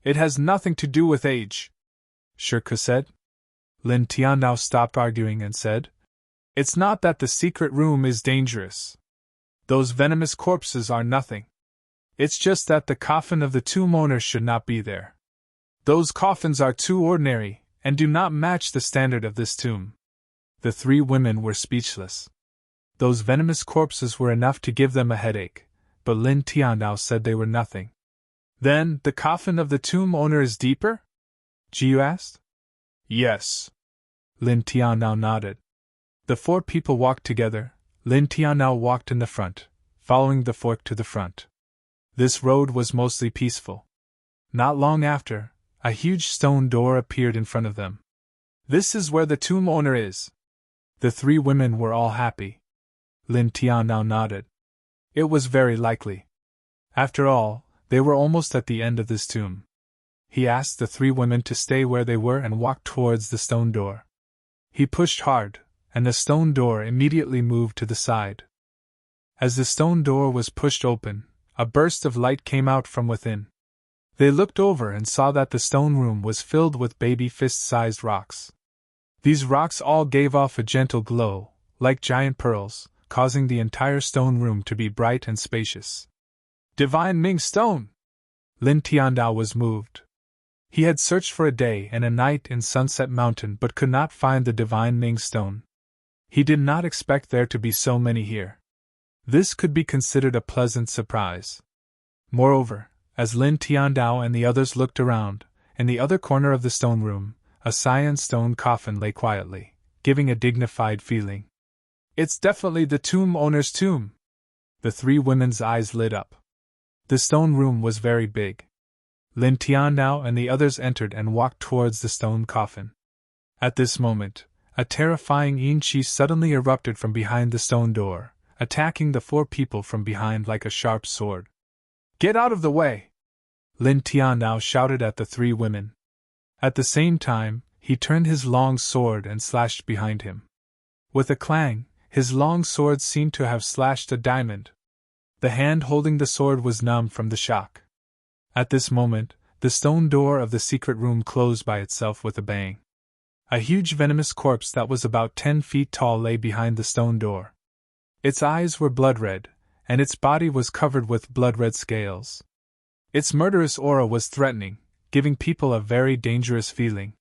A: It has nothing to do with age, Shike said. Lin Tianao stopped arguing and said, It's not that the secret room is dangerous. Those venomous corpses are nothing. It's just that the coffin of the tomb owner should not be there. Those coffins are too ordinary, and do not match the standard of this tomb. The three women were speechless. Those venomous corpses were enough to give them a headache, but Lin Tianao said they were nothing. Then, the coffin of the tomb owner is deeper? Jiyu asked. Yes. Lin Tianao nodded. The four people walked together. Lin Tianao walked in the front, following the fork to the front. This road was mostly peaceful. Not long after, a huge stone door appeared in front of them. This is where the tomb owner is. The three women were all happy. Lin Tianao nodded. It was very likely. After all, they were almost at the end of this tomb. He asked the three women to stay where they were and walked towards the stone door. He pushed hard, and the stone door immediately moved to the side. As the stone door was pushed open, a burst of light came out from within. They looked over and saw that the stone room was filled with baby fist-sized rocks. These rocks all gave off a gentle glow, like giant pearls, causing the entire stone room to be bright and spacious. Divine Ming Stone! Lin Tianao was moved. He had searched for a day and a night in Sunset Mountain but could not find the Divine Ming Stone. He did not expect there to be so many here. This could be considered a pleasant surprise. Moreover, as Lin Tianao and the others looked around, in the other corner of the stone room, a cyan stone coffin lay quietly, giving a dignified feeling. It's definitely the tomb owner's tomb. The three women's eyes lit up. The stone room was very big. Lin Tianao and the others entered and walked towards the stone coffin. At this moment, a terrifying yin qi suddenly erupted from behind the stone door, attacking the four people from behind like a sharp sword. Get out of the way! Lin Tianao shouted at the three women. At the same time, he turned his long sword and slashed behind him. With a clang, his long sword seemed to have slashed a diamond. The hand holding the sword was numb from the shock. At this moment, the stone door of the secret room closed by itself with a bang. A huge venomous corpse that was about 10 feet tall lay behind the stone door. Its eyes were blood red, and its body was covered with blood-red scales. Its murderous aura was threatening, giving people a very dangerous feeling.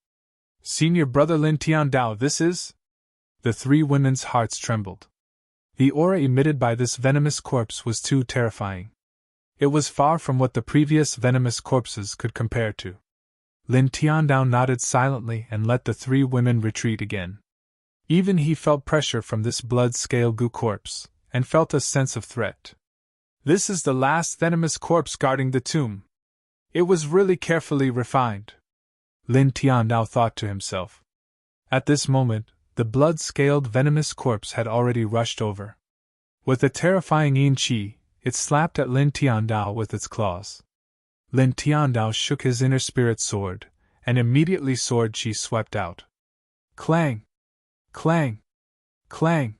A: Senior Brother Lin Tiandao, this is? The three women's hearts trembled. The aura emitted by this venomous corpse was too terrifying. It was far from what the previous venomous corpses could compare to. Lin Tiandao nodded silently and let the three women retreat again. Even he felt pressure from this blood-scale goo corpse, and felt a sense of threat. This is the last venomous corpse guarding the tomb. It was really carefully refined, Lin Tiandao thought to himself. At this moment, the blood-scaled venomous corpse had already rushed over. With a terrifying yin qi, it slapped at Lin Tiandao with its claws. Lin Tiandao shook his inner spirit sword, and immediately sword qi swept out. Clang! Clang! Clang!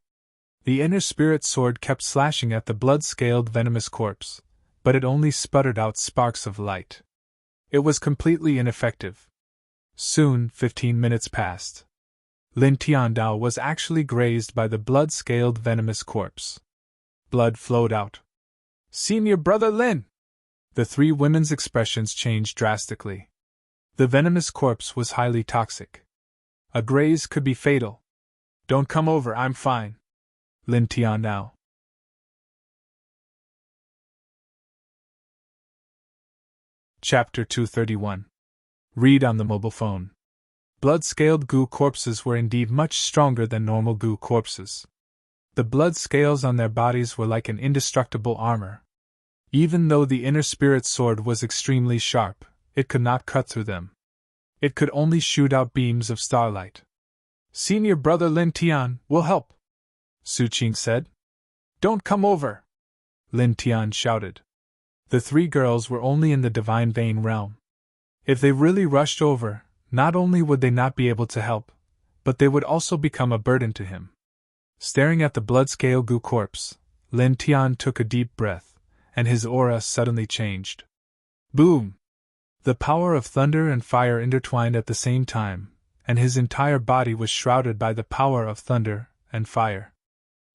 A: The inner spirit sword kept slashing at the blood-scaled venomous corpse, but it only sputtered out sparks of light. It was completely ineffective. Soon, 15 minutes passed. Lin Tiandao was actually grazed by the blood-scaled venomous corpse. Blood flowed out. Senior Brother Lin! The three women's expressions changed drastically. The venomous corpse was highly toxic. A graze could be fatal. Don't come over, I'm fine. Lin Tiandao. Chapter 231. Read on the mobile phone. Blood-scaled goo corpses were indeed much stronger than normal goo corpses. The blood scales on their bodies were like an indestructible armor. Even though the inner spirit sword was extremely sharp, it could not cut through them. It could only shoot out beams of starlight. Senior Brother Lin Tian will help, Su Qing said. Don't come over, Lin Tian shouted. The three girls were only in the divine vein realm. If they really rushed over, not only would they not be able to help, but they would also become a burden to him. Staring at the blood-scale goo corpse, Lin Tian took a deep breath, and his aura suddenly changed. Boom! The power of thunder and fire intertwined at the same time, and his entire body was shrouded by the power of thunder and fire.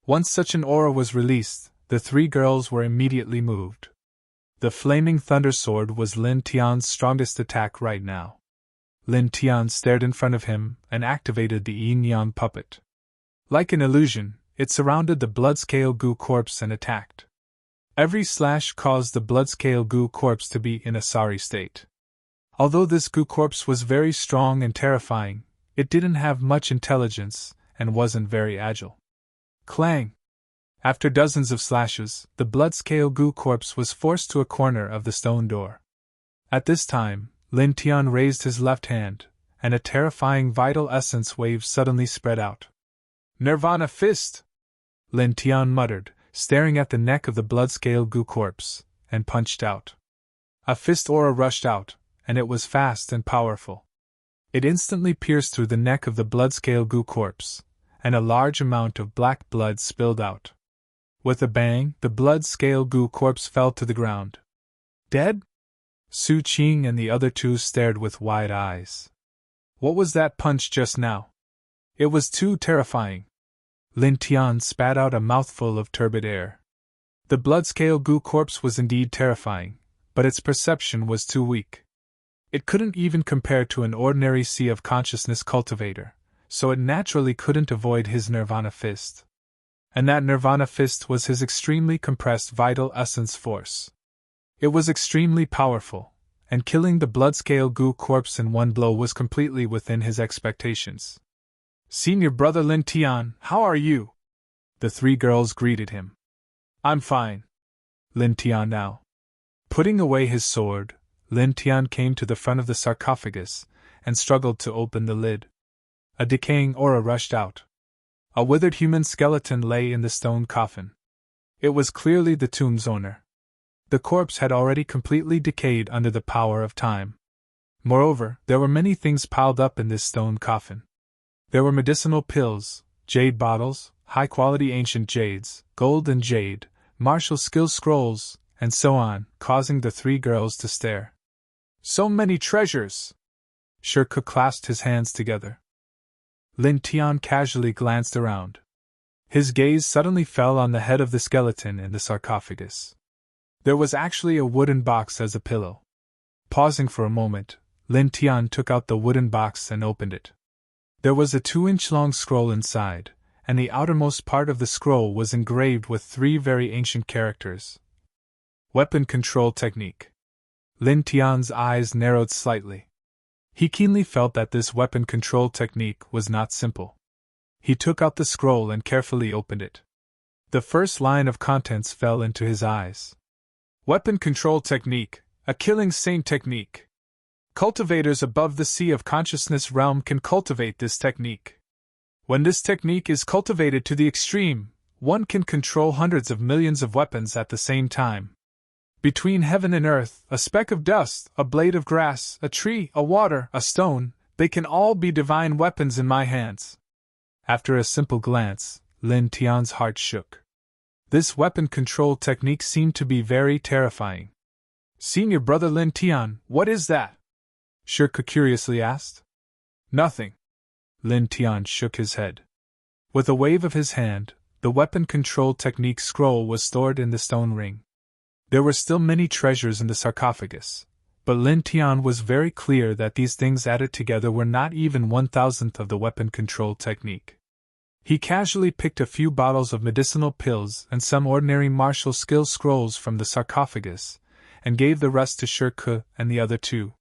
A: Once such an aura was released, the three girls were immediately moved. The flaming thunder sword was Lin Tian's strongest attack right now. Lin Tian stared in front of him and activated the yin-yang puppet. Like an illusion, it surrounded the blood-scale goo corpse and attacked. Every slash caused the blood-scale goo corpse to be in a sorry state. Although this goo corpse was very strong and terrifying, it didn't have much intelligence and wasn't very agile. Clang! After dozens of slashes, the blood-scale goo corpse was forced to a corner of the stone door. At this time, Lin Tian raised his left hand, and a terrifying vital essence wave suddenly spread out. Nirvana Fist! Lin Tian muttered, staring at the neck of the blood-scale goo corpse, and punched out. A fist aura rushed out, and it was fast and powerful. It instantly pierced through the neck of the blood-scale goo corpse, and a large amount of black blood spilled out. With a bang, the blood-scale goo corpse fell to the ground. Dead? Su Qing and the other two stared with wide eyes. What was that punch just now? It was too terrifying. Lin Tian spat out a mouthful of turbid air. The blood-scale goo corpse was indeed terrifying, but its perception was too weak. It couldn't even compare to an ordinary sea of consciousness cultivator, so it naturally couldn't avoid his nirvana fist. And that nirvana fist was his extremely compressed vital essence force. It was extremely powerful, and killing the blood-scale goo corpse in one blow was completely within his expectations. Senior Brother Lin Tian, how are you? The three girls greeted him. I'm fine. Lin Tian now. Putting away his sword, Lin Tian came to the front of the sarcophagus and struggled to open the lid. A decaying aura rushed out. A withered human skeleton lay in the stone coffin. It was clearly the tomb's owner. The corpse had already completely decayed under the power of time. Moreover, there were many things piled up in this stone coffin. There were medicinal pills, jade bottles, high-quality ancient jades, gold and jade, martial skill scrolls, and so on, causing the three girls to stare. So many treasures! Shirkuh clasped his hands together. Lin Tian casually glanced around. His gaze suddenly fell on the head of the skeleton in the sarcophagus. There was actually a wooden box as a pillow. Pausing for a moment, Lin Tian took out the wooden box and opened it. There was a 2-inch long scroll inside, and the outermost part of the scroll was engraved with 3 very ancient characters. Weapon Control Technique. Lin Tian's eyes narrowed slightly. He keenly felt that this weapon control technique was not simple. He took out the scroll and carefully opened it. The first line of contents fell into his eyes. Weapon Control Technique, a killing saint technique. Cultivators above the sea of consciousness realm can cultivate this technique. When this technique is cultivated to the extreme, one can control hundreds of millions of weapons at the same time. Between heaven and earth, a speck of dust, a blade of grass, a tree, a water, a stone, they can all be divine weapons in my hands. After a simple glance, Lin Tian's heart shook. This weapon control technique seemed to be very terrifying. Senior brother Lin Tian, what is that? Shirka curiously asked. Nothing. Lin Tian shook his head. With a wave of his hand, the weapon control technique scroll was stored in the stone ring. There were still many treasures in the sarcophagus, but Lin Tian was very clear that these things added together were not even 1,000th of the weapon control technique. He casually picked a few bottles of medicinal pills and some ordinary martial skill scrolls from the sarcophagus, and gave the rest to Shirka and the other 2.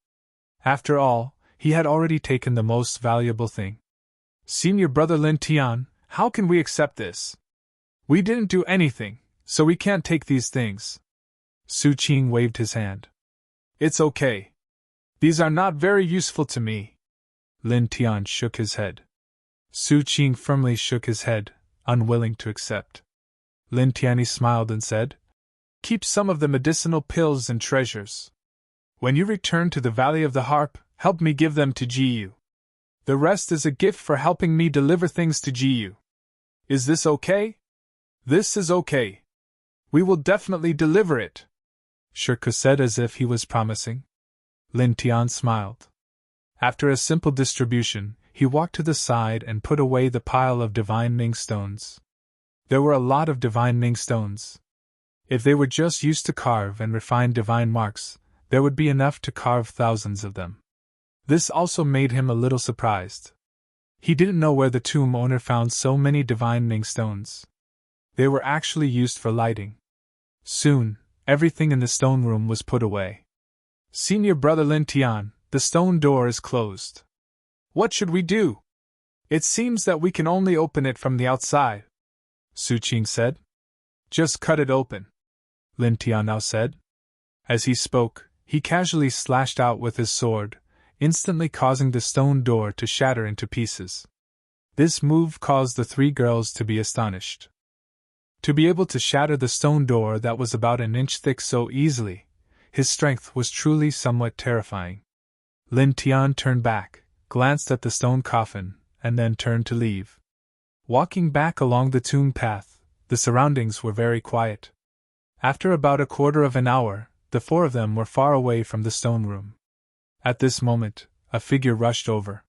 A: After all, he had already taken the most valuable thing. Senior brother Lin Tian, how can we accept this? We didn't do anything, so we can't take these things. Su Qing waved his hand. It's okay. These are not very useful to me. Lin Tian shook his head. Su Qing firmly shook his head, unwilling to accept. Lin Tian smiled and said, Keep some of the medicinal pills and treasures. When you return to the Valley of the Harp, help me give them to Jiyu. The rest is a gift for helping me deliver things to Jiyu. Is this okay? This is okay. We will definitely deliver it. Shirka said as if he was promising. Lin Tian smiled. After a simple distribution, he walked to the side and put away the pile of divine Ming stones. There were a lot of divine Ming stones. If they were just used to carve and refine divine marks, there would be enough to carve thousands of them. This also made him a little surprised. He didn't know where the tomb owner found so many divine Ming stones. They were actually used for lighting. Soon, everything in the stone room was put away. Senior brother Lin Tian, the stone door is closed. What should we do? It seems that we can only open it from the outside, Su Qing said. Just cut it open, Lin Tian now said. As he spoke, he casually slashed out with his sword, instantly causing the stone door to shatter into pieces. This move caused the 3 girls to be astonished. To be able to shatter the stone door that was about an inch thick so easily, his strength was truly somewhat terrifying. Lin Tian turned back, glanced at the stone coffin, and then turned to leave. Walking back along the tomb path, the surroundings were very quiet. After about a quarter of an hour, the 4 of them were far away from the stone room. At this moment, a figure rushed over.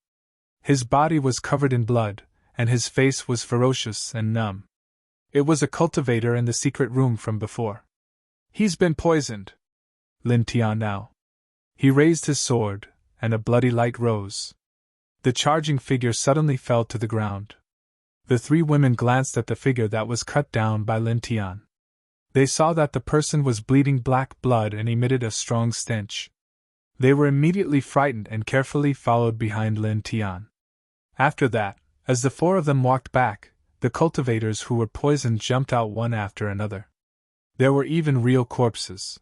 A: His body was covered in blood, and his face was ferocious and numb. It was a cultivator in the secret room from before. He's been poisoned. Lin Tian now. He raised his sword, and a bloody light rose. The charging figure suddenly fell to the ground. The 3 women glanced at the figure that was cut down by Lin Tian. They saw that the person was bleeding black blood and emitted a strong stench. They were immediately frightened and carefully followed behind Lin Tian. After that, as the 4 of them walked back, the cultivators who were poisoned jumped out one after another. There were even real corpses.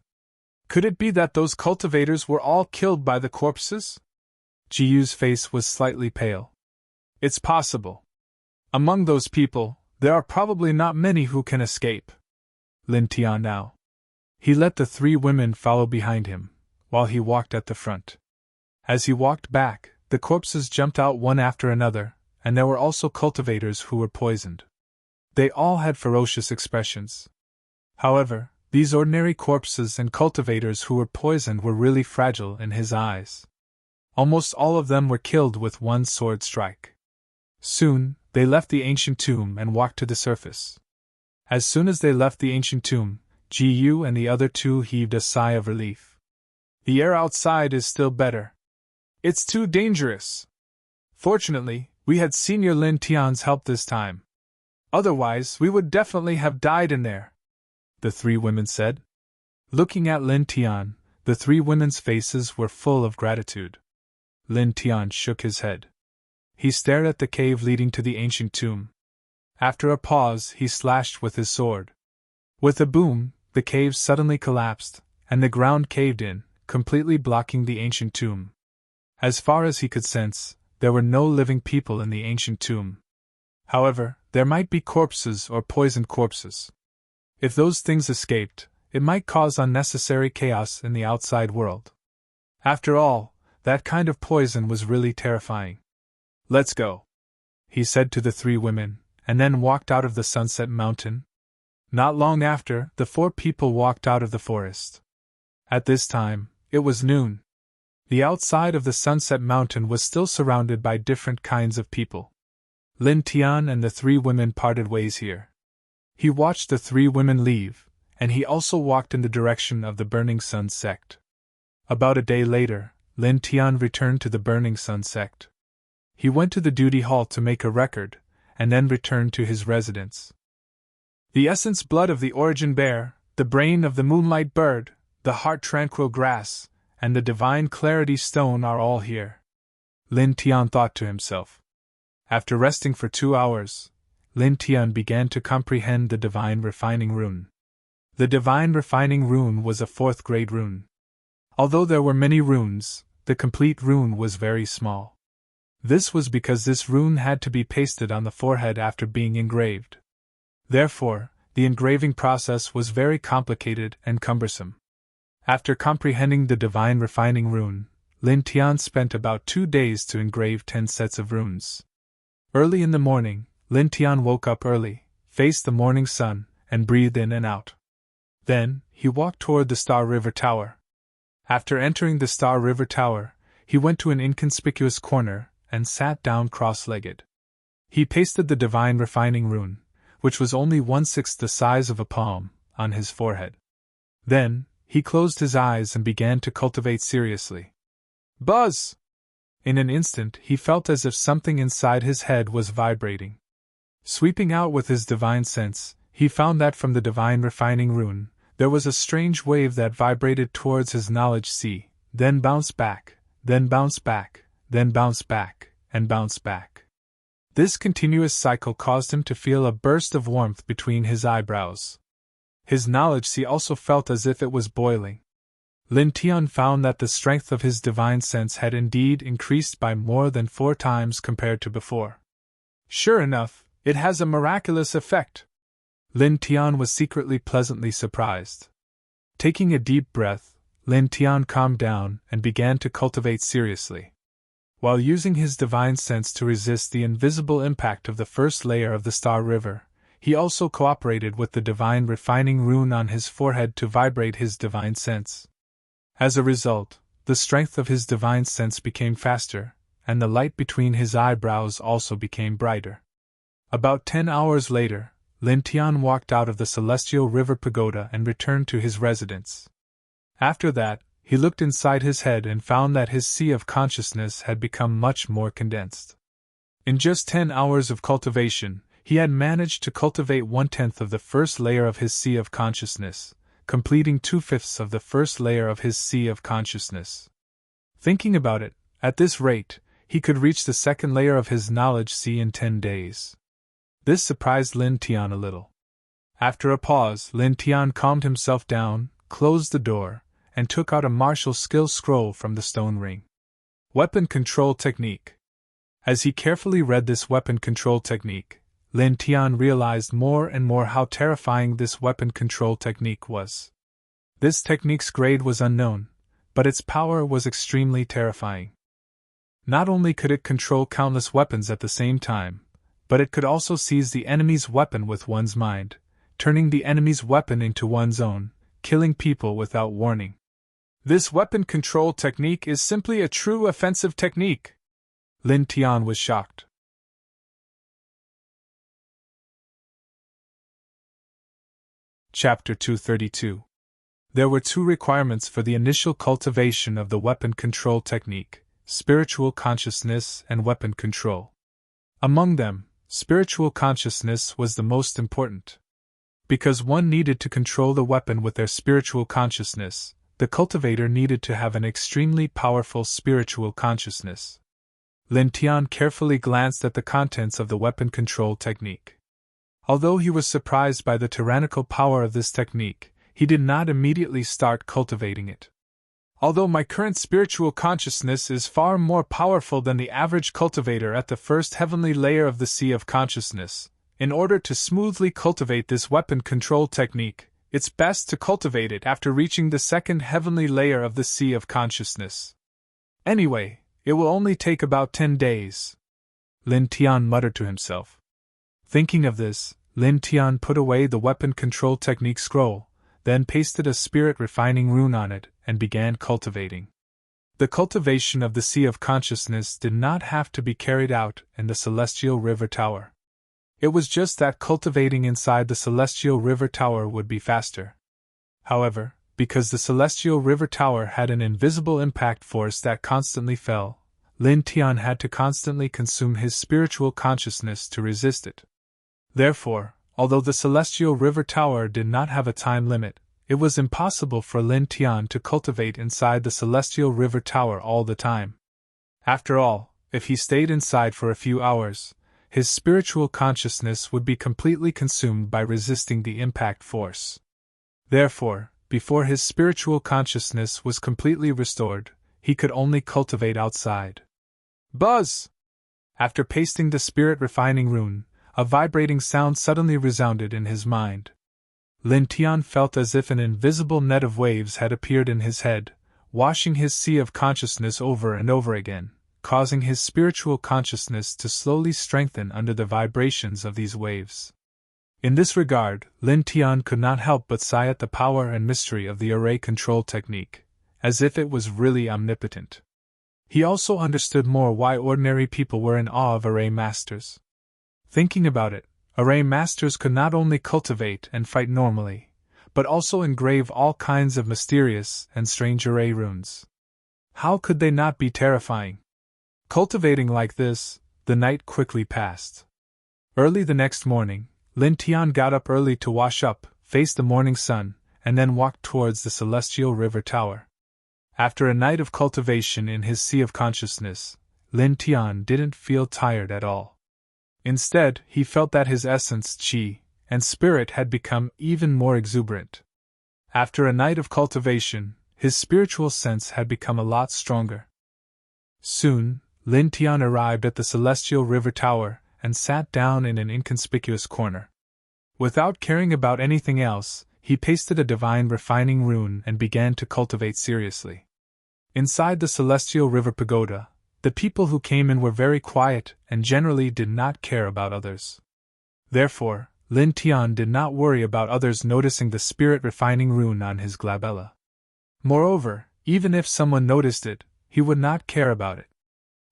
A: Could it be that those cultivators were all killed by the corpses? Jiyu's face was slightly pale. It's possible. Among those people, there are probably not many who can escape. Lin Tian now. He let the 3 women follow behind him, while he walked at the front. As he walked back, the corpses jumped out one after another, and there were also cultivators who were poisoned. They all had ferocious expressions. However, these ordinary corpses and cultivators who were poisoned were really fragile in his eyes. Almost all of them were killed with one sword strike. Soon, they left the ancient tomb and walked to the surface. As soon as they left the ancient tomb, Gu and the other two heaved a sigh of relief. The air outside is still better. It's too dangerous. Fortunately, we had Senior Lin Tian's help this time. Otherwise, we would definitely have died in there, the three women said. Looking at Lin Tian, the three women's faces were full of gratitude. Lin Tian shook his head. He stared at the cave leading to the ancient tomb. After a pause, he slashed with his sword. With a boom, the cave suddenly collapsed, and the ground caved in, completely blocking the ancient tomb. As far as he could sense, there were no living people in the ancient tomb. However, there might be corpses or poisoned corpses. If those things escaped, it might cause unnecessary chaos in the outside world. After all, that kind of poison was really terrifying. Let's go, he said to the three women, and then walked out of the Sunset Mountain. Not long after, the four people walked out of the forest. At this time, it was noon. The outside of the Sunset Mountain was still surrounded by different kinds of people. Lin Tian and the three women parted ways here. He watched the three women leave, and he also walked in the direction of the Burning Sun sect. About a day later, Lin Tian returned to the Burning Sun sect. He went to the duty hall to make a record, and then returned to his residence. The essence blood of the origin bear, the brain of the moonlight bird, the heart tranquil grass, and the divine clarity stone are all here, Lin Tian thought to himself. After resting for 2 hours, Lin Tian began to comprehend the divine refining rune. The divine refining rune was a 4th grade rune. Although there were many runes, the complete rune was very small. This was because this rune had to be pasted on the forehead after being engraved. Therefore, the engraving process was very complicated and cumbersome. After comprehending the divine refining rune, Lin Tian spent about 2 days to engrave 10 sets of runes. Early in the morning, Lin Tian woke up early, faced the morning sun, and breathed in and out. Then, he walked toward the Star River Tower. After entering the Star River Tower, he went to an inconspicuous corner and sat down cross-legged. He pasted the divine refining rune, which was only 1/6 the size of a palm, on his forehead. Then, he closed his eyes and began to cultivate seriously. Buzz! In an instant he felt as if something inside his head was vibrating. Sweeping out with his divine sense, he found that from the divine refining rune, there was a strange wave that vibrated towards his knowledge sea, then bounced back, then bounced back, then bounced back, and bounced back. This continuous cycle caused him to feel a burst of warmth between his eyebrows. His knowledge sea also felt as if it was boiling. Lin Tian found that the strength of his divine sense had indeed increased by more than 4 times compared to before. Sure enough, it has a miraculous effect. Lin Tian was secretly pleasantly surprised. Taking a deep breath, Lin Tian calmed down and began to cultivate seriously. While using his divine sense to resist the invisible impact of the first layer of the Star River, he also cooperated with the divine refining rune on his forehead to vibrate his divine sense. As a result, the strength of his divine sense became faster, and the light between his eyebrows also became brighter. About 10 hours later, Lin Tian walked out of the Celestial River Pagoda and returned to his residence. After that, he looked inside his head and found that his sea of consciousness had become much more condensed. In just 10 hours of cultivation, he had managed to cultivate 1/10 of the first layer of his sea of consciousness, completing 2/5 of the first layer of his sea of consciousness. Thinking about it, at this rate, he could reach the second layer of his knowledge sea in 10 days. This surprised Lin Tian a little. After a pause, Lin Tian calmed himself down, closed the door, and took out a martial skill scroll from the stone ring. Weapon Control Technique. As he carefully read this weapon control technique, Lin Tian realized more and more how terrifying this weapon control technique was. This technique's grade was unknown, but its power was extremely terrifying. Not only could it control countless weapons at the same time, but it could also seize the enemy's weapon with one's mind, turning the enemy's weapon into one's own, killing people without warning. This weapon control technique is simply a true offensive technique. Lin Tian was shocked. Chapter 232. There were two requirements for the initial cultivation of the weapon control technique: spiritual consciousness and weapon control. Among them, spiritual consciousness was the most important. Because one needed to control the weapon with their spiritual consciousness, the cultivator needed to have an extremely powerful spiritual consciousness. Lin Tian carefully glanced at the contents of the weapon control technique. Although he was surprised by the tyrannical power of this technique, he did not immediately start cultivating it. Although my current spiritual consciousness is far more powerful than the average cultivator at the first heavenly layer of the sea of consciousness, in order to smoothly cultivate this weapon control technique, it's best to cultivate it after reaching the second heavenly layer of the sea of consciousness. Anyway, it will only take about 10 days. Lin Tian muttered to himself. Thinking of this, Lin Tian put away the weapon control technique scroll, then pasted a spirit refining rune on it, and began cultivating. The cultivation of the sea of consciousness did not have to be carried out in the celestial river tower. It was just that cultivating inside the celestial river tower would be faster. However, because the celestial river tower had an invisible impact force that constantly fell, Lin Tian had to constantly consume his spiritual consciousness to resist it. Therefore, although the celestial river tower did not have a time limit, it was impossible for Lin Tian to cultivate inside the celestial river tower all the time. After all, if he stayed inside for a few hours, his spiritual consciousness would be completely consumed by resisting the impact force. Therefore, before his spiritual consciousness was completely restored, he could only cultivate outside. Buzz! After pasting the spirit refining rune, a vibrating sound suddenly resounded in his mind. Lin Tian felt as if an invisible net of waves had appeared in his head, washing his sea of consciousness over and over again, causing his spiritual consciousness to slowly strengthen under the vibrations of these waves. In this regard, Lin Tian could not help but sigh at the power and mystery of the array control technique, as if it was really omnipotent. He also understood more why ordinary people were in awe of array masters. Thinking about it, array masters could not only cultivate and fight normally, but also engrave all kinds of mysterious and strange array runes. How could they not be terrifying? Cultivating like this, the night quickly passed. Early the next morning, Lin Tian got up early to wash up, face the morning sun, and then walked towards the celestial river tower. After a night of cultivation in his sea of consciousness, Lin Tian didn't feel tired at all. Instead, he felt that his essence, qi, and spirit had become even more exuberant. After a night of cultivation, his spiritual sense had become a lot stronger. Soon, Lin Tian arrived at the celestial river tower and sat down in an inconspicuous corner. Without caring about anything else, he pasted a divine refining rune and began to cultivate seriously. Inside the celestial river pagoda, the people who came in were very quiet and generally did not care about others. Therefore, Lin Tian did not worry about others noticing the spirit refining rune on his glabella. Moreover, even if someone noticed it, he would not care about it.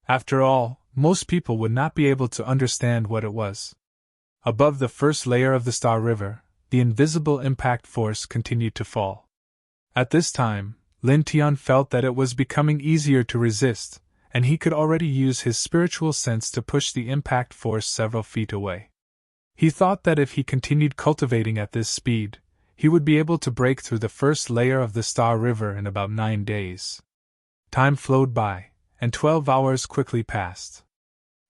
A: After all, most people would not be able to understand what it was. Above the first layer of the Star River, the invisible impact force continued to fall. At this time, Lin Tian felt that it was becoming easier to resist, and he could already use his spiritual sense to push the impact force several feet away. He thought that if he continued cultivating at this speed, he would be able to break through the first layer of the Star River in about 9 days. Time flowed by, and 12 hours quickly passed.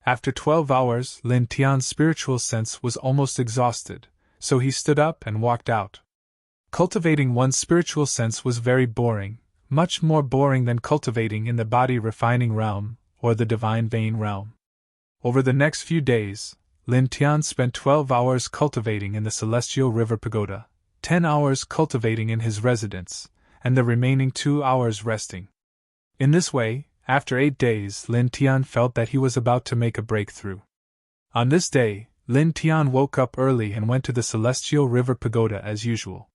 A: After 12 hours, Lin Tian's spiritual sense was almost exhausted, so he stood up and walked out. Cultivating one's spiritual sense was very boring, much more boring than cultivating in the body refining realm or the divine vein realm. Over the next few days, Lin Tian spent 12 hours cultivating in the celestial river pagoda, 10 hours cultivating in his residence, and the remaining 2 hours resting. In this way, after 8 days, Lin Tian felt that he was about to make a breakthrough. On this day, Lin Tian woke up early and went to the celestial river pagoda as usual.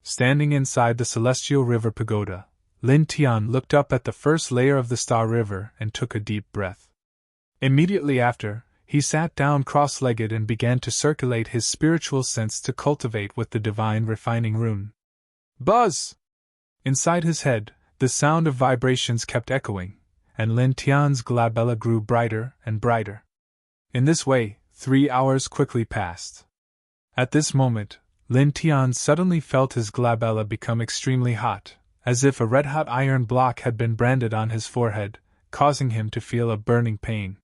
A: Standing inside the celestial river pagoda, Lin Tian looked up at the first layer of the Star River and took a deep breath. Immediately after, he sat down cross-legged and began to circulate his spiritual sense to cultivate with the divine refining rune. Buzz! Inside his head, the sound of vibrations kept echoing, and Lin Tian's glabella grew brighter and brighter. In this way, 3 hours quickly passed. At this moment, Lin Tian suddenly felt his glabella become extremely hot, as if a red-hot iron block had been branded on his forehead, causing him to feel a burning pain.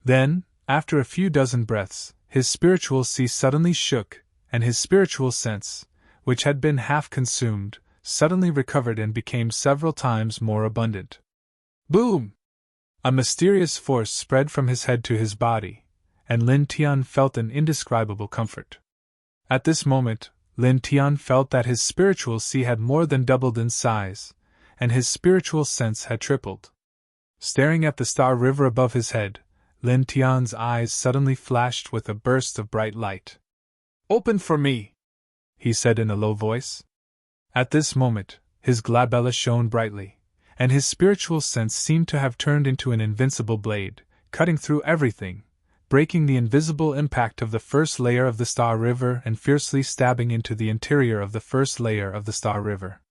A: Then, after a few dozen breaths, his spiritual sea suddenly shook, and his spiritual sense, which had been half consumed, suddenly recovered and became several times more abundant. Boom! A mysterious force spread from his head to his body, and Lin Tian felt an indescribable comfort. At this moment, Lin Tian felt that his spiritual sea had more than doubled in size, and his spiritual sense had tripled. Staring at the star river above his head, Lin Tian's eyes suddenly flashed with a burst of bright light. "Open for me," he said in a low voice. At this moment, his glabella shone brightly, and his spiritual sense seemed to have turned into an invincible blade, cutting through everything, breaking the invisible impact of the first layer of the star river and fiercely stabbing into the interior of the first layer of the star river.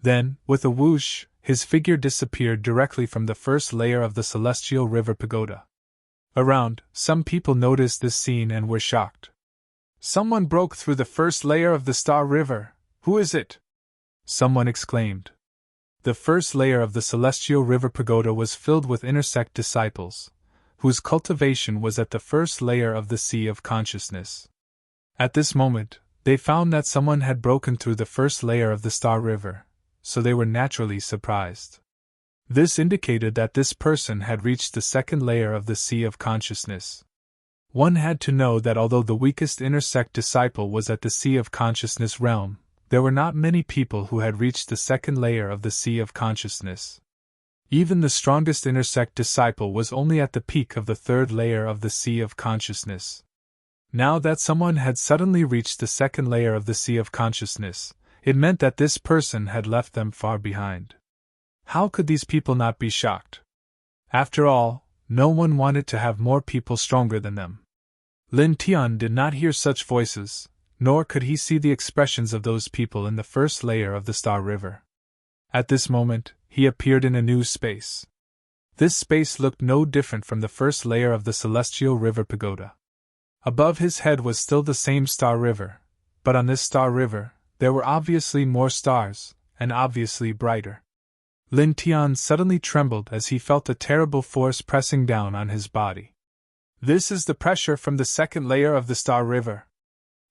A: Then, with a whoosh, his figure disappeared directly from the first layer of the celestial river pagoda. Around, some people noticed this scene and were shocked. "Someone broke through the first layer of the star river. Who is it?" someone exclaimed. The first layer of the celestial river pagoda was filled with intersect disciples, whose cultivation was at the first layer of the sea of consciousness. At this moment, they found that someone had broken through the first layer of the star river, so they were naturally surprised. This indicated that this person had reached the second layer of the sea of consciousness. One had to know that although the weakest intersect disciple was at the sea of consciousness realm, there were not many people who had reached the second layer of the sea of consciousness. Even the strongest intersect disciple was only at the peak of the third layer of the sea of consciousness. Now that someone had suddenly reached the second layer of the sea of consciousness, it meant that this person had left them far behind. How could these people not be shocked? After all, no one wanted to have more people stronger than them. Lin Tian did not hear such voices, nor could he see the expressions of those people in the first layer of the star river. At this moment, he appeared in a new space. This space looked no different from the first layer of the celestial river pagoda. Above his head was still the same star river, but on this star river, there were obviously more stars, and obviously brighter. Lin Tian suddenly trembled as he felt a terrible force pressing down on his body. This is the pressure from the second layer of the star river.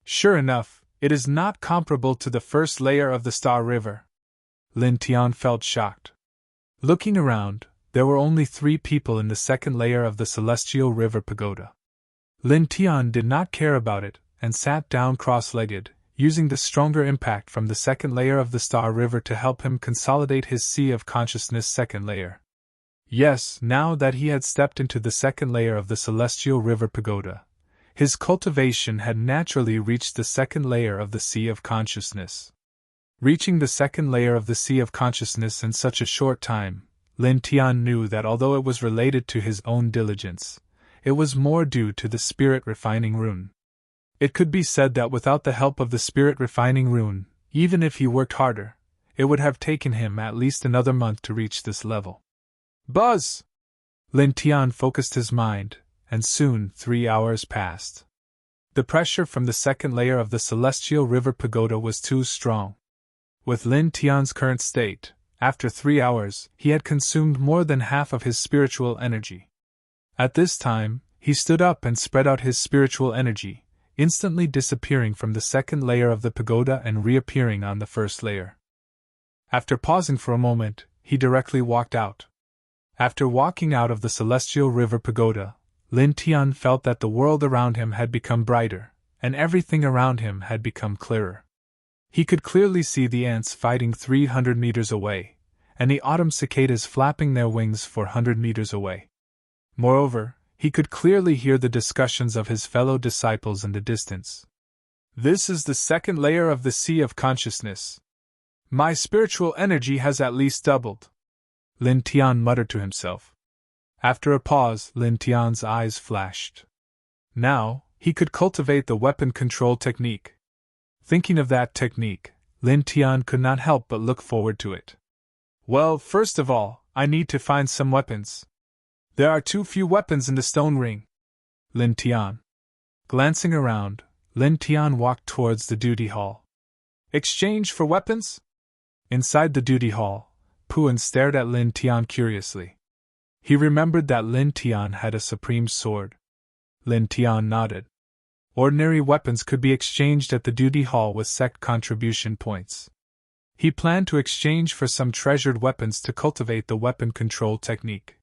A: Sure enough, it is not comparable to the first layer of the star river. Lin Tian felt shocked. Looking around, there were only 3 people in the second layer of the celestial river pagoda. Lin Tian did not care about it, and sat down cross-legged, using the stronger impact from the second layer of the star river to help him consolidate his sea of consciousness second layer. Yes, now that he had stepped into the second layer of the celestial river pagoda, his cultivation had naturally reached the second layer of the sea of consciousness. Reaching the second layer of the sea of consciousness in such a short time, Lin Tian knew that although it was related to his own diligence, it was more due to the spirit refining rune. It could be said that without the help of the spirit refining rune, even if he worked harder, it would have taken him at least another month to reach this level. Buzz! Lin Tian focused his mind, and soon 3 hours passed. The pressure from the second layer of the celestial river pagoda was too strong. With Lin Tian's current state, after 3 hours, he had consumed more than half of his spiritual energy. At this time, he stood up and spread out his spiritual energy, instantly disappearing from the second layer of the pagoda and reappearing on the first layer. After pausing for a moment, he directly walked out. After walking out of the celestial river pagoda, Lin Tian felt that the world around him had become brighter, and everything around him had become clearer. He could clearly see the ants fighting 300 meters away, and the autumn cicadas flapping their wings 400 meters away. Moreover, he could clearly hear the discussions of his fellow disciples in the distance. This is the second layer of the sea of consciousness. My spiritual energy has at least doubled, Lin Tian muttered to himself. After a pause, Lin Tian's eyes flashed. Now, he could cultivate the weapon control technique. Thinking of that technique, Lin Tian could not help but look forward to it. Well, first of all, I need to find some weapons. There are too few weapons in the stone ring. Lin Tian. Glancing around, Lin Tian walked towards the duty hall. Exchange for weapons? Inside the duty hall, Puan stared at Lin Tian curiously. He remembered that Lin Tian had a supreme sword. Lin Tian nodded. Ordinary weapons could be exchanged at the duty hall with sect contribution points. He planned to exchange for some treasured weapons to cultivate the weapon control technique.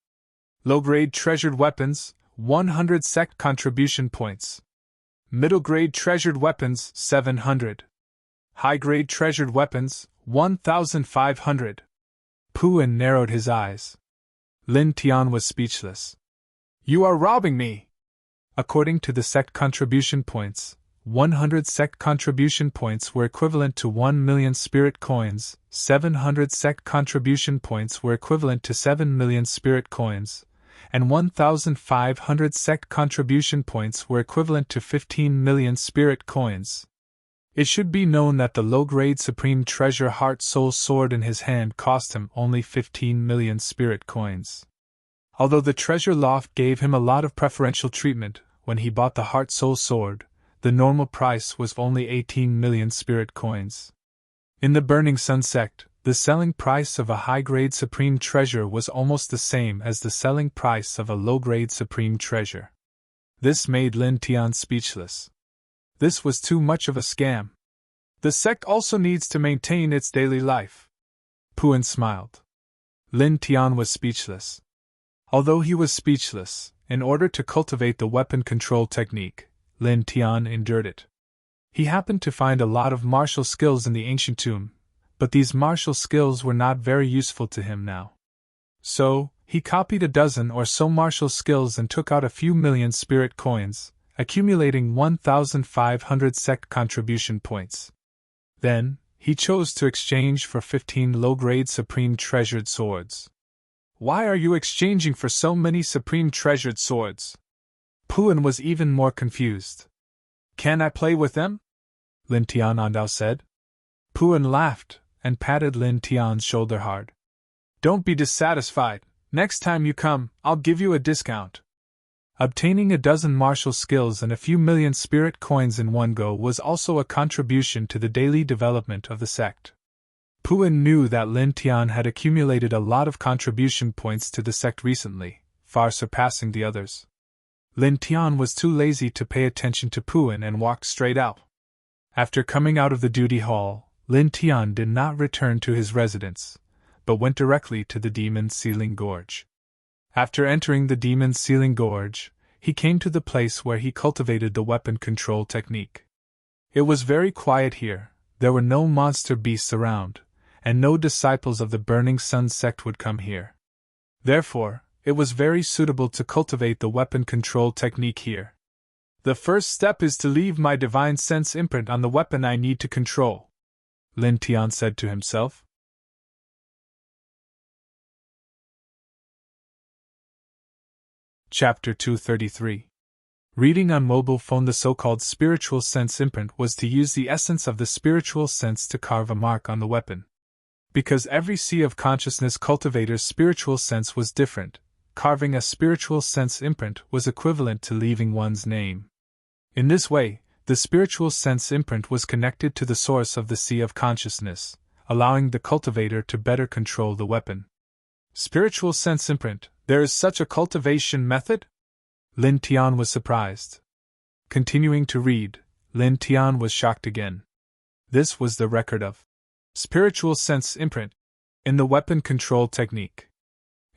A: Low-grade treasured weapons, 100 sect contribution points. Middle-grade treasured weapons, 700. High-grade treasured weapons, 1,500. Puan narrowed his eyes. Lin Tian was speechless. You are robbing me! According to the sect contribution points, 100 sect contribution points were equivalent to 1 million spirit coins, 700 sect contribution points were equivalent to 7 million spirit coins, and 1,500 sect contribution points were equivalent to 15 million spirit coins. It should be known that the low-grade Supreme Treasure Heart Soul Sword in his hand cost him only 15 million spirit coins. Although the treasure loft gave him a lot of preferential treatment when he bought the Heart Soul Sword, the normal price was only 18 million spirit coins. In the Burning Sun sect, the selling price of a high-grade Supreme Treasure was almost the same as the selling price of a low-grade Supreme Treasure. This made Lin Tian speechless. This was too much of a scam. The sect also needs to maintain its daily life. Puan smiled. Lin Tian was speechless. Although he was speechless, in order to cultivate the weapon control technique, Lin Tian endured it. He happened to find a lot of martial skills in the ancient tomb, but these martial skills were not very useful to him now. So, he copied a dozen or so martial skills and took out a few million spirit coins, accumulating 1,500 sect contribution points. Then, he chose to exchange for 15 low-grade Supreme Treasured Swords. Why are you exchanging for so many Supreme Treasured Swords? Puan was even more confused. Can I play with them? Lin Tian Andao said. Puan laughed and patted Lin Tian's shoulder hard. Don't be dissatisfied. Next time you come, I'll give you a discount. Obtaining a dozen martial skills and a few million spirit coins in one go was also a contribution to the daily development of the sect. Puan knew that Lin Tian had accumulated a lot of contribution points to the sect recently, far surpassing the others. Lin Tian was too lazy to pay attention to Puan and walked straight out. After coming out of the duty hall, Lin Tian did not return to his residence, but went directly to the Demon's Ceiling Gorge. After entering the Demon's Ceiling Gorge, he came to the place where he cultivated the weapon control technique. It was very quiet here, there were no monster beasts around, and no disciples of the Burning Sun sect would come here. Therefore, it was very suitable to cultivate the weapon control technique here. The first step is to leave my divine sense imprint on the weapon I need to control, Lin Tian said to himself. Chapter 233. Reading on mobile phone. The so-called spiritual sense imprint was to use the essence of the spiritual sense to carve a mark on the weapon. Because every sea of consciousness cultivator's spiritual sense was different, carving a spiritual sense imprint was equivalent to leaving one's name. In this way, the spiritual sense imprint was connected to the source of the sea of consciousness, allowing the cultivator to better control the weapon. Spiritual sense imprint, there is such a cultivation method? Lin Tian was surprised. Continuing to read, Lin Tian was shocked again. This was the record of spiritual sense imprint in the weapon control technique.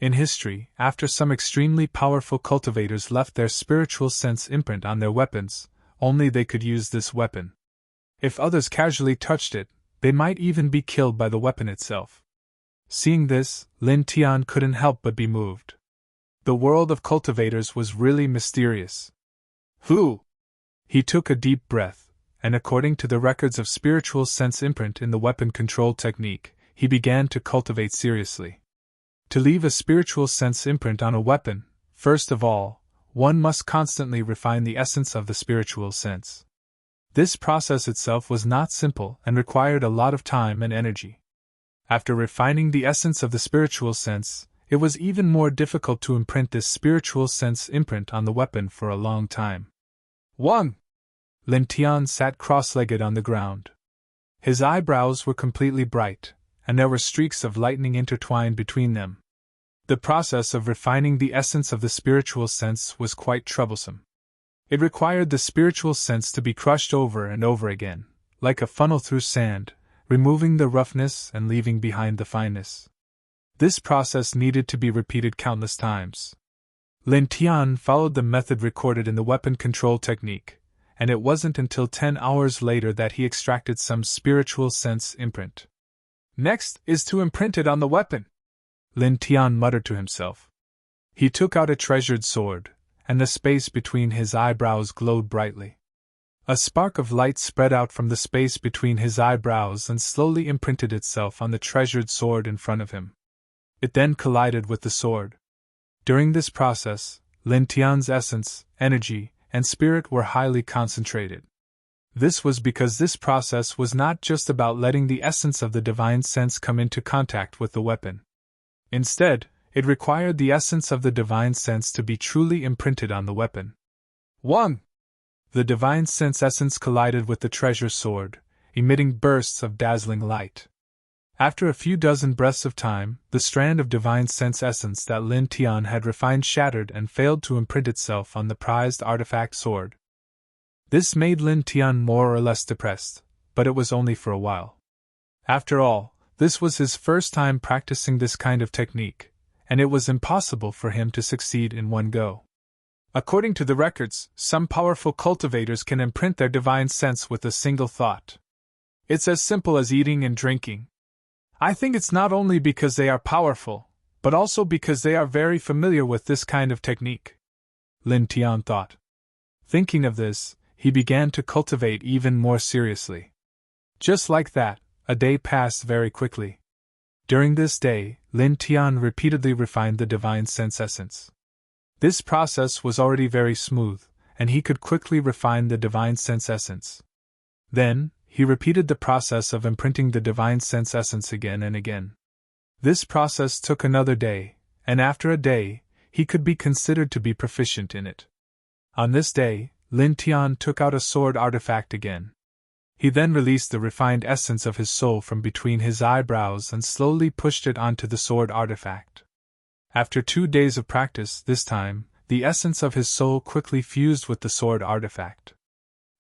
A: In history, after some extremely powerful cultivators left their spiritual sense imprint on their weapons, only they could use this weapon. If others casually touched it, they might even be killed by the weapon itself. Seeing this, Lin Tian couldn't help but be moved. The world of cultivators was really mysterious. Who? He took a deep breath, and according to the records of spiritual sense imprint in the weapon control technique, he began to cultivate seriously. To leave a spiritual sense imprint on a weapon, first of all, one must constantly refine the essence of the spiritual sense. This process itself was not simple and required a lot of time and energy. After refining the essence of the spiritual sense, it was even more difficult to imprint this spiritual sense imprint on the weapon for a long time. 1. Lin Tian sat cross-legged on the ground. His eyebrows were completely bright, and there were streaks of lightning intertwined between them. The process of refining the essence of the spiritual sense was quite troublesome. It required the spiritual sense to be crushed over and over again, like a funnel through sand, removing the roughness and leaving behind the fineness. This process needed to be repeated countless times. Lin Tian followed the method recorded in the weapon control technique, and it wasn't until 10 hours later that he extracted some spiritual sense imprint. Next is to imprint it on the weapon, Lin Tian muttered to himself. He took out a treasured sword, and the space between his eyebrows glowed brightly. A spark of light spread out from the space between his eyebrows and slowly imprinted itself on the treasured sword in front of him. It then collided with the sword. During this process, Lin Tian's essence, energy, and spirit were highly concentrated. This was because this process was not just about letting the essence of the divine sense come into contact with the weapon. Instead, it required the essence of the divine sense to be truly imprinted on the weapon. 1. The divine sense essence collided with the treasure sword, emitting bursts of dazzling light. After a few dozen breaths of time, the strand of divine sense essence that Lin Tian had refined shattered and failed to imprint itself on the prized artifact sword. This made Lin Tian more or less depressed, but it was only for a while. After all, this was his first time practicing this kind of technique, and it was impossible for him to succeed in one go. According to the records, some powerful cultivators can imprint their divine sense with a single thought. It's as simple as eating and drinking. I think it's not only because they are powerful, but also because they are very familiar with this kind of technique, Lin Tian thought. Thinking of this, he began to cultivate even more seriously. Just like that, a day passed very quickly. During this day, Lin Tian repeatedly refined the divine sense essence. This process was already very smooth, and he could quickly refine the divine sense essence. Then, he repeated the process of imprinting the divine sense essence again and again. This process took another day, and after a day, he could be considered to be proficient in it. On this day, Lin Tian took out a sword artifact again. He then released the refined essence of his soul from between his eyebrows and slowly pushed it onto the sword artifact. After 2 days of practice, this time, the essence of his soul quickly fused with the sword artifact.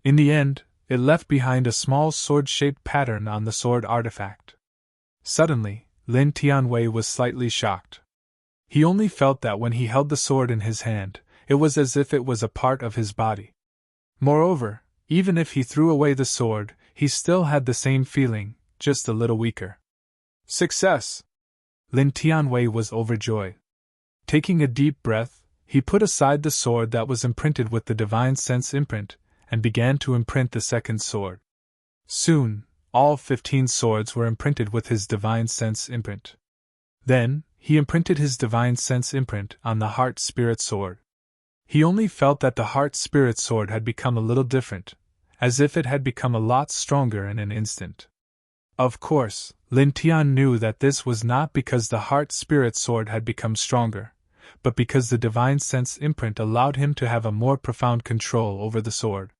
A: In the end, it left behind a small sword-shaped pattern on the sword artifact. Suddenly, Lin Tianwei was slightly shocked. He only felt that when he held the sword in his hand, it was as if it was a part of his body. Moreover, even if he threw away the sword, he still had the same feeling, just a little weaker. Success! Lin Tianwei was overjoyed. Taking a deep breath, he put aside the sword that was imprinted with the divine sense imprint, and began to imprint the second sword. Soon, all 15 swords were imprinted with his divine sense imprint. Then, he imprinted his divine sense imprint on the heart-spirit sword. He only felt that the heart-spirit sword had become a little different, as if it had become a lot stronger in an instant. Of course, Lin Tian knew that this was not because the heart-spirit sword had become stronger, but because the divine sense imprint allowed him to have a more profound control over the sword.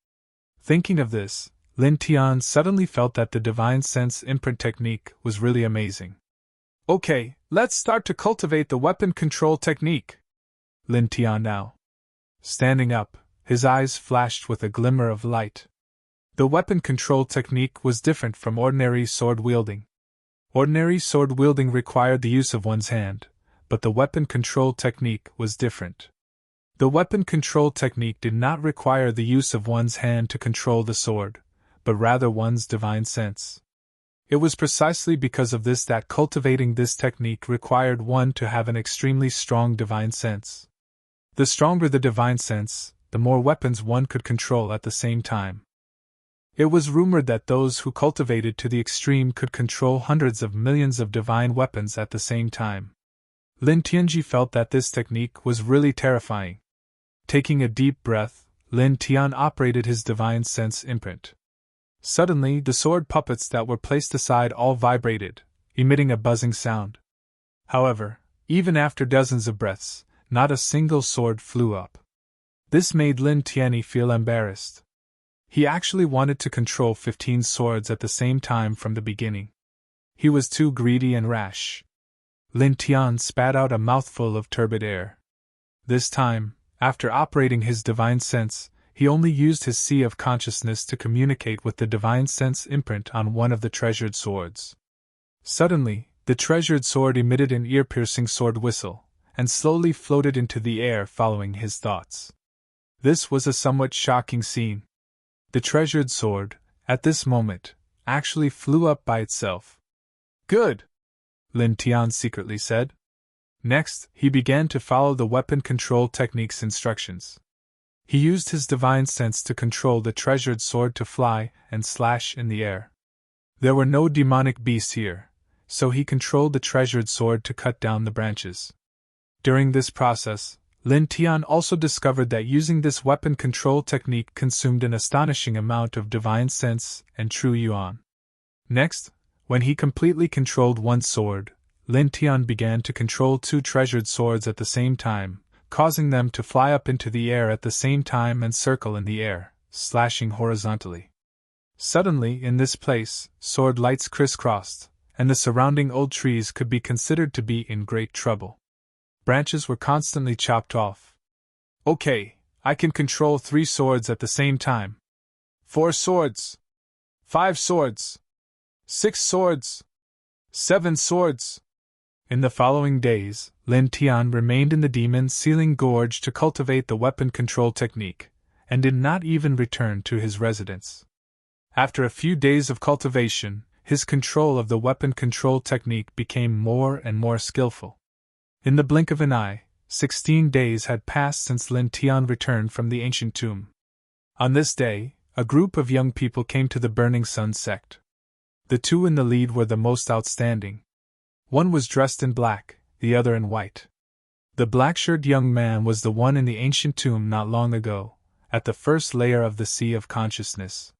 A: Thinking of this, Lin Tian suddenly felt that the divine sense imprint technique was really amazing. Okay, let's start to cultivate the weapon control technique. Lin Tian now. Standing up, his eyes flashed with a glimmer of light. The weapon control technique was different from ordinary sword wielding. Ordinary sword wielding required the use of one's hand, but the weapon control technique was different. The weapon control technique did not require the use of one's hand to control the sword, but rather one's divine sense. It was precisely because of this that cultivating this technique required one to have an extremely strong divine sense. The stronger the divine sense, the more weapons one could control at the same time. It was rumored that those who cultivated to the extreme could control hundreds of millions of divine weapons at the same time. Lin Tianji felt that this technique was really terrifying. Taking a deep breath, Lin Tian operated his divine sense imprint. Suddenly, the sword puppets that were placed aside all vibrated, emitting a buzzing sound. However, even after dozens of breaths, not a single sword flew up. This made Lin Tianyi feel embarrassed. He actually wanted to control 15 swords at the same time from the beginning. He was too greedy and rash. Lin Tian spat out a mouthful of turbid air. This time, after operating his divine sense, he only used his sea of consciousness to communicate with the divine sense imprint on one of the treasured swords. Suddenly, the treasured sword emitted an ear-piercing sword whistle, and slowly floated into the air following his thoughts. This was a somewhat shocking scene. The treasured sword, at this moment, actually flew up by itself. "Good!" Lin Tian secretly said. Next, he began to follow the weapon control technique's instructions. He used his divine sense to control the treasured sword to fly and slash in the air. There were no demonic beasts here, so he controlled the treasured sword to cut down the branches. During this process, Lin Tian also discovered that using this weapon control technique consumed an astonishing amount of divine sense and true yuan. Next, when he completely controlled one sword, Lin Tian began to control 2 treasured swords at the same time, causing them to fly up into the air at the same time and circle in the air, slashing horizontally. Suddenly, in this place, sword lights crisscrossed, and the surrounding old trees could be considered to be in great trouble. Branches were constantly chopped off. "Okay, I can control 3 swords at the same time. 4 swords. 5 swords. 6 swords. 7 swords." In the following days, Lin Tian remained in the demon ceiling gorge to cultivate the weapon control technique, and did not even return to his residence. After a few days of cultivation, his control of the weapon control technique became more and more skillful. In the blink of an eye, 16 days had passed since Lin Tian returned from the ancient tomb. On this day, a group of young people came to the Burning Sun sect. The 2 in the lead were the most outstanding. One was dressed in black, the other in white. The black-shirted young man was the one in the ancient tomb not long ago, at the first layer of the sea of consciousness.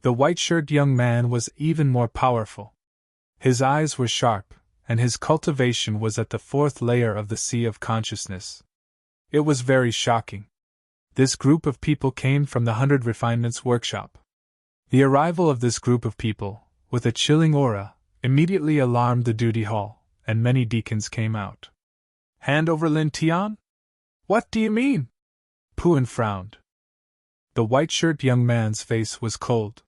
A: The white-shirted young man was even more powerful. His eyes were sharp, and his cultivation was at the 4th layer of the sea of consciousness. It was very shocking. This group of people came from the 100 Refinements workshop. The arrival of this group of people, with a chilling aura, immediately alarmed the duty hall, and many deacons came out. "Hand over Lin Tian? What do you mean?" Puan frowned. The white-shirted young man's face was cold.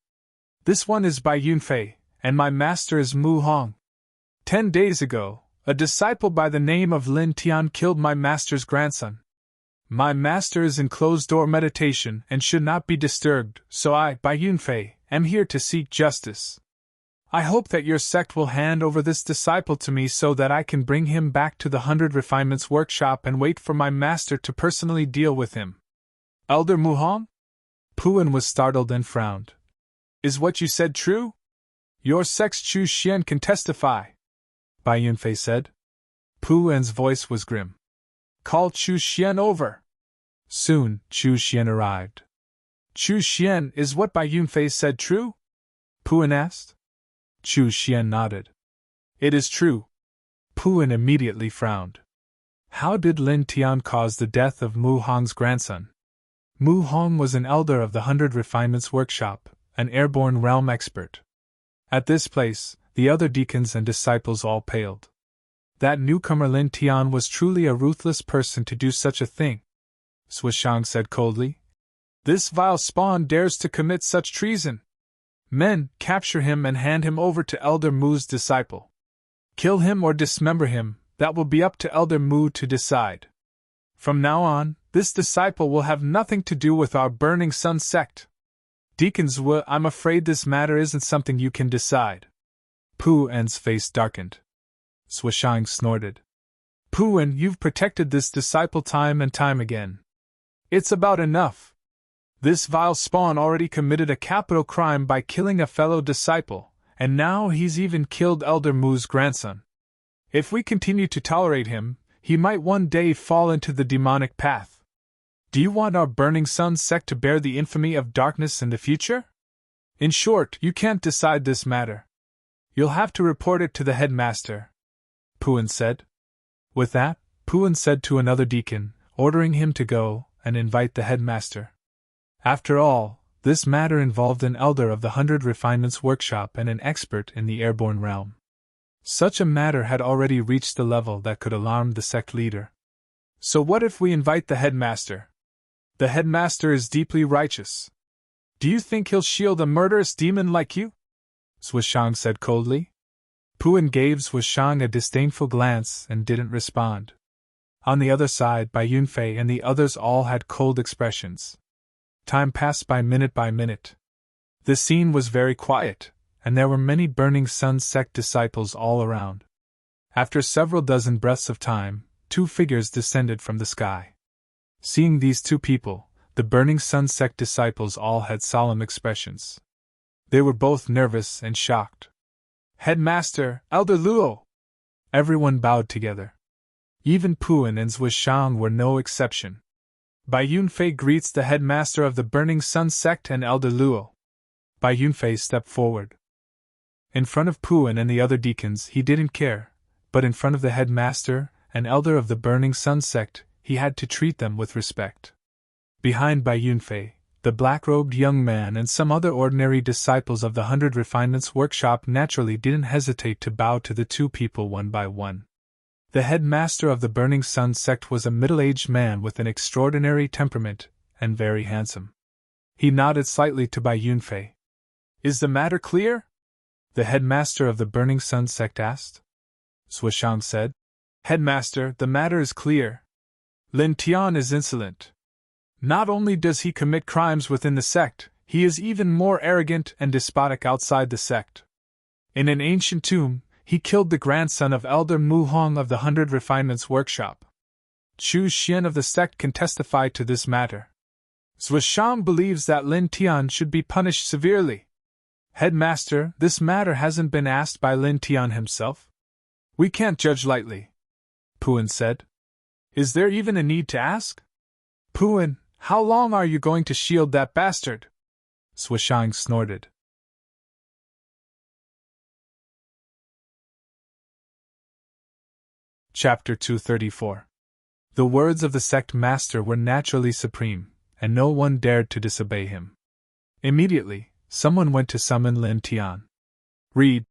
A: "This one is Bai Yunfei, and my master is Mu Hong. 10 days ago, a disciple by the name of Lin Tian killed my master's grandson. My master is in closed-door meditation and should not be disturbed, so I, Bai Yunfei, am here to seek justice. I hope that your sect will hand over this disciple to me so that I can bring him back to the 100 Refinements workshop and wait for my master to personally deal with him." "Elder Mu Hong?" Puan was startled and frowned. "Is what you said true? Your sect's Chu Xian can testify," Bai Yunfei said. Puan's voice was grim. "Call Chu Xian over." Soon, Chu Xian arrived. "Chu Xian, is what Bai Yunfei said true?" Puan asked. Chu Xian nodded. "It is true." Puan immediately frowned. How did Lin Tian cause the death of Mu Hong's grandson? Mu Hong was an elder of the 100 Refinements workshop, an airborne realm expert. At this place, the other deacons and disciples all paled. That newcomer Lin Tian was truly a ruthless person to do such a thing, Swishang said coldly. "This vile spawn dares to commit such treason. Men, capture him and hand him over to Elder Mu's disciple. Kill him or dismember him, that will be up to Elder Mu to decide. From now on, this disciple will have nothing to do with our Burning Sun sect. Deacons Wu, I'm afraid this matter isn't something you can decide." Puan's face darkened. Swishang snorted. "Puan, you've protected this disciple time and time again. It's about enough. This vile spawn already committed a capital crime by killing a fellow disciple, and now he's even killed Elder Mu's grandson. If we continue to tolerate him, he might one day fall into the demonic path. Do you want our burning sun sect to bear the infamy of darkness in the future? In short, you can't decide this matter. You'll have to report it to the headmaster, Puin said. With that, Puin said to another deacon, ordering him to go and invite the headmaster. After all, this matter involved an elder of the 100 Refinements Workshop and an expert in the airborne realm. Such a matter had already reached the level that could alarm the sect leader. So what if we invite the headmaster? The headmaster is deeply righteous. Do you think he'll shield a murderous demon like you? Zhuishang said coldly. Puin gave Zhuishang a disdainful glance and didn't respond. On the other side, Bai Yunfei and the others all had cold expressions. Time passed by minute. The scene was very quiet, and there were many Burning Sun sect disciples all around. After several dozen breaths of time, 2 figures descended from the sky. Seeing these 2 people, the Burning Sun sect disciples all had solemn expressions. They were both nervous and shocked. Headmaster, Elder Luo! Everyone bowed together. Even Puin and Zhuishang were no exception. Bai Yunfei greets the headmaster of the Burning Sun sect and Elder Luo. Bai Yunfei stepped forward. In front of Puin and the other deacons he didn't care, but in front of the headmaster and elder of the Burning Sun sect he had to treat them with respect. Behind Bai Yunfei, the black-robed young man and some other ordinary disciples of the 100 Refinements Workshop naturally didn't hesitate to bow to the 2 people one by one. The headmaster of the Burning Sun sect was a middle-aged man with an extraordinary temperament, and very handsome. He nodded slightly to Bai Yunfei. Is the matter clear? The headmaster of the Burning Sun sect asked. Zhuishang said. Headmaster, the matter is clear. Lin Tian is insolent. Not only does he commit crimes within the sect, he is even more arrogant and despotic outside the sect. In an ancient tomb, he killed the grandson of Elder Mu Hong of the 100 Refinements Workshop. Chu Xian of the sect can testify to this matter. Zhuishang believes that Lin Tian should be punished severely. Headmaster, this matter hasn't been asked by Lin Tian himself. We can't judge lightly, Puin said. Is there even a need to ask? Puin, how long are you going to shield that bastard? Zhuishang snorted. Chapter 234. The words of the sect master were naturally supreme, and no one dared to disobey him. Immediately, someone went to summon Lin Tian. Read.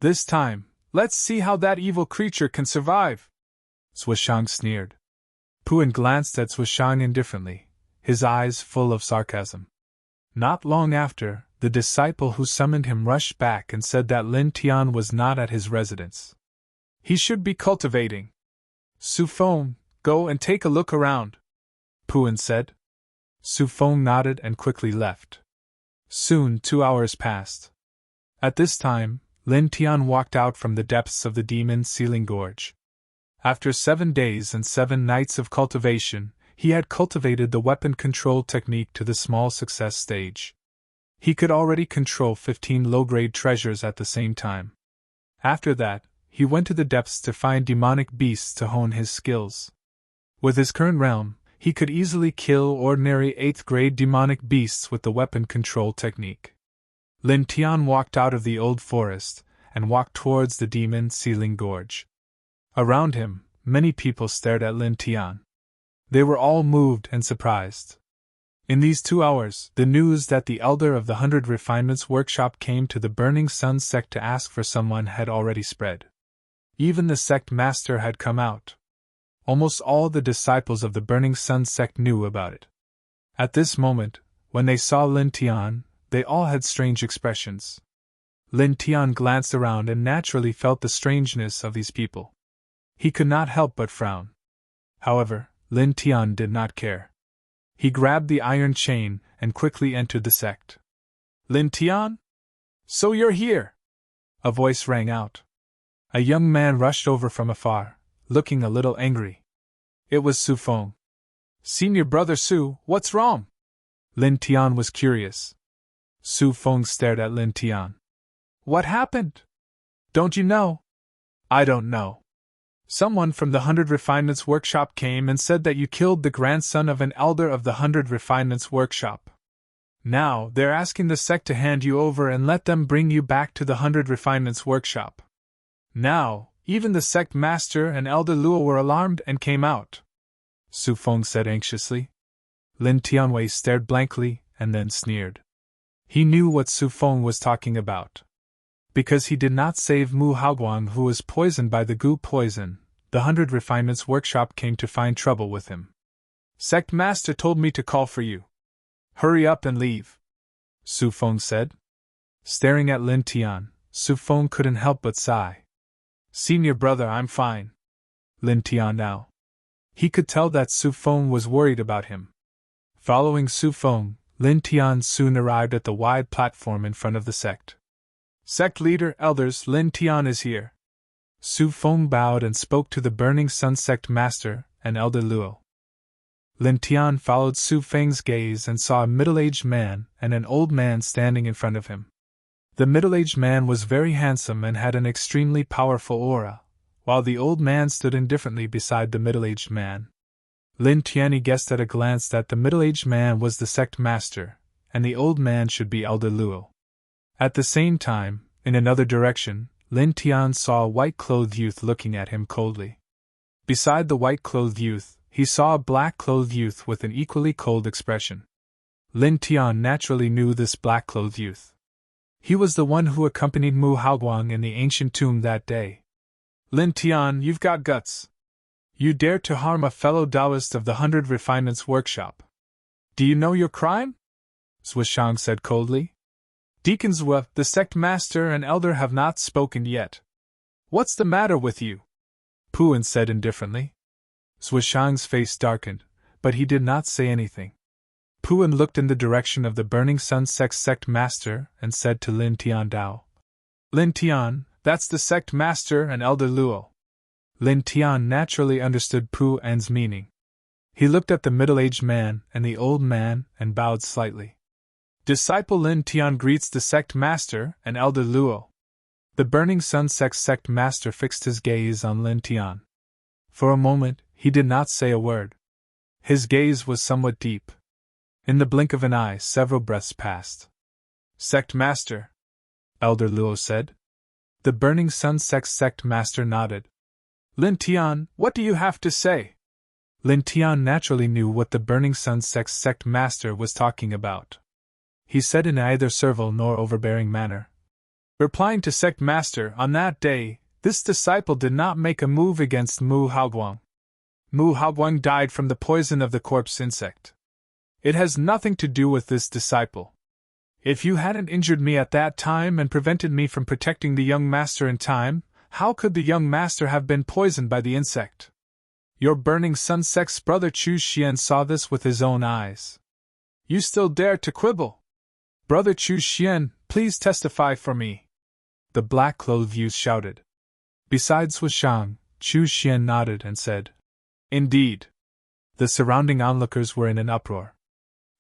A: This time, let's see how that evil creature can survive. Zhuishang sneered. Puin glanced at Zhuishang indifferently, his eyes full of sarcasm. Not long after, the disciple who summoned him rushed back and said that Lin Tian was not at his residence. He should be cultivating. Su Feng, go and take a look around, Puin said. Su Feng nodded and quickly left. Soon 2 hours passed. At this time, Lin Tian walked out from the depths of the demon Sealing Gorge. After 7 days and 7 nights of cultivation, he had cultivated the weapon control technique to the small success stage. He could already control 15 low-grade treasures at the same time. After that, he went to the depths to find demonic beasts to hone his skills. With his current realm, he could easily kill ordinary 8th-grade demonic beasts with the weapon control technique. Lin Tian walked out of the old forest and walked towards the demon Sealing Gorge. Around him, many people stared at Lin Tian. They were all moved and surprised. In these 2 hours, the news that the elder of the 100 Refinements Workshop came to the Burning Sun sect to ask for someone had already spread. Even the sect master had come out. Almost all the disciples of the Burning Sun sect knew about it. At this moment, when they saw Lin Tian, they all had strange expressions. Lin Tian glanced around and naturally felt the strangeness of these people. He could not help but frown. However, Lin Tian did not care. He grabbed the iron chain and quickly entered the sect. Lin Tian? So you're here! A voice rang out. A young man rushed over from afar, looking a little angry. It was Su Feng. Senior brother Su, what's wrong? Lin Tian was curious. Su Feng stared at Lin Tian. What happened? Don't you know? I don't know. Someone from the 100 Refinements Workshop came and said that you killed the grandson of an elder of the 100 Refinements Workshop. Now, they're asking the sect to hand you over and let them bring you back to the 100 Refinements Workshop. Now, even the sect master and Elder Luo were alarmed and came out, Su Feng said anxiously. Lin Tianwei stared blankly and then sneered. He knew what Su Feng was talking about. Because he did not save Mu Haoguang, who was poisoned by the gu poison, the 100 Refinements Workshop came to find trouble with him. Sect Master told me to call for you. Hurry up and leave, Su Feng said. Staring at Lin Tian, Su Feng couldn't help but sigh. Senior brother, I'm fine. Lin Tian now. He could tell that Su Feng was worried about him. Following Su Feng, Lin Tian soon arrived at the wide platform in front of the sect. Sect leader, elders, Lin Tian is here. Su Feng bowed and spoke to the Burning Sun sect master and Elder Luo. Lin Tian followed Su Feng's gaze and saw a middle-aged man and an old man standing in front of him. The middle-aged man was very handsome and had an extremely powerful aura, while the old man stood indifferently beside the middle-aged man. Lin Tian guessed at a glance that the middle-aged man was the sect master, and the old man should be Elder Luo. At the same time, in another direction, Lin Tian saw a white-clothed youth looking at him coldly. Beside the white-clothed youth, he saw a black-clothed youth with an equally cold expression. Lin Tian naturally knew this black-clothed youth. He was the one who accompanied Mu Haoguang in the ancient tomb that day. Lin Tian, you've got guts. You dare to harm a fellow Taoist of the 100 Refinements Workshop. Do you know your crime? Zhuishang said coldly. Deacon Zhua, the sect master and elder have not spoken yet. What's the matter with you? Puan said indifferently. Zhuishang's face darkened, but he did not say anything. Puan looked in the direction of the Burning Sun sect master and said to Lin Tian Dao. Lin Tian, that's the sect master and Elder Luo. Lin Tian naturally understood Puan's meaning. He looked at the middle-aged man and the old man and bowed slightly. Disciple Lin Tian greets the sect master and Elder Luo. The Burning Sun sect master fixed his gaze on Lin Tian. For a moment, he did not say a word. His gaze was somewhat deep. In the blink of an eye, several breaths passed. Sect master, Elder Luo said. The Burning Sun sect master nodded. Lin Tian, what do you have to say? Lin Tian naturally knew what the Burning Sun sect master was talking about. He said in neither servile nor overbearing manner. Replying to sect master, on that day, this disciple did not make a move against Mu Haoguang. Mu Haoguang died from the poison of the corpse insect. It has nothing to do with this disciple. If you hadn't injured me at that time and prevented me from protecting the young master in time, how could the young master have been poisoned by the insect? Your Burning Sun sect's brother Chu Xian saw this with his own eyes. You still dare to quibble? Brother Chu Xian, please testify for me. The black-clothed youth shouted. Besides Zhuishang, Chu Xian nodded and said, Indeed. The surrounding onlookers were in an uproar.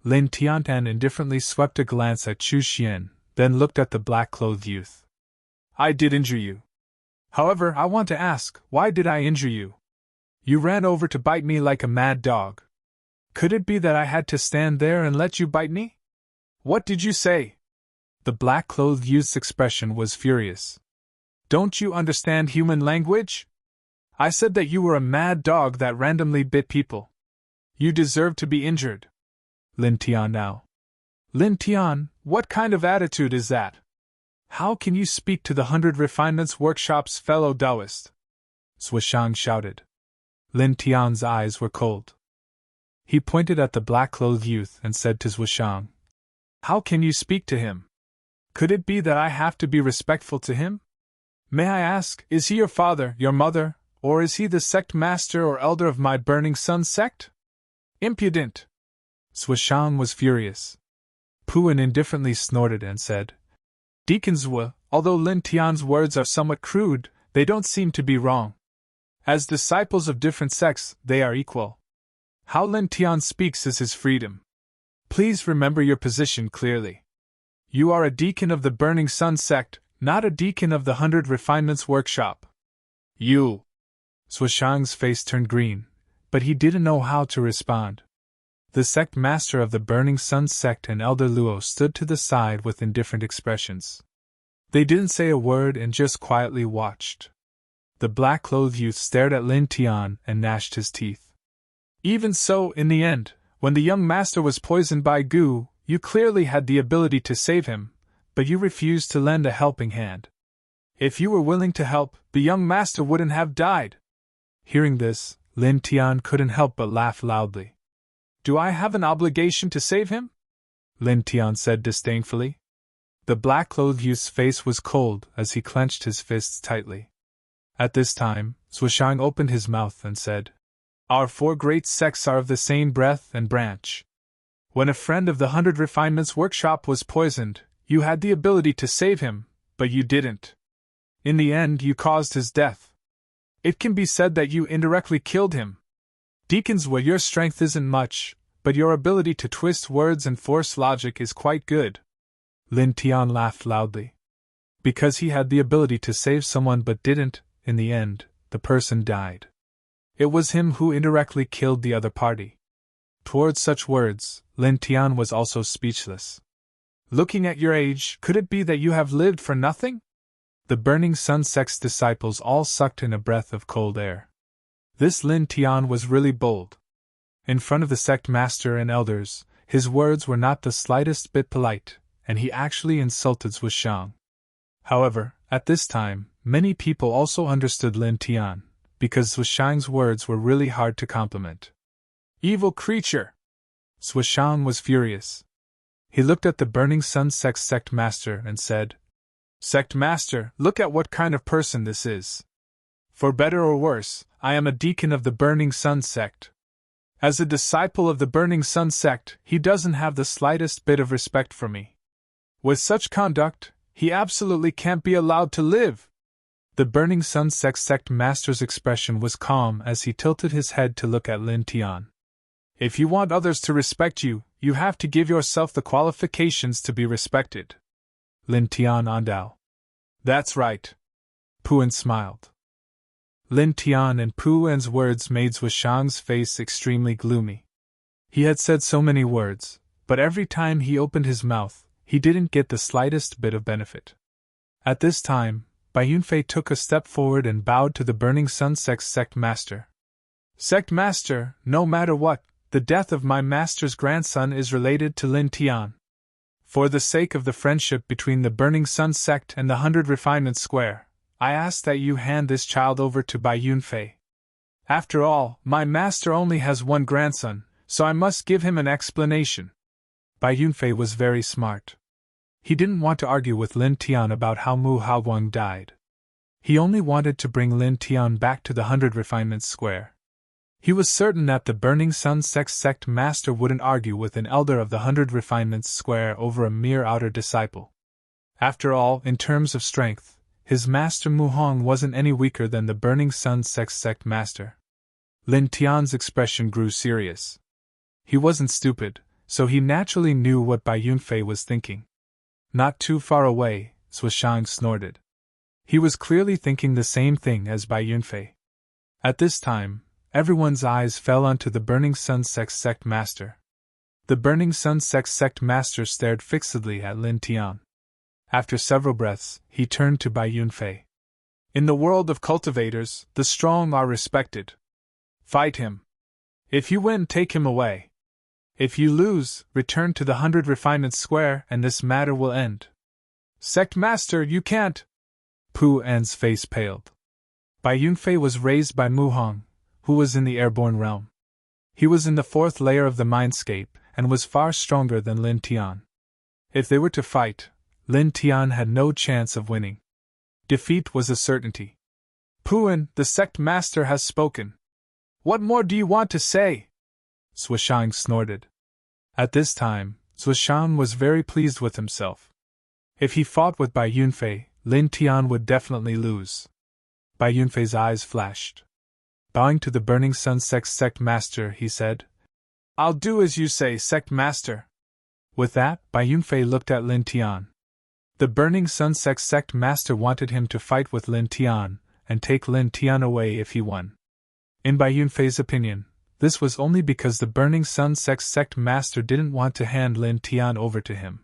A: Lin Tiantan indifferently swept a glance at Chu Xian, then looked at the black-clothed youth. I did injure you. However, I want to ask, why did I injure you? You ran over to bite me like a mad dog. Could it be that I had to stand there and let you bite me? What did you say? The black-clothed youth's expression was furious. Don't you understand human language? I said that you were a mad dog that randomly bit people. You deserve to be injured. Lin Tian now. Lin Tian, what kind of attitude is that? How can you speak to the 100 Refinements Workshop's fellow Taoist? Zhuishang shouted. Lin Tian's eyes were cold. He pointed at the black-clothed youth and said to Zhuishang, How can you speak to him? Could it be that I have to be respectful to him? May I ask, is he your father, your mother, or is he the sect master or elder of my Burning Sun sect? Impudent! Zhuishang was furious. Puan indifferently snorted and said, Deacon Zhua, although Lin Tian's words are somewhat crude, they don't seem to be wrong. As disciples of different sects, they are equal. How Lin Tian speaks is his freedom. Please remember your position clearly. You are a deacon of the Burning Sun sect, not a deacon of the 100 Refinements Workshop. You! Xueshang's face turned green, but he didn't know how to respond. The sect master of the Burning Sun sect and Elder Luo stood to the side with indifferent expressions. They didn't say a word and just quietly watched. The black-clothed youth stared at Lin Tian and gnashed his teeth. Even so, in the end, when the young master was poisoned by goo, you clearly had the ability to save him, but you refused to lend a helping hand. If you were willing to help, the young master wouldn't have died. Hearing this, Lin Tian couldn't help but laugh loudly. Do I have an obligation to save him? Lin Tian said disdainfully. The black-clothed youth's face was cold as he clenched his fists tightly. At this time, Xueshang opened his mouth and said, Our 4 great sects are of the same breath and branch. When a friend of the 100 Refinements workshop was poisoned, you had the ability to save him, but you didn't. In the end, you caused his death. It can be said that you indirectly killed him. Deacons, where your strength isn't much, but your ability to twist words and force logic is quite good. Lin Tian laughed loudly. Because he had the ability to save someone but didn't, in the end, the person died. It was him who indirectly killed the other party. Towards such words, Lin Tian was also speechless. Looking at your age, could it be that you have lived for nothing? The Burning Sun sect's disciples all sucked in a breath of cold air. This Lin Tian was really bold. In front of the sect master and elders, his words were not the slightest bit polite, and he actually insulted Xueshang. However, at this time, many people also understood Lin Tian, because Xueshang's words were really hard to compliment. Evil creature! Xueshang was furious. He looked at the Burning Sun sect's sect master and said, Sect master, look at what kind of person this is. For better or worse, I am a deacon of the Burning Sun sect. As a disciple of the Burning Sun sect, he doesn't have the slightest bit of respect for me. With such conduct, he absolutely can't be allowed to live. The Burning Sun sect's sect master's expression was calm as he tilted his head to look at Lin Tian. If you want others to respect you, you have to give yourself the qualifications to be respected. Lin Tian andao. That's right. Puan smiled. Lin Tian and Puan's words made Xueshang's face extremely gloomy. He had said so many words, but every time he opened his mouth, he didn't get the slightest bit of benefit. At this time, Bai Yunfei took a step forward and bowed to the Burning Sun sect's sect master. Sect master, no matter what, the death of my master's grandson is related to Lin Tian. For the sake of the friendship between the Burning Sun sect and the 100 Refinement Square, I ask that you hand this child over to Bai Yunfei. After all, my master only has one grandson, so I must give him an explanation. Bai Yunfei was very smart. He didn't want to argue with Lin Tian about how Mu Haoguang died. He only wanted to bring Lin Tian back to the 100 Refinement Square. He was certain that the Burning Sun sect master wouldn't argue with an elder of the 100 Refinements Square over a mere outer disciple. After all, in terms of strength, his master Mu Hong wasn't any weaker than the Burning Sun sect master. Lin Tian's expression grew serious. He wasn't stupid, so he naturally knew what Bai Yunfei was thinking. Not too far away, Xueshang snorted. He was clearly thinking the same thing as Bai Yunfei. At this time, everyone's eyes fell onto the Burning Sun sect master. The Burning Sun sect master stared fixedly at Lin Tian. After several breaths, he turned to Bai Yunfei. In the world of cultivators, the strong are respected. Fight him. If you win, take him away. If you lose, return to the 100 Refinement Square and this matter will end. Sect master, you can't. Pu An's face paled. Bai Yunfei was raised by Mu Hong, who was in the airborne realm. He was in the 4th layer of the mindscape and was far stronger than Lin Tian. If they were to fight, Lin Tian had no chance of winning. Defeat was a certainty. Puan, the sect master has spoken. What more do you want to say? Xueshang snorted. At this time, Xueshang was very pleased with himself. If he fought with Bai Yunfei, Lin Tian would definitely lose. Bai Yunfei's eyes flashed. Bowing to the Burning Sun sect master, he said, I'll do as you say, sect master. With that, Bai Yunfei looked at Lin Tian. The Burning Sun sect master wanted him to fight with Lin Tian, and take Lin Tian away if he won. In Bai Yunfei's opinion, this was only because the Burning Sun sect master didn't want to hand Lin Tian over to him.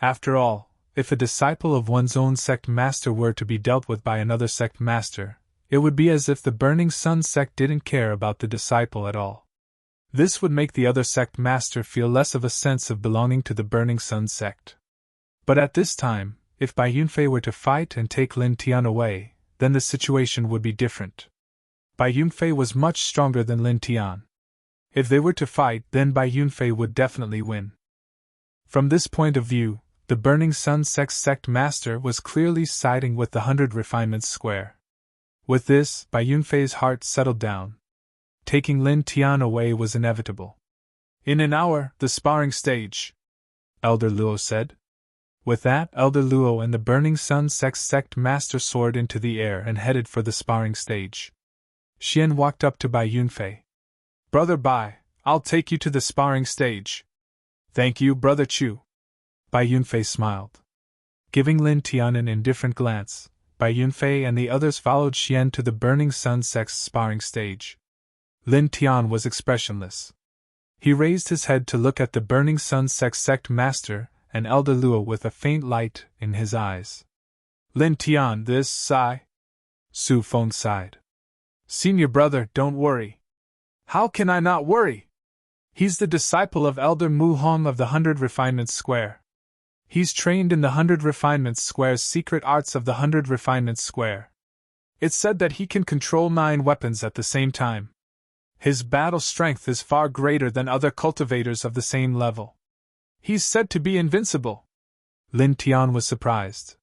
A: After all, if a disciple of one's own sect master were to be dealt with by another sect master, it would be as if the Burning Sun sect didn't care about the disciple at all. This would make the other sect master feel less of a sense of belonging to the Burning Sun sect. But at this time, if Bai Yunfei were to fight and take Lin Tian away, then the situation would be different. Bai Yunfei was much stronger than Lin Tian. If they were to fight, then Bai Yunfei would definitely win. From this point of view, the Burning Sun sect master was clearly siding with the 100 Refinements Square. With this, Bai Yunfei's heart settled down. Taking Lin Tian away was inevitable. In an hour, the sparring stage, Elder Luo said. With that, Elder Luo and the Burning Sun sect master soared into the air and headed for the sparring stage. Xian walked up to Bai Yunfei. Brother Bai, I'll take you to the sparring stage. Thank you, Brother Chu. Bai Yunfei smiled. Giving Lin Tian an indifferent glance, Bai Yunfei and the others followed Xian to the Burning Sun sect's sparring stage. Lin Tian was expressionless. He raised his head to look at the Burning Sun sect master and Elder Luo with a faint light in his eyes. Lin Tian, this sigh? Su Feng sighed. Senior brother, don't worry. How can I not worry? He's the disciple of Elder Mu Hong of the 100 Refinements Square. He's trained in the 100 Refinements Square's secret arts of the 100 Refinements Square. It's said that he can control 9 weapons at the same time. His battle strength is far greater than other cultivators of the same level. He's said to be invincible. Lin Tian was surprised.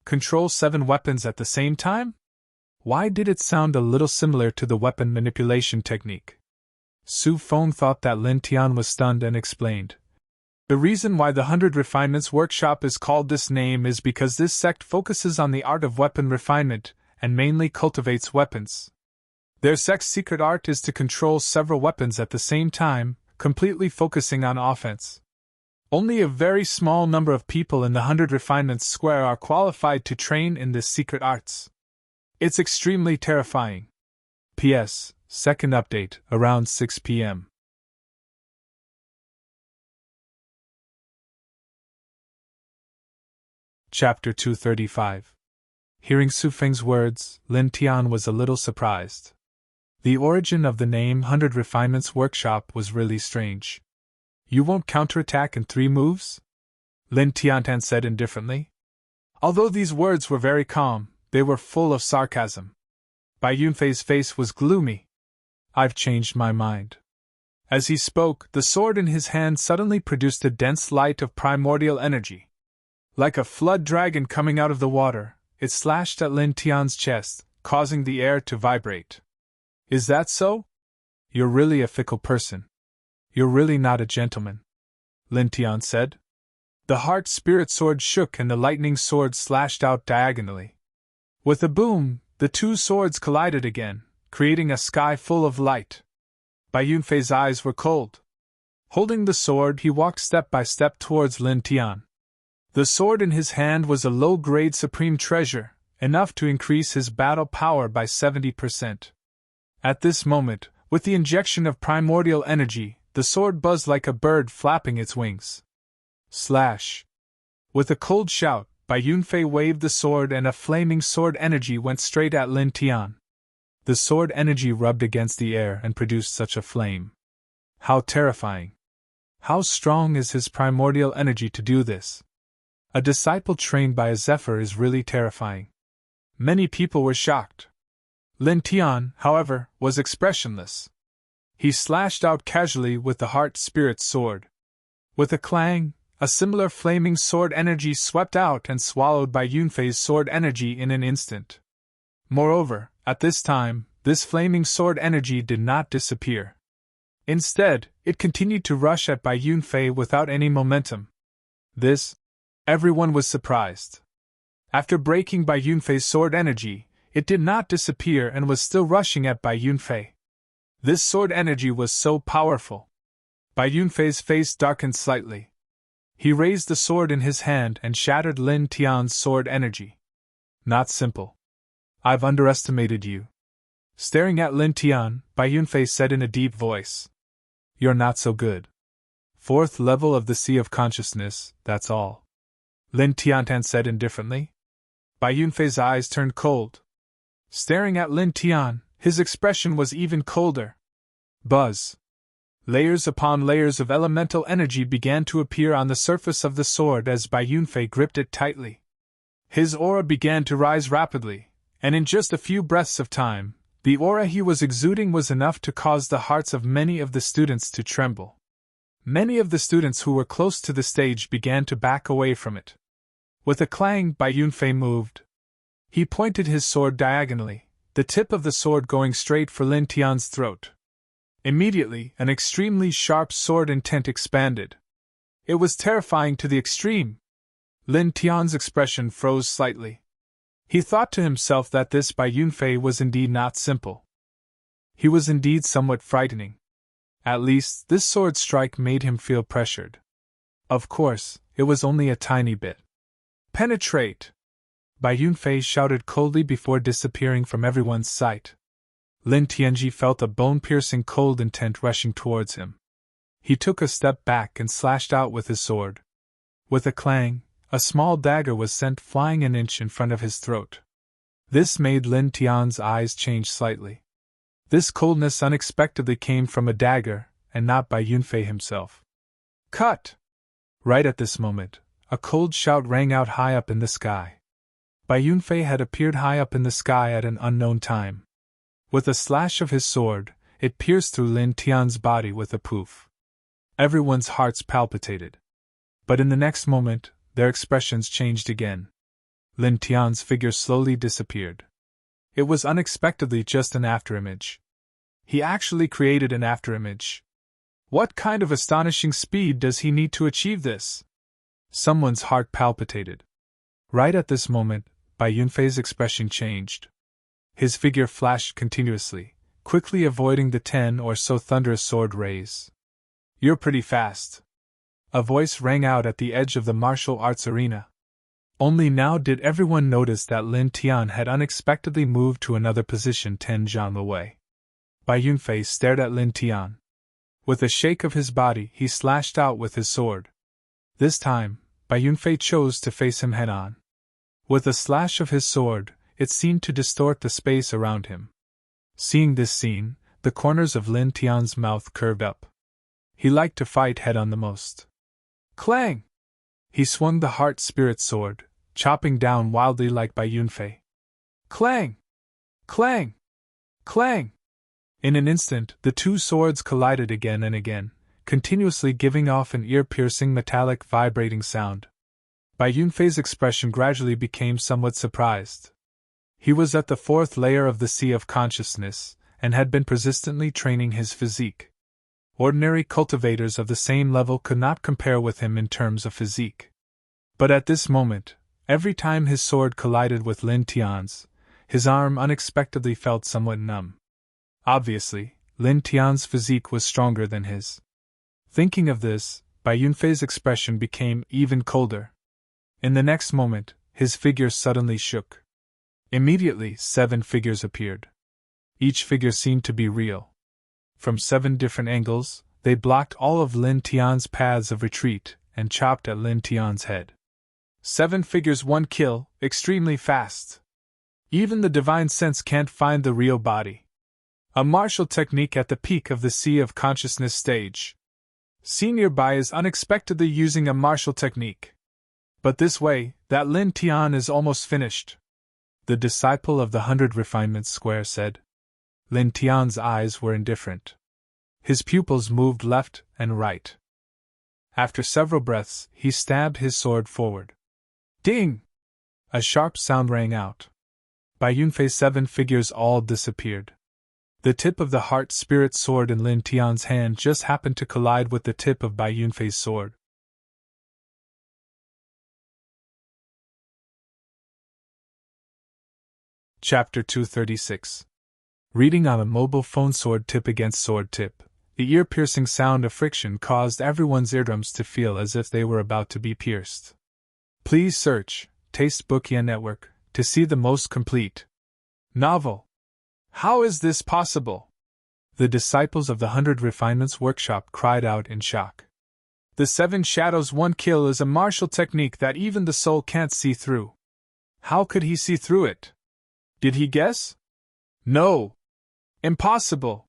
A: Control 7 weapons at the same time? Why did it sound a little similar to the weapon manipulation technique? Su Feng thought that Lin Tian was stunned and explained. The reason why the 100 Refinements Workshop is called this name is because this sect focuses on the art of weapon refinement and mainly cultivates weapons. Their sect's secret art is to control several weapons at the same time, completely focusing on offense. Only a very small number of people in the 100 Refinements Square are qualified to train in this secret arts. It's extremely terrifying. P.S. Second update, around 6 p.m. Chapter 235. Hearing Su Feng's words, Lin Tian was a little surprised. The origin of the name 100 Refinements Workshop was really strange. You won't counterattack in 3 moves? Lin Tian said indifferently. Although these words were very calm, they were full of sarcasm. Bai Yunfei's face was gloomy. I've changed my mind. As he spoke, the sword in his hand suddenly produced a dense light of primordial energy. Like a flood dragon coming out of the water, it slashed at Lin Tian's chest, causing the air to vibrate. Is that so? You're really a fickle person. You're really not a gentleman, Lin Tian said. The heart spirit sword shook and the lightning sword slashed out diagonally. With a boom, the 2 swords collided again, creating a sky full of light. Bai Yunfei's eyes were cold. Holding the sword, he walked step by step towards Lin Tian. The sword in his hand was a low-grade supreme treasure, enough to increase his battle power by 70%. At this moment, with the injection of primordial energy, the sword buzzed like a bird flapping its wings. Slash! With a cold shout, Bai Yunfei waved the sword and a flaming sword energy went straight at Lin Tian. The sword energy rubbed against the air and produced such a flame. How terrifying! How strong is his primordial energy to do this? A disciple trained by a Zephyr is really terrifying. Many people were shocked. Lin Tian, however, was expressionless. He slashed out casually with the heart spirit sword. With a clang, a similar flaming sword energy swept out and swallowed Bai Yunfei's sword energy in an instant. Moreover, at this time, this flaming sword energy did not disappear. Instead, it continued to rush at Bai Yunfei without any momentum. Everyone was surprised. After breaking Bai Yunfei's sword energy, it did not disappear and was still rushing at Bai Yunfei. This sword energy was so powerful. Bai Yunfei's face darkened slightly. He raised the sword in his hand and shattered Lin Tian's sword energy. Not simple. I've underestimated you. Staring at Lin Tian, Bai Yunfei said in a deep voice. You're not so good. 4th level of the Sea of Consciousness, that's all. Lin Tian said indifferently. Bai Yunfei's eyes turned cold. Staring at Lin Tian, his expression was even colder. Buzz. Layers upon layers of elemental energy began to appear on the surface of the sword as Bai Yunfei gripped it tightly. His aura began to rise rapidly, and in just a few breaths of time, the aura he was exuding was enough to cause the hearts of many of the students to tremble. Many of the students who were close to the stage began to back away from it. With a clang, Bai Yunfei moved. He pointed his sword diagonally, the tip of the sword going straight for Lin Tian's throat. Immediately, an extremely sharp sword intent expanded. It was terrifying to the extreme. Lin Tian's expression froze slightly. He thought to himself that this Bai Yunfei was indeed not simple. He was indeed somewhat frightening. At least, this sword strike made him feel pressured. Of course, it was only a tiny bit. Penetrate! Bai Yunfei shouted coldly before disappearing from everyone's sight. Lin Tianji felt a bone-piercing cold intent rushing towards him. He took a step back and slashed out with his sword. With a clang, a small dagger was sent flying an inch in front of his throat. This made Lin Tian's eyes change slightly. This coldness unexpectedly came from a dagger, and not Bai Yunfei himself. Cut! Right at this moment, a cold shout rang out high up in the sky. Bai Yunfei had appeared high up in the sky at an unknown time. With a slash of his sword, it pierced through Lin Tian's body with a poof. Everyone's hearts palpitated. But in the next moment, their expressions changed again. Lin Tian's figure slowly disappeared. It was unexpectedly just an afterimage. He actually created an afterimage. What kind of astonishing speed does he need to achieve this? Someone's heart palpitated. Right at this moment, Bai Yunfei's expression changed. His figure flashed continuously, quickly avoiding the 10 or so thunderous sword rays. You're pretty fast. A voice rang out at the edge of the martial arts arena. Only now did everyone notice that Lin Tian had unexpectedly moved to another position 10 zhang away. Bai Yunfei stared at Lin Tian. With a shake of his body, he slashed out with his sword. This time, Bai Yunfei chose to face him head-on. With a slash of his sword, it seemed to distort the space around him. Seeing this scene, the corners of Lin Tian's mouth curved up. He liked to fight head-on the most. Clang! He swung the heart spirit sword, chopping down wildly like Bai Yunfei. Clang! Clang! Clang! In an instant, the two swords collided again and again, continuously giving off an ear-piercing metallic vibrating sound. Bai Yunfei's expression gradually became somewhat surprised. He was at the 4th layer of the Sea of Consciousness, and had been persistently training his physique. Ordinary cultivators of the same level could not compare with him in terms of physique. But at this moment, every time his sword collided with Lin Tian's, his arm unexpectedly felt somewhat numb. Obviously, Lin Tian's physique was stronger than his. Thinking of this, Bai Yunfei's expression became even colder. In the next moment, his figure suddenly shook. Immediately, 7 figures appeared. Each figure seemed to be real. From 7 different angles, they blocked all of Lin Tian's paths of retreat, and chopped at Lin Tian's head. 7 figures, 1 kill, extremely fast. Even the divine sense can't find the real body. A martial technique at the peak of the Sea of Consciousness stage. Senior Bai is unexpectedly using a martial technique. But this way, that Lin Tian is almost finished. The disciple of the 100 Refinements Square said. Lin Tian's eyes were indifferent. His pupils moved left and right. After several breaths, he stabbed his sword forward. Ding! A sharp sound rang out. Bai Yunfei's 7 figures all disappeared. The tip of the heart spirit sword in Lin Tian's hand just happened to collide with the tip of Bai Yunfei's sword. Chapter 236. Reading on a mobile phone. Sword tip against sword tip. The ear-piercing sound of friction caused everyone's eardrums to feel as if they were about to be pierced. Please search Taste Book Network to see the most complete novel. How is this possible? The disciples of the 100 Refinements Workshop cried out in shock. The 7 Shadows 1 Kill is a martial technique that even the soul can't see through. How could he see through it? Did he guess? No. Impossible.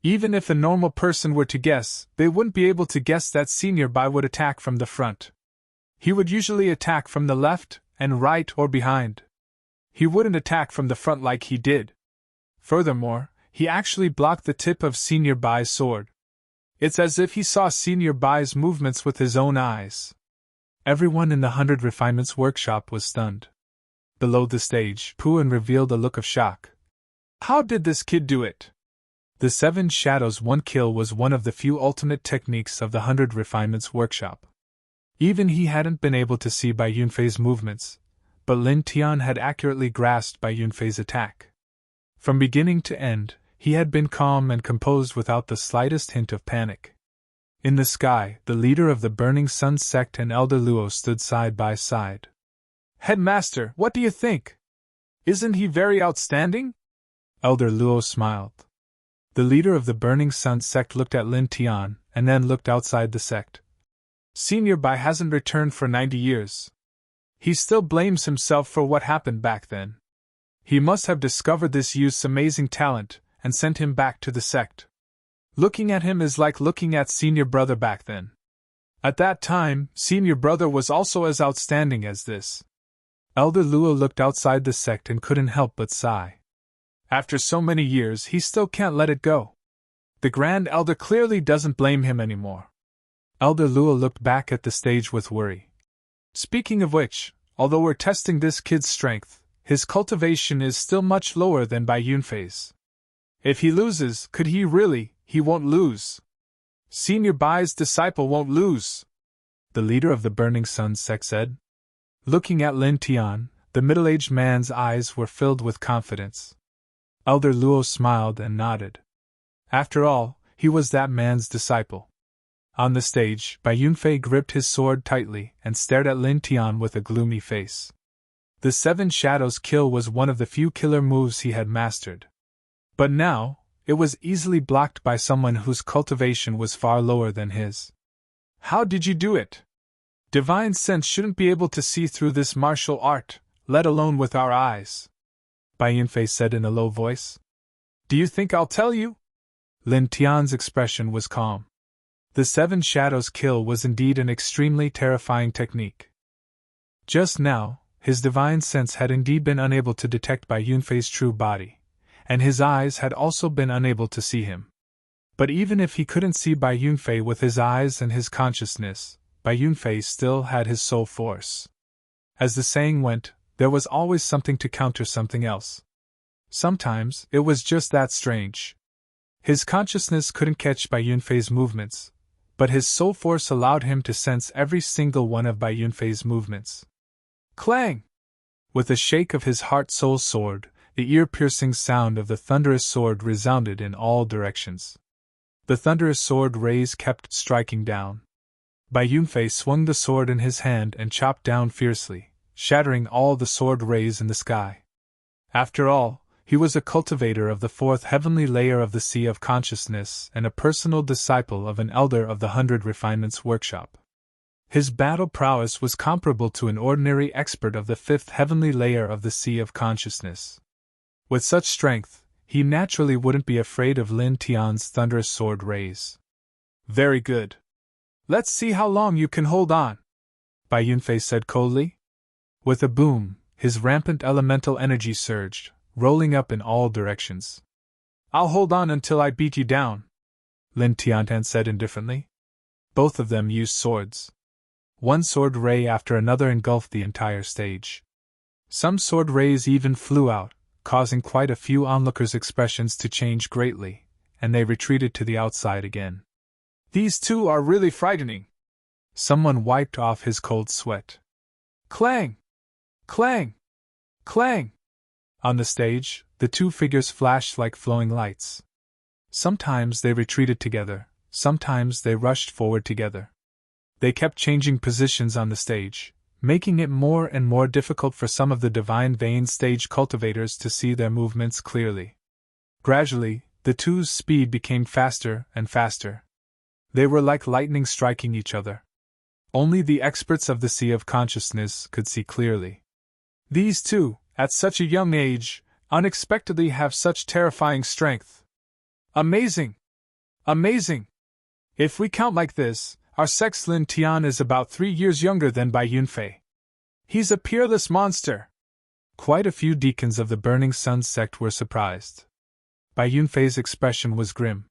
A: Even if a normal person were to guess, they wouldn't be able to guess that Senior Bai would attack from the front. He would usually attack from the left and right or behind. He wouldn't attack from the front like he did. Furthermore, he actually blocked the tip of Senior Bai's sword. It's as if he saw Senior Bai's movements with his own eyes. Everyone in the 100 Refinements Workshop was stunned. Below the stage, Puan revealed a look of shock. How did this kid do it? The 7 Shadows 1 Kill was one of the few ultimate techniques of the 100 Refinements Workshop. Even he hadn't been able to see Bai Yunfei's movements, but Lin Tian had accurately grasped Bai Yunfei's attack. From beginning to end, he had been calm and composed without the slightest hint of panic. In the sky, the leader of the Burning Sun sect and Elder Luo stood side by side. Headmaster, what do you think? Isn't he very outstanding? Elder Luo smiled. The leader of the Burning Sun sect looked at Lin Tian, and then looked outside the sect. Senior Bai hasn't returned for 90 years. He still blames himself for what happened back then. He must have discovered this youth's amazing talent, and sent him back to the sect. Looking at him is like looking at Senior Brother back then. At that time, Senior Brother was also as outstanding as this. Elder Luo looked outside the sect and couldn't help but sigh. After so many years, he still can't let it go. The Grand Elder clearly doesn't blame him anymore. Elder Luo looked back at the stage with worry. Speaking of which, although we're testing this kid's strength, his cultivation is still much lower than Bai Yunfei's. If he loses, could he really? He won't lose. Senior Bai's disciple won't lose, the leader of the Burning Sun sect said. Looking at Lin Tian, the middle-aged man's eyes were filled with confidence. Elder Luo smiled and nodded. After all, he was that man's disciple. On the stage, Bai Yunfei gripped his sword tightly and stared at Lin Tian with a gloomy face. The 7 Shadows Kill was one of the few killer moves he had mastered. But now, it was easily blocked by someone whose cultivation was far lower than his. How did you do it? Divine sense shouldn't be able to see through this martial art, let alone with our eyes, Bai Yunfei said in a low voice. Do you think I'll tell you? Lin Tian's expression was calm. The 7 Shadows Kill was indeed an extremely terrifying technique. Just now, his divine sense had indeed been unable to detect Bai Yunfei's true body, and his eyes had also been unable to see him. But even if he couldn't see Bai Yunfei with his eyes and his consciousness, Bai Yunfei still had his soul force. As the saying went, there was always something to counter something else. Sometimes, it was just that strange. His consciousness couldn't catch Bai Yunfei's movements, but his soul force allowed him to sense every single one of Bai Yunfei's movements. Clang! With a shake of his heart-soul sword, the ear-piercing sound of the thunderous sword resounded in all directions. The thunderous sword rays kept striking down. Bai Yunfei swung the sword in his hand and chopped down fiercely, shattering all the sword rays in the sky. After all, he was a cultivator of the 4th heavenly layer of the Sea of Consciousness and a personal disciple of an elder of the 100 Refinements Workshop. His battle prowess was comparable to an ordinary expert of the 5th heavenly layer of the Sea of Consciousness. With such strength, he naturally wouldn't be afraid of Lin Tian's thunderous sword rays. Very good. Let's see how long you can hold on, Bai Yunfei said coldly. With a boom, his rampant elemental energy surged, rolling up in all directions. I'll hold on until I beat you down, Lin Tian said indifferently. Both of them used swords. One sword ray after another engulfed the entire stage. Some sword rays even flew out, causing quite a few onlookers' expressions to change greatly, and they retreated to the outside again. These two are really frightening. Someone wiped off his cold sweat. Clang! Clang! Clang! On the stage, the two figures flashed like flowing lights. Sometimes they retreated together, sometimes they rushed forward together. They kept changing positions on the stage, making it more and more difficult for some of the Divine Vein stage cultivators to see their movements clearly. Gradually, the two's speed became faster and faster. They were like lightning striking each other. Only the experts of the Sea of Consciousness could see clearly. These two, at such a young age, unexpectedly have such terrifying strength. Amazing! Amazing! If we count like this, our sex Lin Tian is about 3 years younger than Bai Yunfei. He's a peerless monster! Quite a few deacons of the Burning Sun sect were surprised. Bai Yunfei's expression was grim.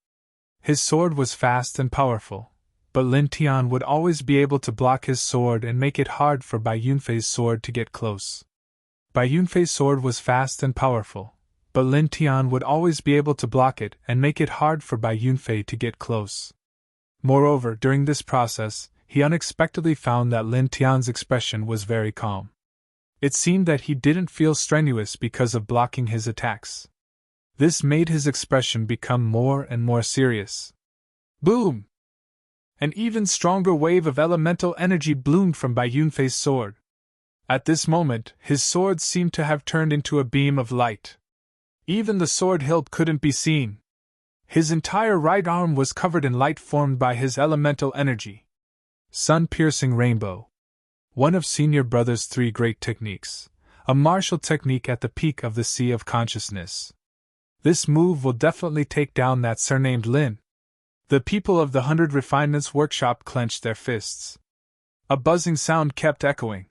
A: His sword was fast and powerful, but Lin Tian would always be able to block his sword and make it hard for Bai Yunfei's sword to get close. Bai Yunfei's sword was fast and powerful, but Lin Tian would always be able to block it and make it hard for Bai Yunfei to get close. Moreover, during this process, he unexpectedly found that Lin Tian's expression was very calm. It seemed that he didn't feel strenuous because of blocking his attacks. This made his expression become more and more serious. Boom! An even stronger wave of elemental energy bloomed from Bai Yunfei's sword. At this moment, his sword seemed to have turned into a beam of light. Even the sword hilt couldn't be seen. His entire right arm was covered in light formed by his elemental energy. Sun-piercing rainbow. One of Senior Brother's 3 great techniques, a martial technique at the peak of the Sea of Consciousness. This move will definitely take down that surnamed Lin. The people of the 100 Refinements Workshop clenched their fists. A buzzing sound kept echoing.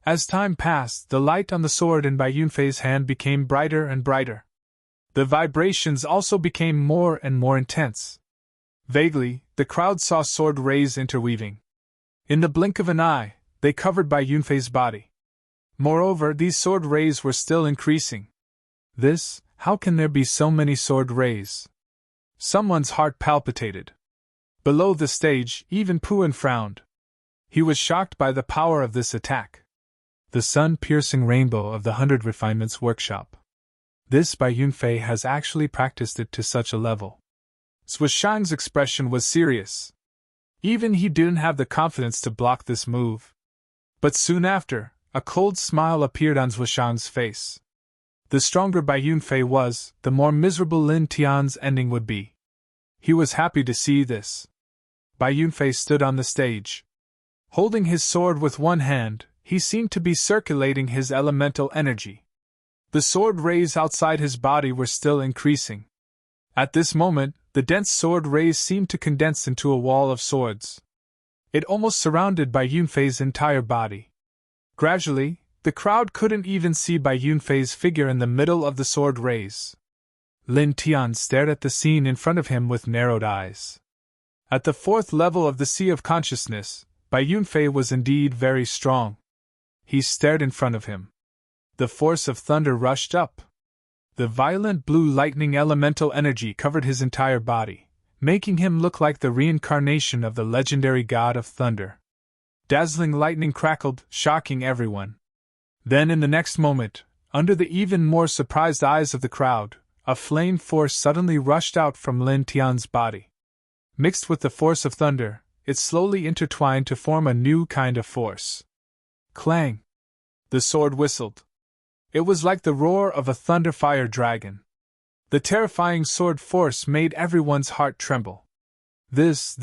A: As time passed, the light on the sword in Bai Yunfei's hand became brighter and brighter. The vibrations also became more and more intense. Vaguely, the crowd saw sword rays interweaving. In the blink of an eye, they covered Bai Yunfei's body. Moreover, these sword rays were still increasing. How can there be so many sword rays? Someone's heart palpitated. Below the stage, even Puan frowned. He was shocked by the power of this attack. The sun-piercing rainbow of the 100 Refinements Workshop. This Bai Yunfei has actually practiced it to such a level. Zhushang's expression was serious. Even he didn't have the confidence to block this move. But soon after, a cold smile appeared on Zhushang's face. The stronger Bai Yunfei was, the more miserable Lin Tian's ending would be. He was happy to see this. Bai Yunfei stood on the stage. Holding his sword with one hand, he seemed to be circulating his elemental energy. The sword rays outside his body were still increasing. At this moment, the dense sword rays seemed to condense into a wall of swords. It almost surrounded Bai Yunfei's entire body. Gradually, the crowd couldn't even see Bai Yunfei's figure in the middle of the sword rays. Lin Tian stared at the scene in front of him with narrowed eyes. At the 4th level of the Sea of Consciousness, Bai Yunfei was indeed very strong. He stared in front of him. The force of thunder rushed up. The violent blue lightning elemental energy covered his entire body, making him look like the reincarnation of the legendary god of thunder. Dazzling lightning crackled, shocking everyone. Then in the next moment, under the even more surprised eyes of the crowd, a flame force suddenly rushed out from Lin Tian's body. Mixed with the force of thunder, it slowly intertwined to form a new kind of force. Clang! The sword whistled. It was like the roar of a thunder-fire dragon. The terrifying sword force made everyone's heart tremble. This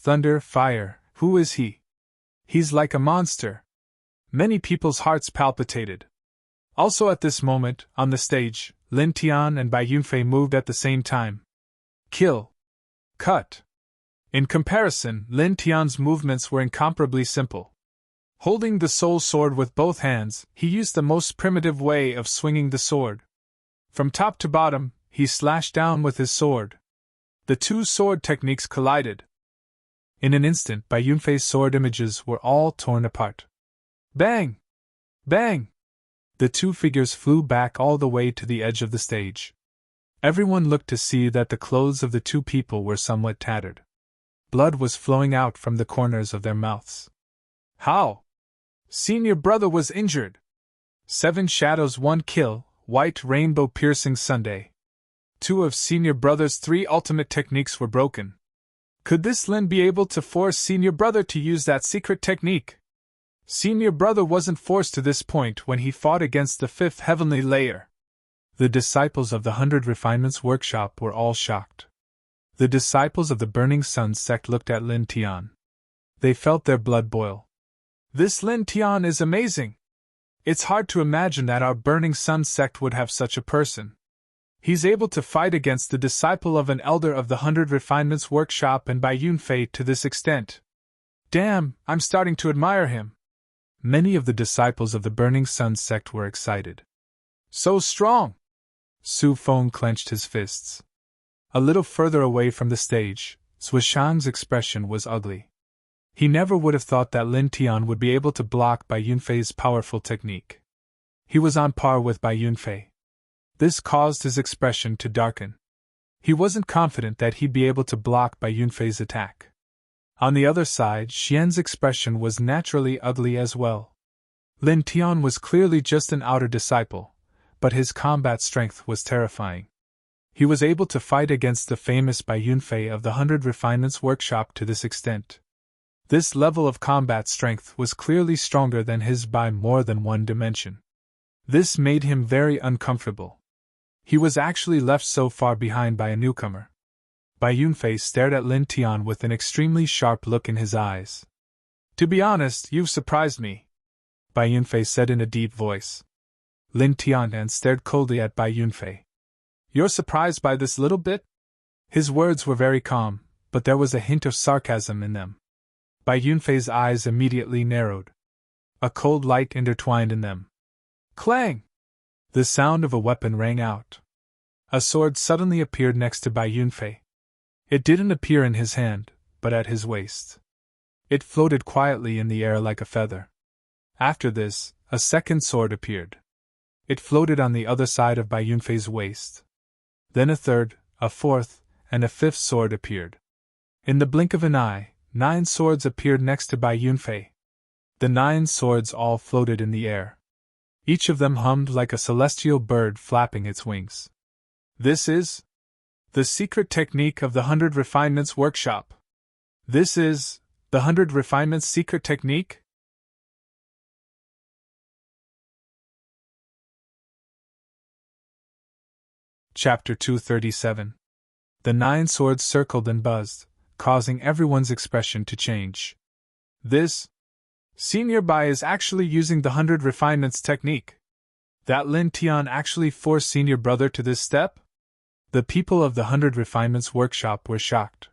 A: thunder fire, who is he? He's like a monster. Many people's hearts palpitated. Also at this moment, on the stage, Lin Tian and Bai Yunfei moved at the same time. Kill. Cut. In comparison, Lin Tian's movements were incomparably simple. Holding the soul sword with both hands, he used the most primitive way of swinging the sword. From top to bottom, he slashed down with his sword. The two sword techniques collided. In an instant, Bai Yunfei's sword images were all torn apart. Bang! Bang! The two figures flew back all the way to the edge of the stage. Everyone looked to see that the clothes of the two people were somewhat tattered. Blood was flowing out from the corners of their mouths. How? Senior Brother was injured. 7 shadows 1 kill, white rainbow piercing Sunday. 2 of Senior Brother's 3 ultimate techniques were broken. Could this Lin be able to force Senior Brother to use that secret technique? Senior Brother wasn't forced to this point when he fought against the 5th heavenly layer. The disciples of the 100 Refinements Workshop were all shocked. The disciples of the Burning Sun sect looked at Lin Tian. They felt their blood boil. This Lin Tian is amazing! It's hard to imagine that our Burning Sun sect would have such a person. He's able to fight against the disciple of an elder of the 100 Refinements Workshop and Bai Yunfei to this extent. Damn, I'm starting to admire him. Many of the disciples of the Burning Sun sect were excited. So strong! Su Feng clenched his fists. A little further away from the stage, Zhuishang's expression was ugly. He never would have thought that Lin Tian would be able to block Bai Yunfei's powerful technique. He was on par with Bai Yunfei. This caused his expression to darken. He wasn't confident that he'd be able to block Bai Yunfei's attack. On the other side, Xian's expression was naturally ugly as well. Lin Tian was clearly just an outer disciple, but his combat strength was terrifying. He was able to fight against the famous Bai Yunfei of the 100 Refinements Workshop to this extent. This level of combat strength was clearly stronger than his by more than one dimension. This made him very uncomfortable. He was actually left so far behind by a newcomer. Bai Yunfei stared at Lin Tian with an extremely sharp look in his eyes. To be honest, you've surprised me, Bai Yunfei said in a deep voice. Lin Tian stared coldly at Bai Yunfei. You're surprised by this little bit? His words were very calm, but there was a hint of sarcasm in them. Bai Yunfei's eyes immediately narrowed. A cold light intertwined in them. Clang! The sound of a weapon rang out. A sword suddenly appeared next to Bai Yunfei. It didn't appear in his hand, but at his waist. It floated quietly in the air like a feather. After this, a second sword appeared. It floated on the other side of Bai Yunfei's waist. Then a third, a fourth, and a fifth sword appeared. In the blink of an eye, 9 swords appeared next to Bai Yunfei. The 9 swords all floated in the air. Each of them hummed like a celestial bird flapping its wings. This is the secret technique of the 100 Refinements Workshop. This is the 100 Refinements secret technique? Chapter 237. The 9 swords circled and buzzed, causing everyone's expression to change. This Senior Bai is actually using the 100 Refinements technique. That Lin Tian actually forced Senior Brother to this step? The people of the 100 Refinements Workshop were shocked.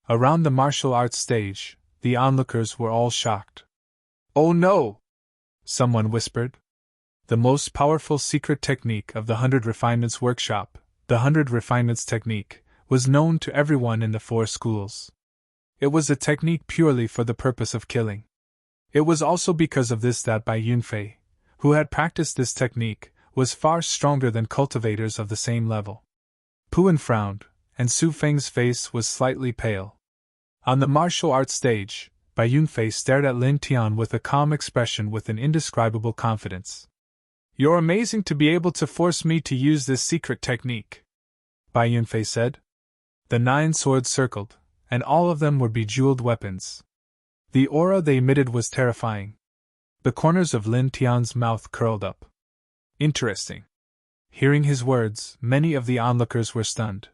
A: Around the martial arts stage, the onlookers were all shocked. Oh no! Someone whispered. The most powerful secret technique of the 100 Refinements Workshop, the 100 Refinements technique, was known to everyone in the 4 schools. It was a technique purely for the purpose of killing. It was also because of this that Bai Yunfei, who had practiced this technique, was far stronger than cultivators of the same level. Puan frowned, and Su Feng's face was slightly pale. On the martial arts stage, Bai Yunfei stared at Lin Tian with a calm expression with an indescribable confidence. You're amazing to be able to force me to use this secret technique, Bai Yunfei said. The 9 swords circled, and all of them were bejeweled weapons. The aura they emitted was terrifying. The corners of Lin Tian's mouth curled up. Interesting. Hearing his words, many of the onlookers were stunned.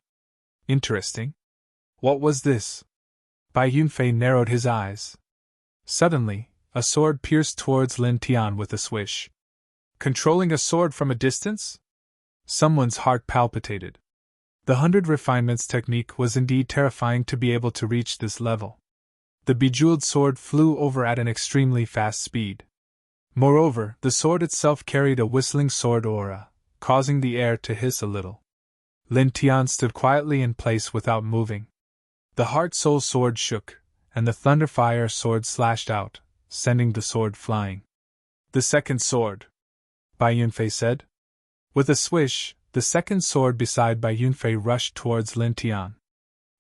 A: Interesting? What was this? Bai Yunfei narrowed his eyes. Suddenly, a sword pierced towards Lin Tian with a swish. Controlling a sword from a distance? Someone's heart palpitated. The 100 Refinements technique was indeed terrifying to be able to reach this level. The bejeweled sword flew over at an extremely fast speed. Moreover, the sword itself carried a whistling sword aura, causing the air to hiss a little. Lin Tian stood quietly in place without moving. The Heart Soul sword shook, and the Thunderfire sword slashed out, sending the sword flying. The second sword, Bai Yunfei said. With a swish, the second sword beside Bai Yunfei rushed towards Lin Tian.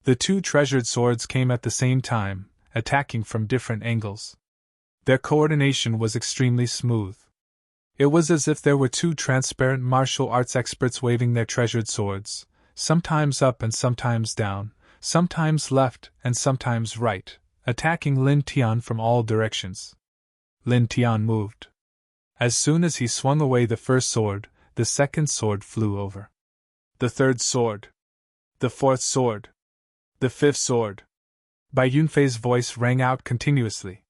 A: The 2 treasured swords came at the same time, attacking from different angles. Their coordination was extremely smooth. It was as if there were 2 transparent martial arts experts waving their treasured swords, sometimes up and sometimes down, sometimes left and sometimes right, attacking Lin Tian from all directions. Lin Tian moved. As soon as he swung away the first sword, the second sword flew over. The third sword. The fourth sword. The fifth sword. Bai Yunfei's voice rang out continuously.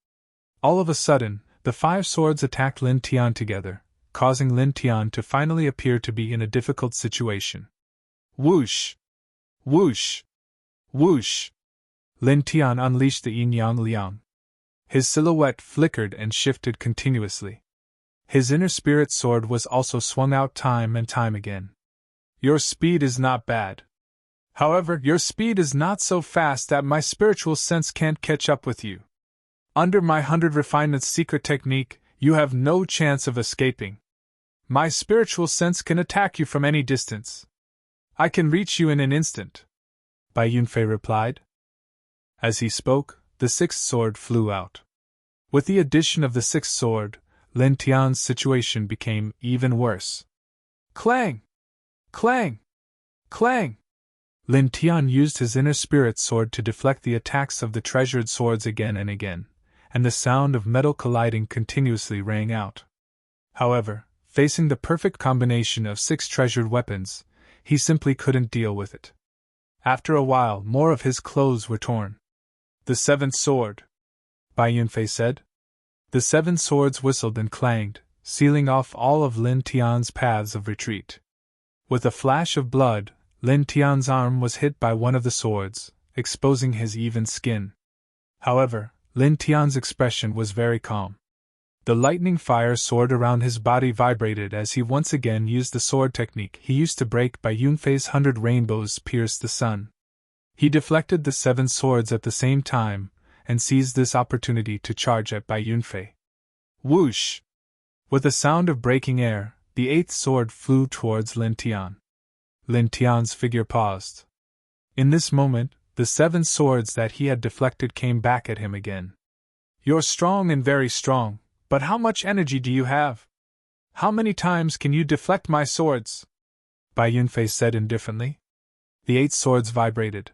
A: All of a sudden, the 5 swords attacked Lin Tian together, causing Lin Tian to finally appear to be in a difficult situation. Whoosh! Whoosh! Whoosh! Lin Tian unleashed the yin-yang liang. His silhouette flickered and shifted continuously. His inner spirit sword was also swung out time and time again. Your speed is not bad. However, your speed is not so fast that my spiritual sense can't catch up with you. Under my 100 refinements secret technique, you have no chance of escaping. My spiritual sense can attack you from any distance. I can reach you in an instant, Bai Yunfei replied. As he spoke, the 6th sword flew out. With the addition of the 6th sword, Lin Tian's situation became even worse. Clang! Clang! Clang! Lin Tian used his inner spirit sword to deflect the attacks of the treasured swords again and again, and the sound of metal colliding continuously rang out. However, facing the perfect combination of 6 treasured weapons, he simply couldn't deal with it. After a while, more of his clothes were torn. The 7th sword, Bai Yunfei said. The 7 swords whistled and clanged, sealing off all of Lin Tian's paths of retreat. With a flash of blood, Lin Tian's arm was hit by one of the swords, exposing his even skin. However, Lin Tian's expression was very calm. The lightning fire sword around his body vibrated as he once again used the sword technique he used to break Bai Yunfei's 100 rainbows pierce the sun. He deflected the 7 swords at the same time, and seized this opportunity to charge at Bai Yunfei. Whoosh! With a sound of breaking air, the 8th sword flew towards Lin Tian. Lin Tian's figure paused. In this moment, the 7 swords that he had deflected came back at him again. You're strong and very strong, but how much energy do you have? How many times can you deflect my swords? Bai Yunfei said indifferently. The 8 swords vibrated.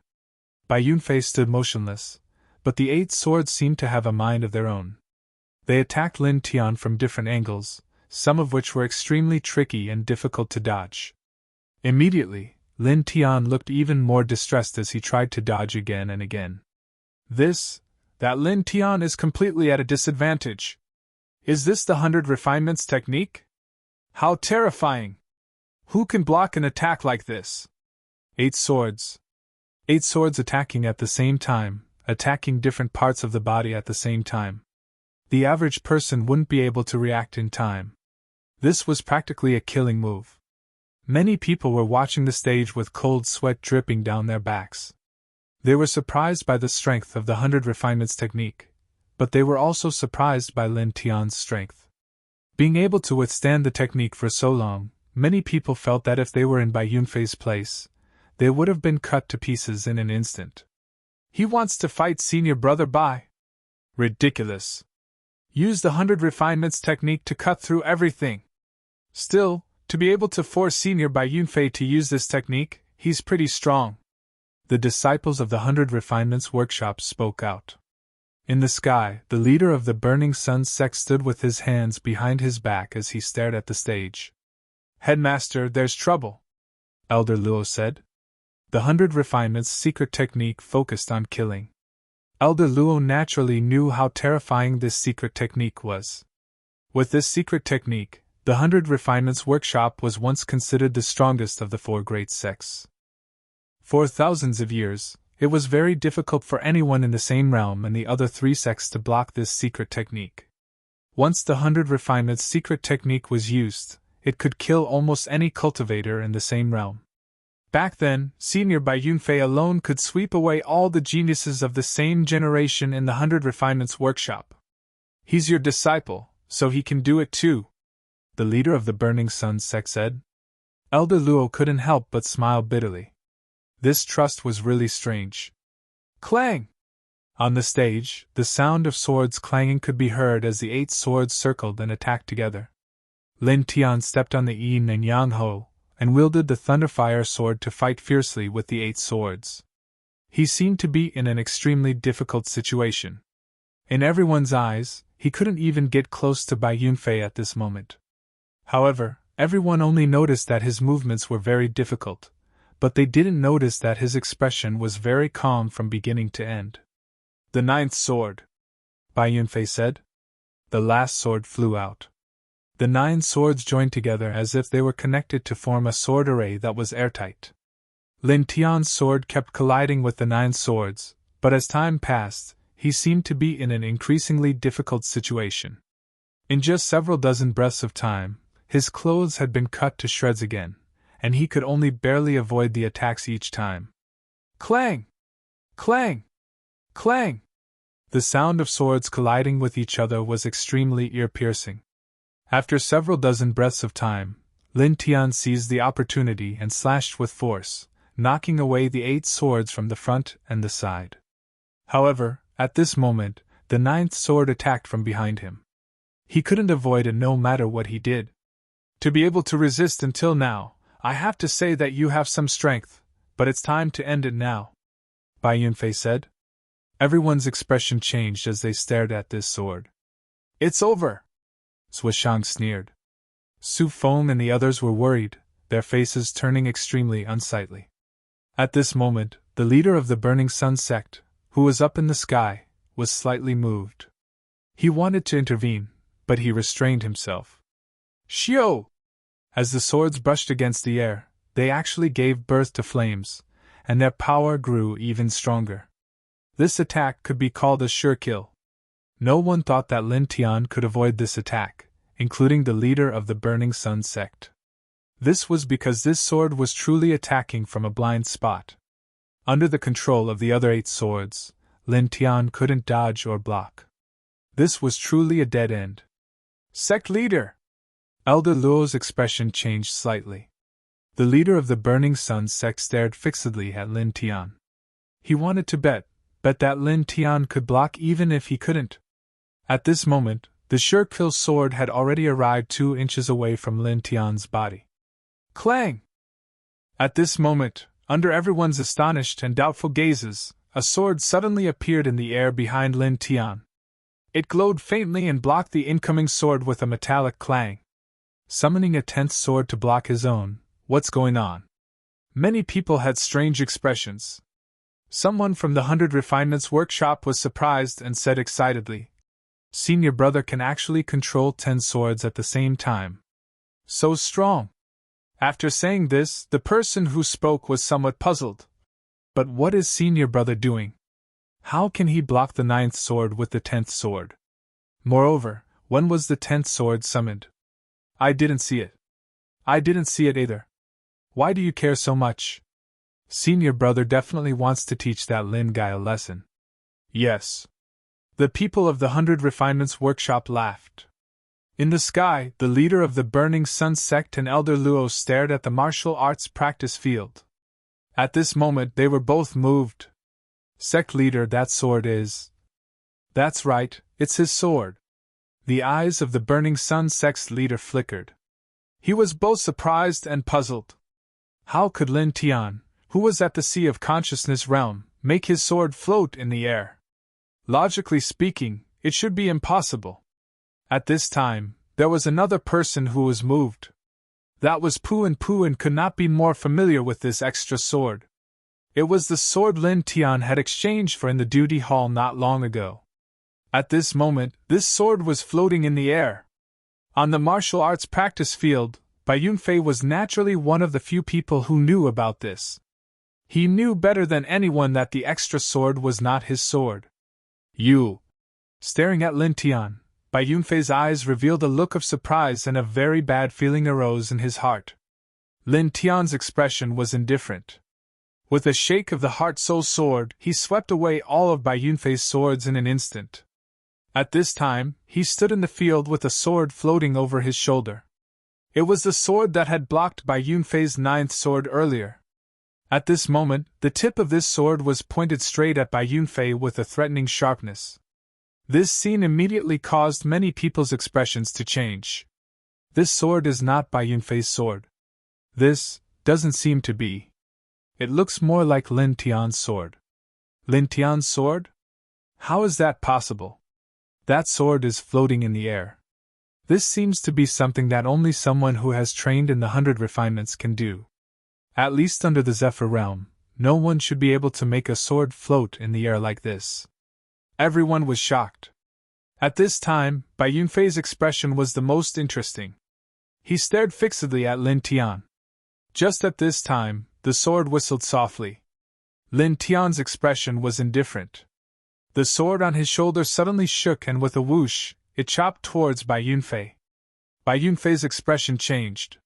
A: Bai Yunfei stood motionless, but the 8 swords seemed to have a mind of their own. They attacked Lin Tian from different angles, some of which were extremely tricky and difficult to dodge. Immediately, Lin Tian looked even more distressed as he tried to dodge again and again. That Lin Tian is completely at a disadvantage. Is this the 100 refinements technique? How terrifying! Who can block an attack like this? 8 swords. 8 swords attacking at the same time, attacking different parts of the body at the same time. The average person wouldn't be able to react in time. This was practically a killing move. Many people were watching the stage with cold sweat dripping down their backs. They were surprised by the strength of the 100 refinements technique, but they were also surprised by Lin Tian's strength. Being able to withstand the technique for so long, many people felt that if they were in Bai Yunfei's place, they would have been cut to pieces in an instant. He wants to fight senior brother Bai. Ridiculous. Use the 100 refinements technique to cut through everything. Still, to be able to force senior Bai Yunfei to use this technique, he's pretty strong. The disciples of the 100 refinements workshop spoke out. In the sky, the leader of the Burning Sun sect stood with his hands behind his back as he stared at the stage. Headmaster, there's trouble, Elder Luo said. The 100 refinements secret technique focused on killing. Elder Luo naturally knew how terrifying this secret technique was. With this secret technique, the 100 refinements workshop was once considered the strongest of the 4 great sects. For thousands of years, it was very difficult for anyone in the same realm and the other 3 sects to block this secret technique. Once the 100 refinements secret technique was used, it could kill almost any cultivator in the same realm. Back then, senior Bai Yunfei alone could sweep away all the geniuses of the same generation in the 100 refinements workshop. He's your disciple, so he can do it too, the leader of the Burning Sun sect said. Elder Luo couldn't help but smile bitterly. This trust was really strange. Clang! On the stage, the sound of swords clanging could be heard as the 8 swords circled and attacked together. Lin Tian stepped on the yin and yang ho, and wielded the Thunderfire sword to fight fiercely with the 8 swords. He seemed to be in an extremely difficult situation. In everyone's eyes, he couldn't even get close to Bai Yunfei at this moment. However, Everyone only noticed that his movements were very difficult, but they didn't notice that his expression was very calm from beginning to end. "The ninth sword," Bai Yunfei said. The last sword flew out. The 9 swords joined together as if they were connected to form a sword array that was airtight. Lin Tian's sword kept colliding with the 9 swords, but as time passed, he seemed to be in an increasingly difficult situation. In just several dozen breaths of time, his clothes had been cut to shreds again, and he could only barely avoid the attacks each time. Clang! Clang! Clang! The sound of swords colliding with each other was extremely ear-piercing. After several dozen breaths of time, Lin Tian seized the opportunity and slashed with force, knocking away the 8 swords from the front and the side. However, at this moment, the 9th sword attacked from behind him. He couldn't avoid it no matter what he did. "To be able to resist until now, I have to say that you have some strength, but it's time to end it now," Bai Yunfei said. Everyone's expression changed as they stared at this sword. "It's over!" Zhuoshang sneered. Su Feng and the others were worried, their faces turning extremely unsightly. At this moment, the leader of the Burning Sun sect, who was up in the sky, was slightly moved. He wanted to intervene, but he restrained himself. "Xiu!" As the swords brushed against the air, they actually gave birth to flames, and their power grew even stronger. This attack could be called a sure kill. No one thought that Lin Tian could avoid this attack, including the leader of the Burning Sun sect. This was because this sword was truly attacking from a blind spot. Under the control of the other 8 swords, Lin Tian couldn't dodge or block. This was truly a dead end. "Sect leader!" Elder Luo's expression changed slightly. The leader of the Burning Sun sect stared fixedly at Lin Tian. He wanted to bet that Lin Tian could block even if he couldn't. At this moment, the sure kill sword had already arrived 2 inches away from Lin Tian's body. Clang! At this moment, under everyone's astonished and doubtful gazes, a sword suddenly appeared in the air behind Lin Tian. It glowed faintly and blocked the incoming sword with a metallic clang. Summoning a 10th sword to block his own, what's going on? Many people had strange expressions. Someone from the 100 Refinements workshop was surprised and said excitedly, "Senior brother can actually control 10 swords at the same time. So strong." After saying this, the person who spoke was somewhat puzzled. But what is senior brother doing? How can he block the 9th sword with the 10th sword? Moreover, when was the 10th sword summoned? I didn't see it. I didn't see it either. Why do you care so much? Senior brother definitely wants to teach that Lin guy a lesson. Yes. The people of the 100 Refinements workshop laughed. In the sky, the leader of the Burning Sun sect and Elder Luo stared at the martial arts practice field. At this moment they were both moved. "Sect leader, that sword is..." "That's right, it's his sword." The eyes of the Burning Sun sect's leader flickered. He was both surprised and puzzled. How could Lin Tian, who was at the Sea of Consciousness realm, make his sword float in the air? Logically speaking, it should be impossible. At this time, there was another person who was moved. That was Pu and could not be more familiar with this extra sword. It was the sword Lin Tian had exchanged for in the duty hall not long ago. At this moment, this sword was floating in the air. On the martial arts practice field, Bai Yunfei was naturally one of the few people who knew about this. He knew better than anyone that the extra sword was not his sword. "You!" Staring at Lin Tian, Bai Yunfei's eyes revealed a look of surprise and a very bad feeling arose in his heart. Lin Tian's expression was indifferent. With a shake of the heart-soul sword, he swept away all of Bai Yunfei's swords in an instant. At this time, he stood in the field with a sword floating over his shoulder. It was the sword that had blocked Bai Yunfei's 9th sword earlier. At this moment, the tip of this sword was pointed straight at Bai Yunfei with a threatening sharpness. This scene immediately caused many people's expressions to change. This sword is not Bai Yunfei's sword. This doesn't seem to be. It looks more like Lin Tian's sword. Lin Tian's sword? How is that possible? That sword is floating in the air. This seems to be something that only someone who has trained in the 100 refinements can do. At least under the Zephyr realm, no one should be able to make a sword float in the air like this. Everyone was shocked. At this time, Bai Yunfei's expression was the most interesting. He stared fixedly at Lin Tian. Just at this time, the sword whistled softly. Lin Tian's expression was indifferent. The sword on his shoulder suddenly shook and with a whoosh, it chopped towards Bai Yunfei. Bai Yunfei's expression changed.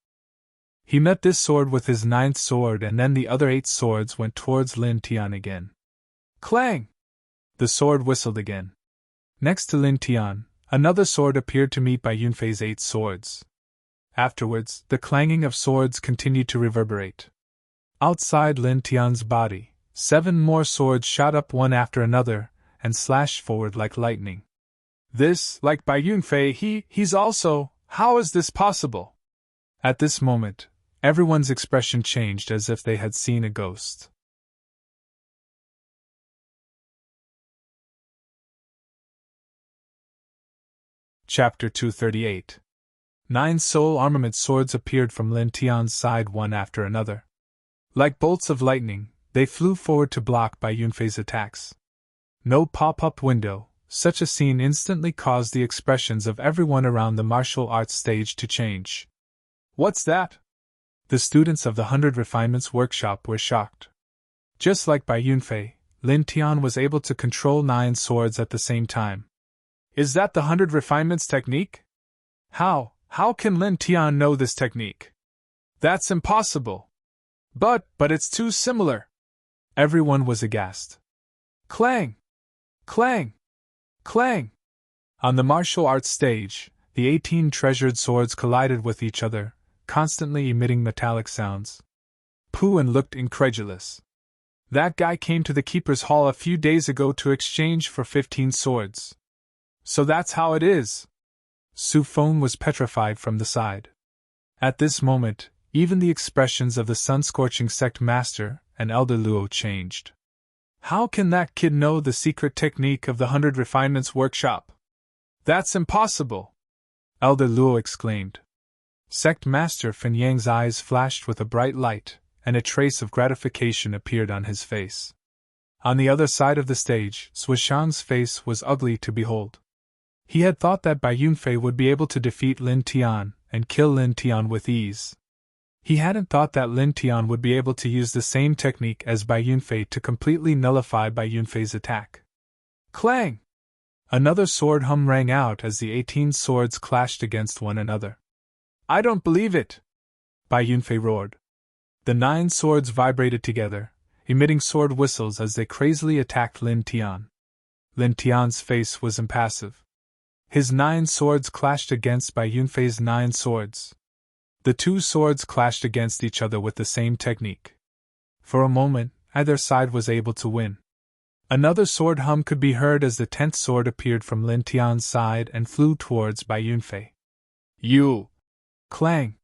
A: He met this sword with his 9th sword and then the other 8 swords went towards Lin Tian again. Clang! The sword whistled again. Next to Lin Tian, another sword appeared to meet Bai Yunfei's 8 swords. Afterwards, the clanging of swords continued to reverberate. Outside Lin Tian's body, 7 more swords shot up one after another and slashed forward like lightning. This, like Bai Yunfei, he's also, how is this possible? At this moment, everyone's expression changed as if they had seen a ghost. Chapter 238. 9 soul armament swords appeared from Lin Tian's side one after another. Like bolts of lightning, they flew forward to block Bai Yunfei's attacks. No pop-up window, such a scene instantly caused the expressions of everyone around the martial arts stage to change. What's that? The students of the 100 Refinements workshop were shocked. Just like Bai Yunfei, Lin Tian was able to control 9 swords at the same time. Is that the 100 Refinements technique? How can Lin Tian know this technique? That's impossible. But it's too similar. Everyone was aghast. Clang! Clang! Clang! On the martial arts stage, the 18 treasured swords collided with each other, constantly emitting metallic sounds. Pu-en looked incredulous. That guy came to the Keeper's Hall a few days ago to exchange for 15 swords. So that's how it is. Su Feng was petrified from the side. At this moment, even the expressions of the sun-scorching sect master and Elder Luo changed. How can that kid know the secret technique of the 100 Refinements workshop? That's impossible! Elder Luo exclaimed. Sect Master Fin Yang's eyes flashed with a bright light, and a trace of gratification appeared on his face. On the other side of the stage, Suishang's face was ugly to behold. He had thought that Bai Yunfei would be able to defeat Lin Tian and kill Lin Tian with ease. He hadn't thought that Lin Tian would be able to use the same technique as Bai Yunfei to completely nullify Bai Yunfei's attack. Clang! Another sword hum rang out as the 18 swords clashed against one another. I don't believe it! Bai Yunfei roared. The 9 swords vibrated together, emitting sword whistles as they crazily attacked Lin Tian. Lin Tian's face was impassive. His 9 swords clashed against Bai Yunfei's 9 swords. The 2 swords clashed against each other with the same technique. For a moment, either side was able to win. Another sword hum could be heard as the 10th sword appeared from Lin Tian's side and flew towards Bai Yunfei. You! Clang!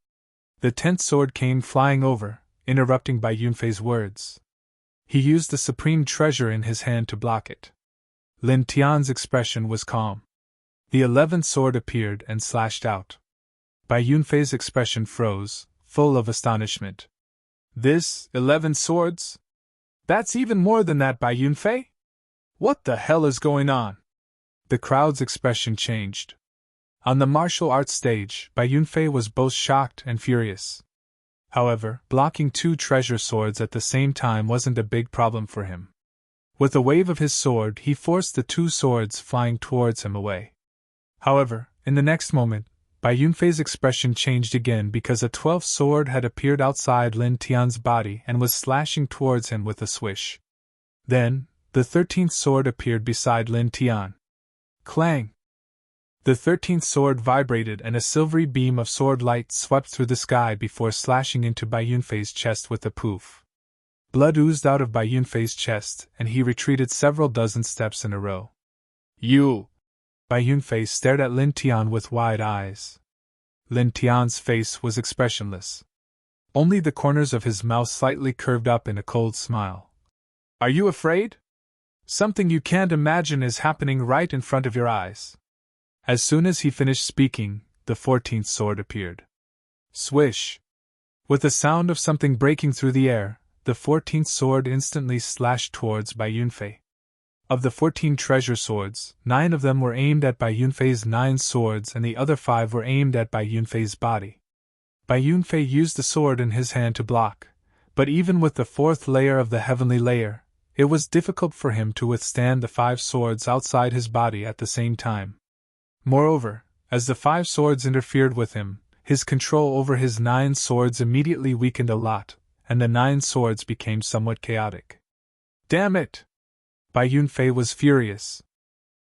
A: The 10th sword came flying over, interrupting Bai Yunfei's words. He used the supreme treasure in his hand to block it. Lin Tian's expression was calm. The 11th sword appeared and slashed out. Bai Yunfei's expression froze, full of astonishment. This, 11 swords? That's even more than that, Bai Yunfei? What the hell is going on? The crowd's expression changed. On the martial arts stage, Bai Yunfei was both shocked and furious. However, blocking 2 treasure swords at the same time wasn't a big problem for him. With a wave of his sword, he forced the 2 swords flying towards him away. However, in the next moment, Bai Yunfei's expression changed again because a 12th sword had appeared outside Lin Tian's body and was slashing towards him with a swish. Then, the 13th sword appeared beside Lin Tian. Clang! The 13th sword vibrated and a silvery beam of sword light swept through the sky before slashing into Bai Yunfei's chest with a poof. Blood oozed out of Bai Yunfei's chest and he retreated several dozen steps in a row. You! Bai Yunfei stared at Lin Tian with wide eyes. Lin Tian's face was expressionless. Only the corners of his mouth slightly curved up in a cold smile. Are you afraid? Something you can't imagine is happening right in front of your eyes. As soon as he finished speaking, the 14th sword appeared. Swish! With the sound of something breaking through the air, the 14th sword instantly slashed towards Bai Yunfei. Of the 14 treasure swords, 9 of them were aimed at Bai Yunfei's 9 swords and the other 5 were aimed at Bai Yunfei's body. Bai Yunfei used the sword in his hand to block, but even with the 4th layer of the heavenly layer, it was difficult for him to withstand the 5 swords outside his body at the same time. Moreover, as the 5 swords interfered with him, his control over his 9 swords immediately weakened a lot, and the 9 swords became somewhat chaotic. Damn it! Bai Yunfei was furious.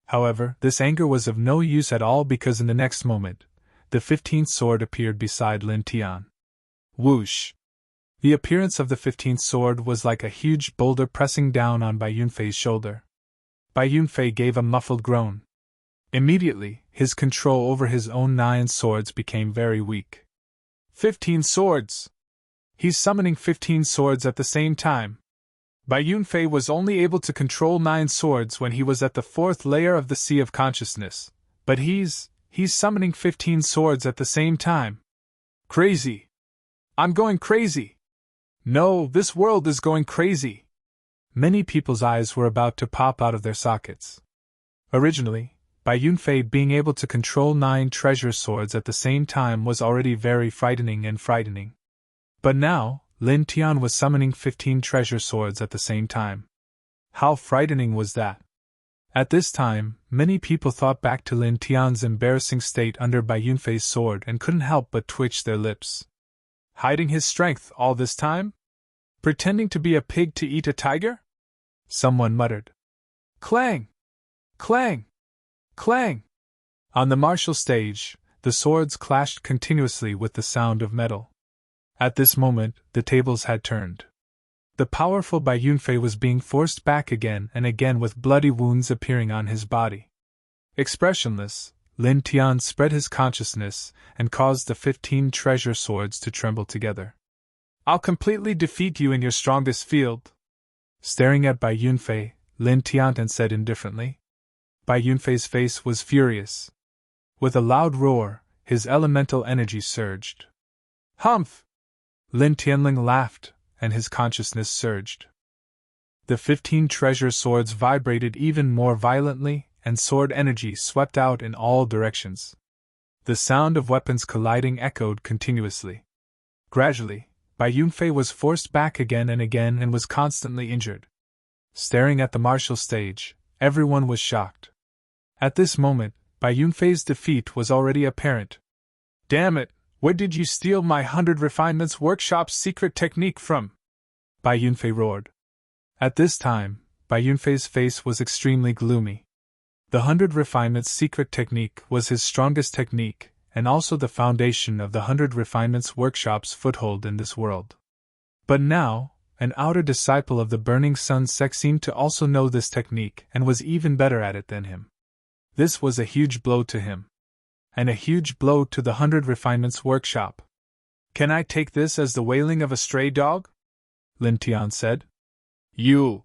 A: However, this anger was of no use at all because in the next moment, the 15th sword appeared beside Lin Tian. Whoosh! The appearance of the 15th sword was like a huge boulder pressing down on Bai Yunfei's shoulder. Bai Yunfei gave a muffled groan. Immediately, his control over his own 9 swords became very weak. 15 swords! He's summoning 15 swords at the same time. Bai Yunfei was only able to control 9 swords when he was at the 4th layer of the Sea of Consciousness, but he's summoning 15 swords at the same time. Crazy! I'm going crazy! No, this world is going crazy! Many people's eyes were about to pop out of their sockets. Originally, Bai Yunfei being able to control 9 treasure swords at the same time was already very frightening. But now, Lin Tian was summoning 15 treasure swords at the same time. How frightening was that? At this time, many people thought back to Lin Tian's embarrassing state under Bai Yunfei's sword and couldn't help but twitch their lips. Hiding his strength all this time? Pretending to be a pig to eat a tiger? Someone muttered. Clang! Clang! Clang! On the martial stage, the swords clashed continuously with the sound of metal. At this moment, the tables had turned. The powerful Bai Yunfei was being forced back again and again with bloody wounds appearing on his body. Expressionless, Lin Tian spread his consciousness and caused the 15 treasure swords to tremble together. I'll completely defeat you in your strongest field. Staring at Bai Yunfei, Lin Tian said indifferently. Bai Yunfei's face was furious. With a loud roar, his elemental energy surged. Humph! Lin Tianling laughed, and his consciousness surged. The 15 treasure swords vibrated even more violently, and sword energy swept out in all directions. The sound of weapons colliding echoed continuously. Gradually, Bai Yunfei was forced back again and was constantly injured. Staring at the martial stage, everyone was shocked. At this moment, Bai Yunfei's defeat was already apparent. Damn it! Where did you steal my 100 Refinements Workshop's secret technique from? Bai Yunfei roared. At this time, Bai Yunfei's face was extremely gloomy. The 100 Refinements secret technique was his strongest technique, and also the foundation of the 100 Refinements Workshop's foothold in this world. But now, an outer disciple of the Burning Sun sect seemed to also know this technique and was even better at it than him. This was a huge blow to him. And a huge blow to the 100 Refinements Workshop. Can I take this as the wailing of a stray dog? Lin Tian said. You!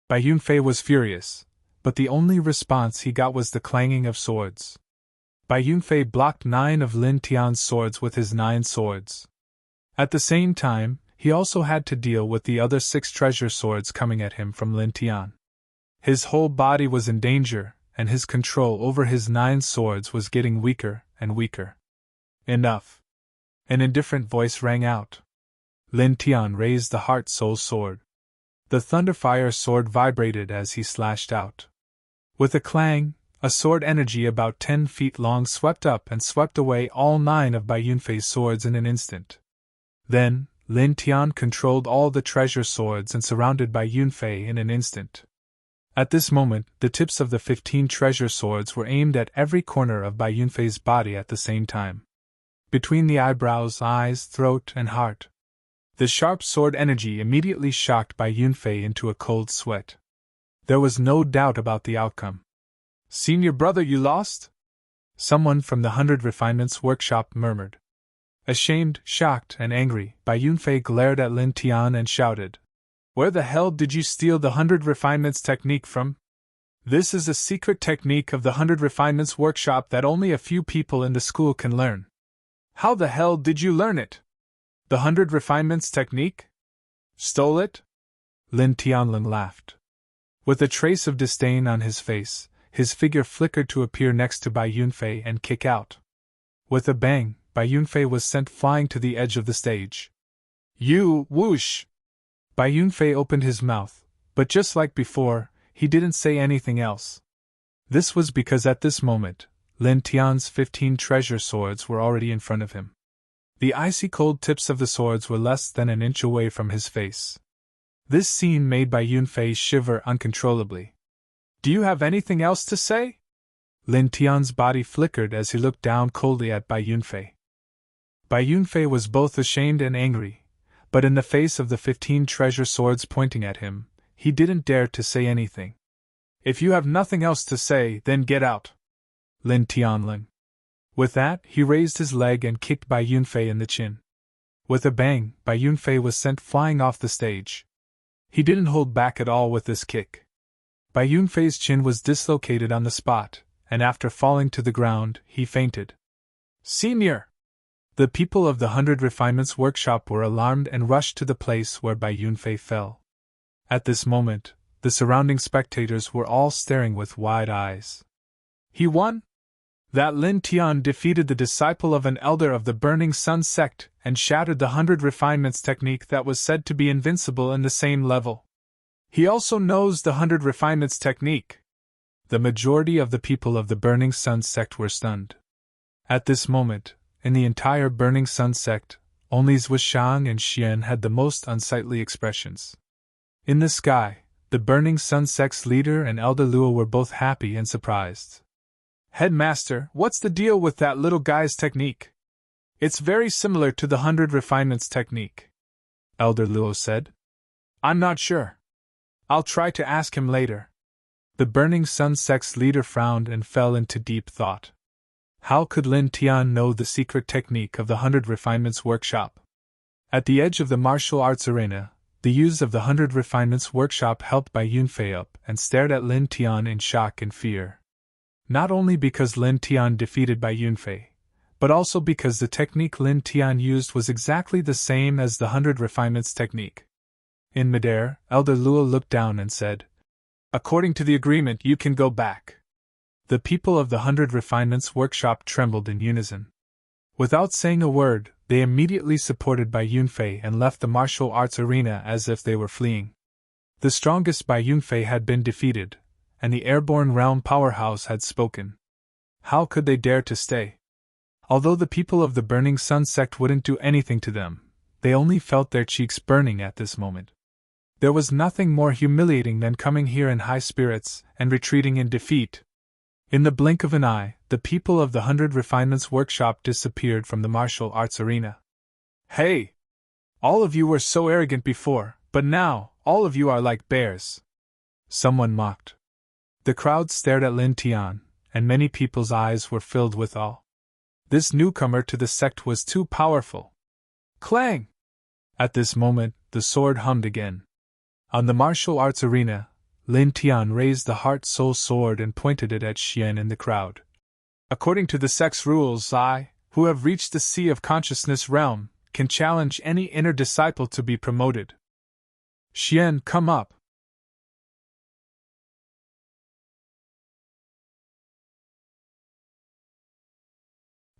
A: Bai Yunfei was furious, but the only response he got was the clanging of swords. Bai Yunfei blocked 9 of Lin Tian's swords with his 9 swords. At the same time, he also had to deal with the other 6 treasure swords coming at him from Lin Tian. His whole body was in danger, and his control over his 9 swords was getting weaker and weaker. Enough! An indifferent voice rang out. Lin Tian raised the Heart Soul sword. The Thunderfire sword vibrated as he slashed out. With a clang, a sword energy about 10 feet long swept up and swept away all 9 of Bai Yunfei's swords in an instant. Then, Lin Tian controlled all the treasure swords and surrounded Bai Yunfei in an instant. At this moment, the tips of the 15 treasure swords were aimed at every corner of Bai Yunfei's body at the same time. Between the eyebrows, eyes, throat, and heart. The sharp sword energy immediately shocked Bai Yunfei into a cold sweat. There was no doubt about the outcome. Senior brother, you lost? Someone from the 100 Refinements Workshop murmured. Ashamed, shocked, and angry, Bai Yunfei glared at Lin Tian and shouted. Where the hell did you steal the 100 Refinements technique from? This is a secret technique of the 100 Refinements workshop that only a few people in the school can learn. How the hell did you learn it? The 100 Refinements technique? Stole it? Lin Tianlin laughed. With a trace of disdain on his face, his figure flickered to appear next to Bai Yunfei and kick out. With a bang, Bai Yunfei was sent flying to the edge of the stage. You, whoosh! Bai Yunfei opened his mouth, but just like before, he didn't say anything else. This was because at this moment, Lin Tian's 15 treasure swords were already in front of him. The icy cold tips of the swords were less than an inch away from his face. This scene made Bai Yunfei shiver uncontrollably. Do you have anything else to say? Lin Tian's body flickered as he looked down coldly at Bai Yunfei. Bai Yunfei was both ashamed and angry, but in the face of the 15 treasure swords pointing at him, he didn't dare to say anything. If you have nothing else to say, then get out. Lin Tianlin. With that, he raised his leg and kicked Bai Yunfei in the chin. With a bang, Bai Yunfei was sent flying off the stage. He didn't hold back at all with this kick. Bai Yunfei's chin was dislocated on the spot, and after falling to the ground, he fainted. Senior! The people of the 100 Refinements workshop were alarmed and rushed to the place where Bai Yunfei fell. At this moment, the surrounding spectators were all staring with wide eyes. He won? That Lin Tian defeated the disciple of an elder of the Burning Sun sect and shattered the 100 Refinements technique that was said to be invincible in the same level. He also knows the 100 Refinements technique. The majority of the people of the Burning Sun sect were stunned. At this moment, in the entire Burning Sun sect, only Zhuishang and Xian had the most unsightly expressions. In the sky, the Burning Sun sect's leader and Elder Luo were both happy and surprised. Headmaster, what's the deal with that little guy's technique? It's very similar to the 100 Refinements technique, Elder Luo said. I'm not sure. I'll try to ask him later. The Burning Sun sect's leader frowned and fell into deep thought. How could Lin Tian know the secret technique of the 100 Refinements workshop? At the edge of the martial arts arena, the youths of the 100 Refinements workshop helped Bai Yunfei up and stared at Lin Tian in shock and fear. Not only because Lin Tian defeated Bai Yunfei, but also because the technique Lin Tian used was exactly the same as the 100 Refinements technique. In midair, Elder Luo looked down and said, According to the agreement, you can go back. The people of the 100 Refinements workshop trembled in unison. Without saying a word, they immediately supported Bai Yunfei and left the martial arts arena as if they were fleeing. The strongest Bai Yunfei had been defeated, and the airborne realm powerhouse had spoken. How could they dare to stay? Although the people of the Burning Sun sect wouldn't do anything to them, they only felt their cheeks burning at this moment. There was nothing more humiliating than coming here in high spirits and retreating in defeat. In the blink of an eye, the people of the 100 Refinements workshop disappeared from the martial arts arena. Hey! All of you were so arrogant before, but now, all of you are like bears. Someone mocked. The crowd stared at Lin Tian, and many people's eyes were filled with awe. This newcomer to the sect was too powerful. Clang! At this moment, the sword hummed again. On the martial arts arena, Lin Tian raised the heart-soul sword and pointed it at Xian in the crowd. According to the sect's rules, I, who have reached the Sea of Consciousness realm, can challenge any inner disciple to be promoted. Xian, come up.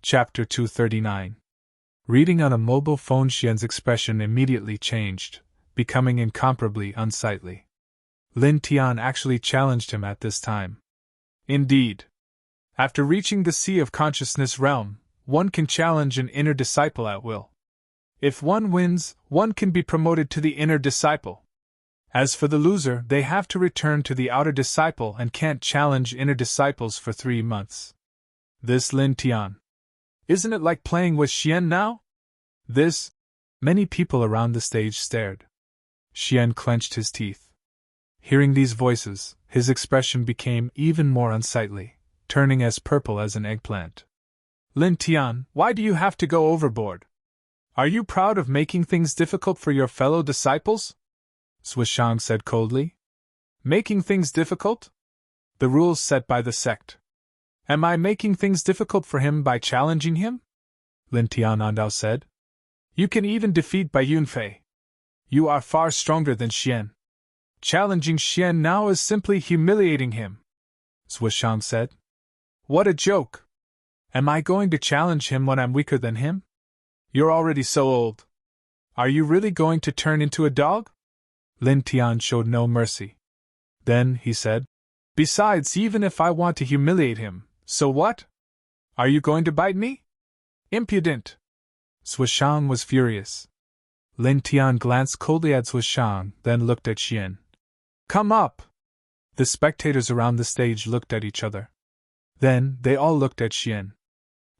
A: Chapter 239. Reading on a mobile phone, Xian's expression immediately changed, becoming incomparably unsightly. Lin Tian actually challenged him at this time. Indeed. After reaching the Sea of Consciousness realm, one can challenge an inner disciple at will. If one wins, one can be promoted to the inner disciple. As for the loser, they have to return to the outer disciple and can't challenge inner disciples for 3 months. This Lin Tian. Isn't it like playing with Xian now? This? Many people around the stage stared. Xian clenched his teeth. Hearing these voices, his expression became even more unsightly, turning as purple as an eggplant. Lin Tian, why do you have to go overboard? Are you proud of making things difficult for your fellow disciples? Zhuishang said coldly. Making things difficult? The rules set by the sect. Am I making things difficult for him by challenging him? Lin Tianandao said. You can even defeat Bai Yunfei. You are far stronger than Xian. Challenging Xian now is simply humiliating him, Zhushang said. What a joke! Am I going to challenge him when I'm weaker than him? You're already so old. Are you really going to turn into a dog? Lin Tian showed no mercy. Then, he said, besides, even if I want to humiliate him, so what? Are you going to bite me? Impudent! Zhushang was furious. Lin Tian glanced coldly at Zhushang, then looked at Xian. Come up! The spectators around the stage looked at each other. Then, they all looked at Xian.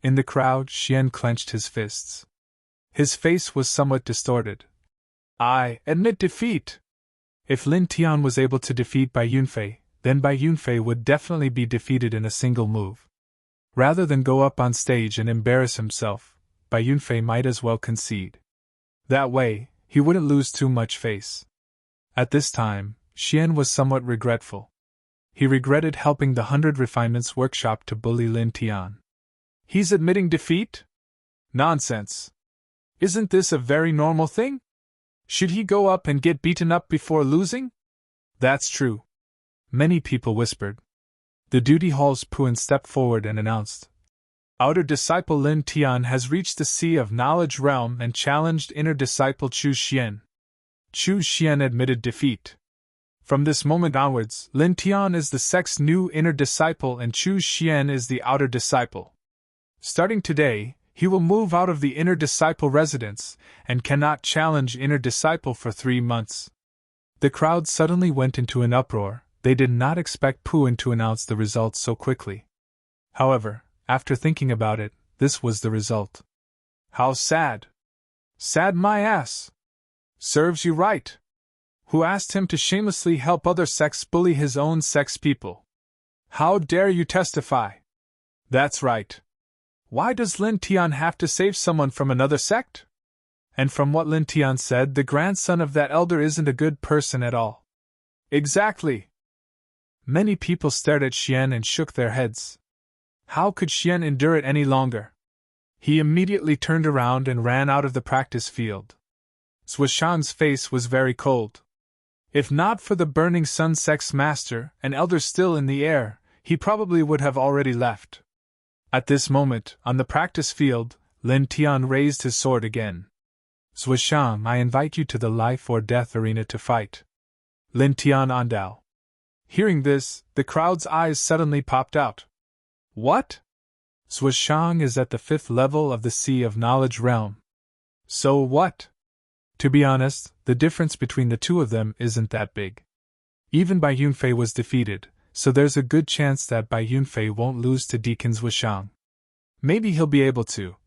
A: In the crowd, Xian clenched his fists. His face was somewhat distorted. I admit defeat! If Lin Tian was able to defeat Bai Yunfei, then Bai Yunfei would definitely be defeated in a single move. Rather than go up on stage and embarrass himself, Bai Yunfei might as well concede. That way, he wouldn't lose too much face. At this time, Xian was somewhat regretful. He regretted helping the 100 Refinements workshop to bully Lin Tian. He's admitting defeat? Nonsense. Isn't this a very normal thing? Should he go up and get beaten up before losing? That's true. Many people whispered. The duty hall's Puan stepped forward and announced. Outer disciple Lin Tian has reached the Sea of Knowledge realm and challenged inner disciple Chu Xian. Chu Xian admitted defeat. From this moment onwards, Lin Tian is the sect's new inner disciple and Chu Xian is the outer disciple. Starting today, he will move out of the inner disciple residence and cannot challenge inner disciple for 3 months. The crowd suddenly went into an uproar. They did not expect Puan to announce the results so quickly. However, after thinking about it, this was the result. How sad! Sad my ass! Serves you right! Who asked him to shamelessly help other sects bully his own sect's people? How dare you testify? That's right. Why does Lin Tian have to save someone from another sect? And from what Lin Tian said, the grandson of that elder isn't a good person at all. Exactly. Many people stared at Xian and shook their heads. How could Xian endure it any longer? He immediately turned around and ran out of the practice field. Zhushang's face was very cold. If not for the Burning Sun sect's master and elder still in the air, he probably would have already left. At this moment, on the practice field, Lin Tian raised his sword again. Zhushang, I invite you to the life or death arena to fight. Lin Tianandao. Hearing this, the crowd's eyes suddenly popped out. What? Zhushang is at the 5th level of the Sea of Knowledge realm. So what? To be honest, the difference between the two of them isn't that big. Even Bai Yunfei was defeated, so there's a good chance that Bai Yunfei won't lose to Deacon Zhushang. Maybe he'll be able to.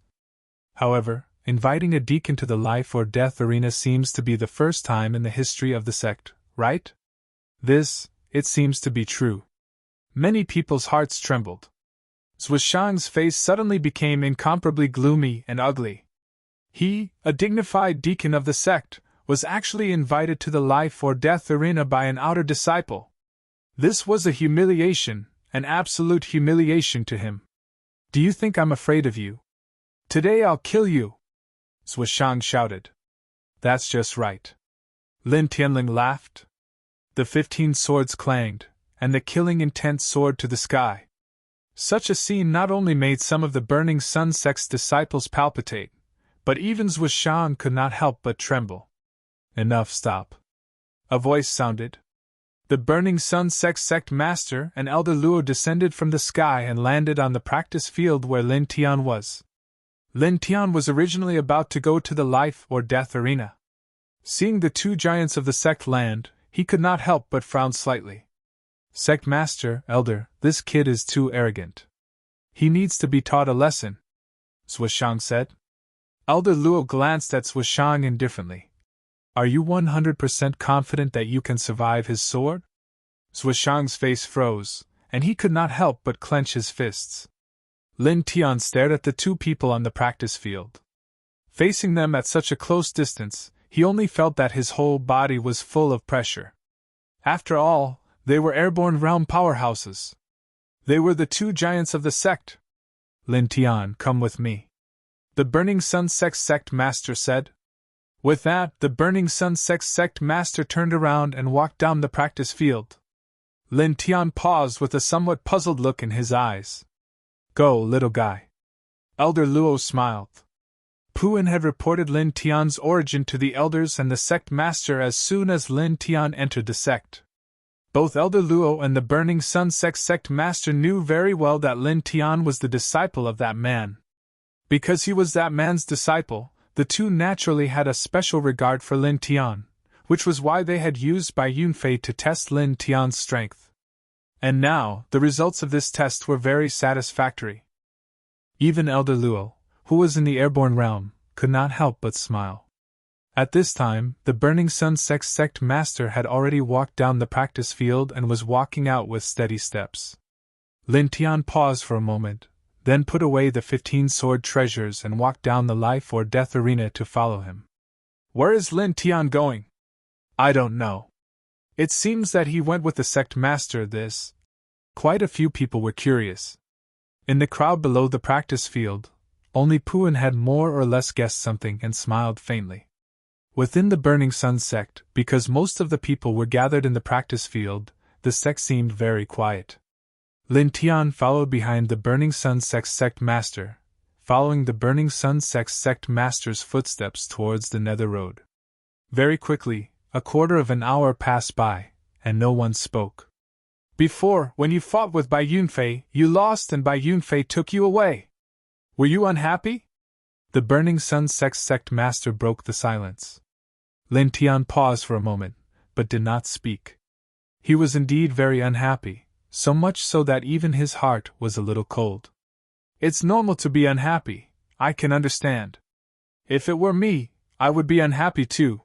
A: However, inviting a deacon to the life or death arena seems to be the first time in the history of the sect, right? This, it seems to be true. Many people's hearts trembled. Zhushang's face suddenly became incomparably gloomy and ugly. He, a dignified deacon of the sect, was actually invited to the life or death arena by an outer disciple. This was a humiliation, an absolute humiliation to him. Do you think I'm afraid of you? Today I'll kill you! Zhushang shouted. That's just right. Lin Tianling laughed. The 15 swords clanged, and the killing intent soared to the sky. Such a scene not only made some of the Burning Sun sect's disciples palpitate, but even Zhushang could not help but tremble. Enough, stop. A voice sounded. The Burning Sun sect master and Elder Luo descended from the sky and landed on the practice field where Lin Tian was. Lin Tian was originally about to go to the life or death arena. Seeing the 2 giants of the sect land, he could not help but frown slightly. Sect master, elder, this kid is too arrogant. He needs to be taught a lesson, Zhushang said. Elder Luo glanced at Zhushang indifferently. Are you 100% confident that you can survive his sword? Zhushang's face froze, and he could not help but clench his fists. Lin Tian stared at the 2 people on the practice field. Facing them at such a close distance, he only felt that his whole body was full of pressure. After all, They were airborne realm powerhouses. They were the two giants of the sect. Lin Tian, come with me, the Burning Sun sect master said. With that, the Burning Sun sect master turned around and walked down the practice field. Lin Tian paused with a somewhat puzzled look in his eyes. Go, little guy. Elder Luo smiled. Puan had reported Lin Tian's origin to the elders and the sect master as soon as Lin Tian entered the sect. Both Elder Luo and the Burning Sun sect master knew very well that Lin Tian was the disciple of that man. Because he was that man's disciple, the two naturally had a special regard for Lin Tian, which was why they had used Bai Yunfei to test Lin Tian's strength. And now, the results of this test were very satisfactory. Even Elder Luo, who was in the airborne realm, could not help but smile. At this time, the Burning Sun sect master had already walked down the practice field and was walking out with steady steps. Lin Tian paused for a moment, then put away the 15 sword treasures and walked down the life or death arena to follow him. Where is Lin Tian going? I don't know. It seems that he went with the sect master. Quite a few people were curious. In the crowd below the practice field, only Puan had more or less guessed something and smiled faintly. Within the Burning Sun sect, because most of the people were gathered in the practice field, the sect seemed very quiet. Lin Tian followed behind the Burning Sun sect master, following the Burning Sun sect master's footsteps towards the Nether Road. Very quickly, a quarter of an hour passed by, and no one spoke. Before, when you fought with Bai Yunfei, you lost and Bai Yunfei took you away. Were you unhappy? The Burning Sun sect master broke the silence. Lin Tian paused for a moment, but did not speak. He was indeed very unhappy, so much so that even his heart was a little cold. It's normal to be unhappy, I can understand. If it were me, I would be unhappy too,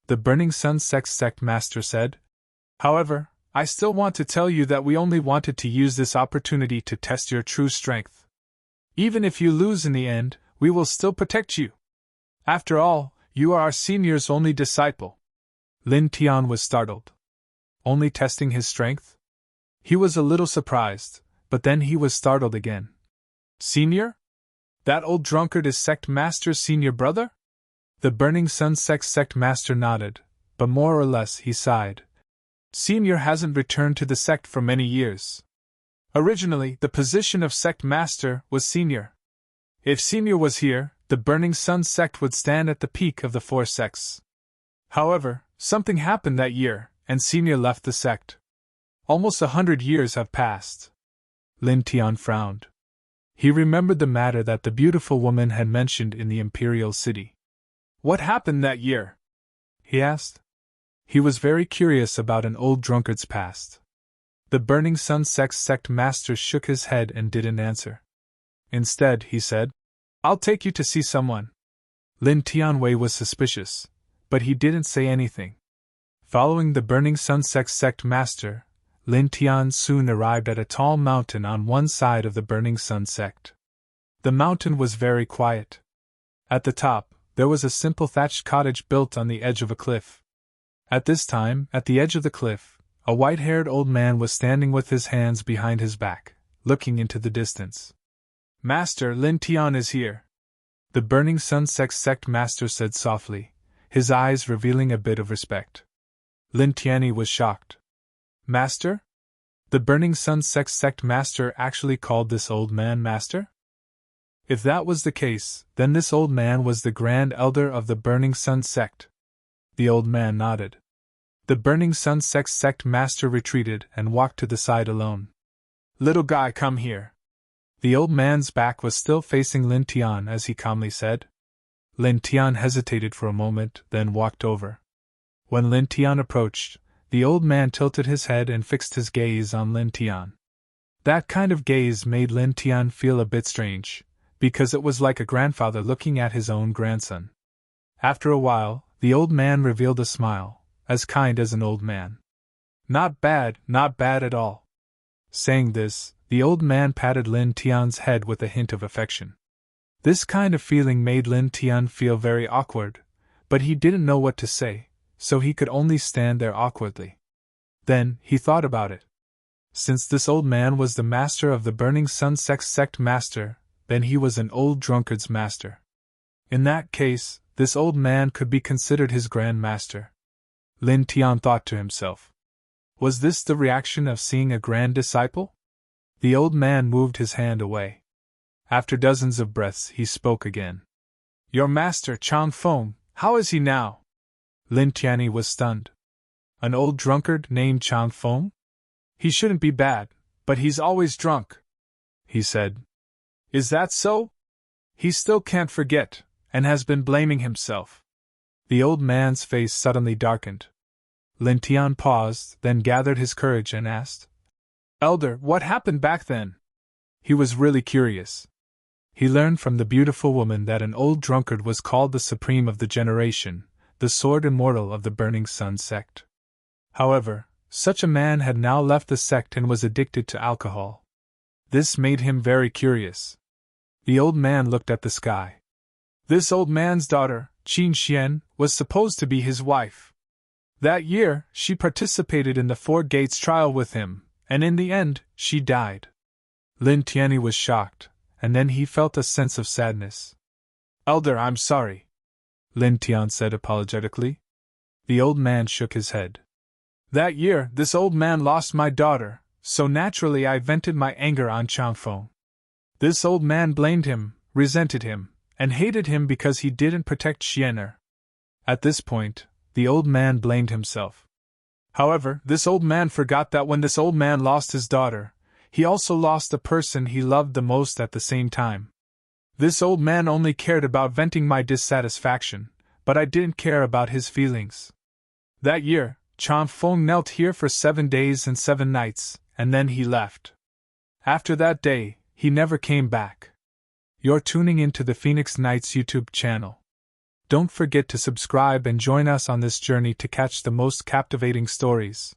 A: the Burning Sun sect master said. However, I still want to tell you that we only wanted to use this opportunity to test your true strength. Even if you lose in the end, we will still protect you. After all, you are our senior's only disciple. Lin Tian was startled. Only testing his strength? He was a little surprised, but then he was startled again. Senior? That old drunkard is sect master's senior brother? The Burning Sun sect master nodded, but more or less he sighed. Senior hasn't returned to the sect for many years. Originally, the position of sect master was senior. If senior was here, the Burning Sun sect would stand at the peak of the 4 sects. However, something happened that year, and senior left the sect. Almost 100 years have passed. Lin Tian frowned. He remembered the matter that the beautiful woman had mentioned in the Imperial City. What happened that year? He asked. He was very curious about an old drunkard's past. The Burning Sun sect master shook his head and didn't answer. Instead, he said, I'll take you to see someone. Lin Tianwei was suspicious, but he didn't say anything. Following the Burning Sun sect master, Lin Tian soon arrived at a tall mountain on one side of the Burning Sun sect. The mountain was very quiet. At the top, there was a simple thatched cottage built on the edge of a cliff. At this time, at the edge of the cliff, a white-haired old man was standing with his hands behind his back, looking into the distance. Master, Lin Tian is here, the Burning Sun sect master said softly, his eyes revealing a bit of respect. Lin Tianyi was shocked. Master? The Burning Sun sect master actually called this old man master? If that was the case, then this old man was the Grand Elder of the Burning Sun sect. The old man nodded. The Burning Sun sect master retreated and walked to the side alone. Little guy, come here. The old man's back was still facing Lin Tian as he calmly said. Lin Tian hesitated for a moment, then walked over. When Lin Tian approached, the old man tilted his head and fixed his gaze on Lin Tian. That kind of gaze made Lin Tian feel a bit strange, because it was like a grandfather looking at his own grandson. After a while, the old man revealed a smile, as kind as an old man. Not bad at all. Saying this, the old man patted Lin Tian's head with a hint of affection. This kind of feeling made Lin Tian feel very awkward, but he didn't know what to say, so he could only stand there awkwardly. Then, he thought about it. Since this old man was the master of the Burning Sun sect master, then he was an old drunkard's master. In that case, this old man could be considered his grand master. Lin Tian thought to himself. Was this the reaction of seeing a grand disciple? The old man moved his hand away. After dozens of breaths, he spoke again. Your master, Chang Feng, how is he now? Lin Tianyi was stunned. An old drunkard named Chang Feng? He shouldn't be bad, but he's always drunk, he said. Is that so? He still can't forget, and has been blaming himself. The old man's face suddenly darkened. Lin Tian paused, then gathered his courage and asked, Elder, what happened back then? He was really curious. He learned from the beautiful woman that an old drunkard was called the supreme of the generation, the sword immortal of the Burning Sun sect. However, such a man had now left the sect and was addicted to alcohol. This made him very curious. The old man looked at the sky. This old man's daughter, Qin Xian, was supposed to be his wife. That year, she participated in the Four Gates trial with him, and in the end, she died. Lin Tianyi was shocked, and then he felt a sense of sadness. Elder, I'm sorry, Lin Tian said apologetically. The old man shook his head. That year, this old man lost my daughter, so naturally I vented my anger on Chang Feng. This old man blamed him, resented him, and hated him because he didn't protect Xiener. At this point, the old man blamed himself. However, this old man forgot that when this old man lost his daughter, he also lost the person he loved the most at the same time. This old man only cared about venting my dissatisfaction, but I didn't care about his feelings. That year, Chang Feng knelt here for 7 days and 7 nights, and then he left. After that day, he never came back. You're tuning into the Phoenix Nights YouTube channel. Don't forget to subscribe and join us on this journey to catch the most captivating stories.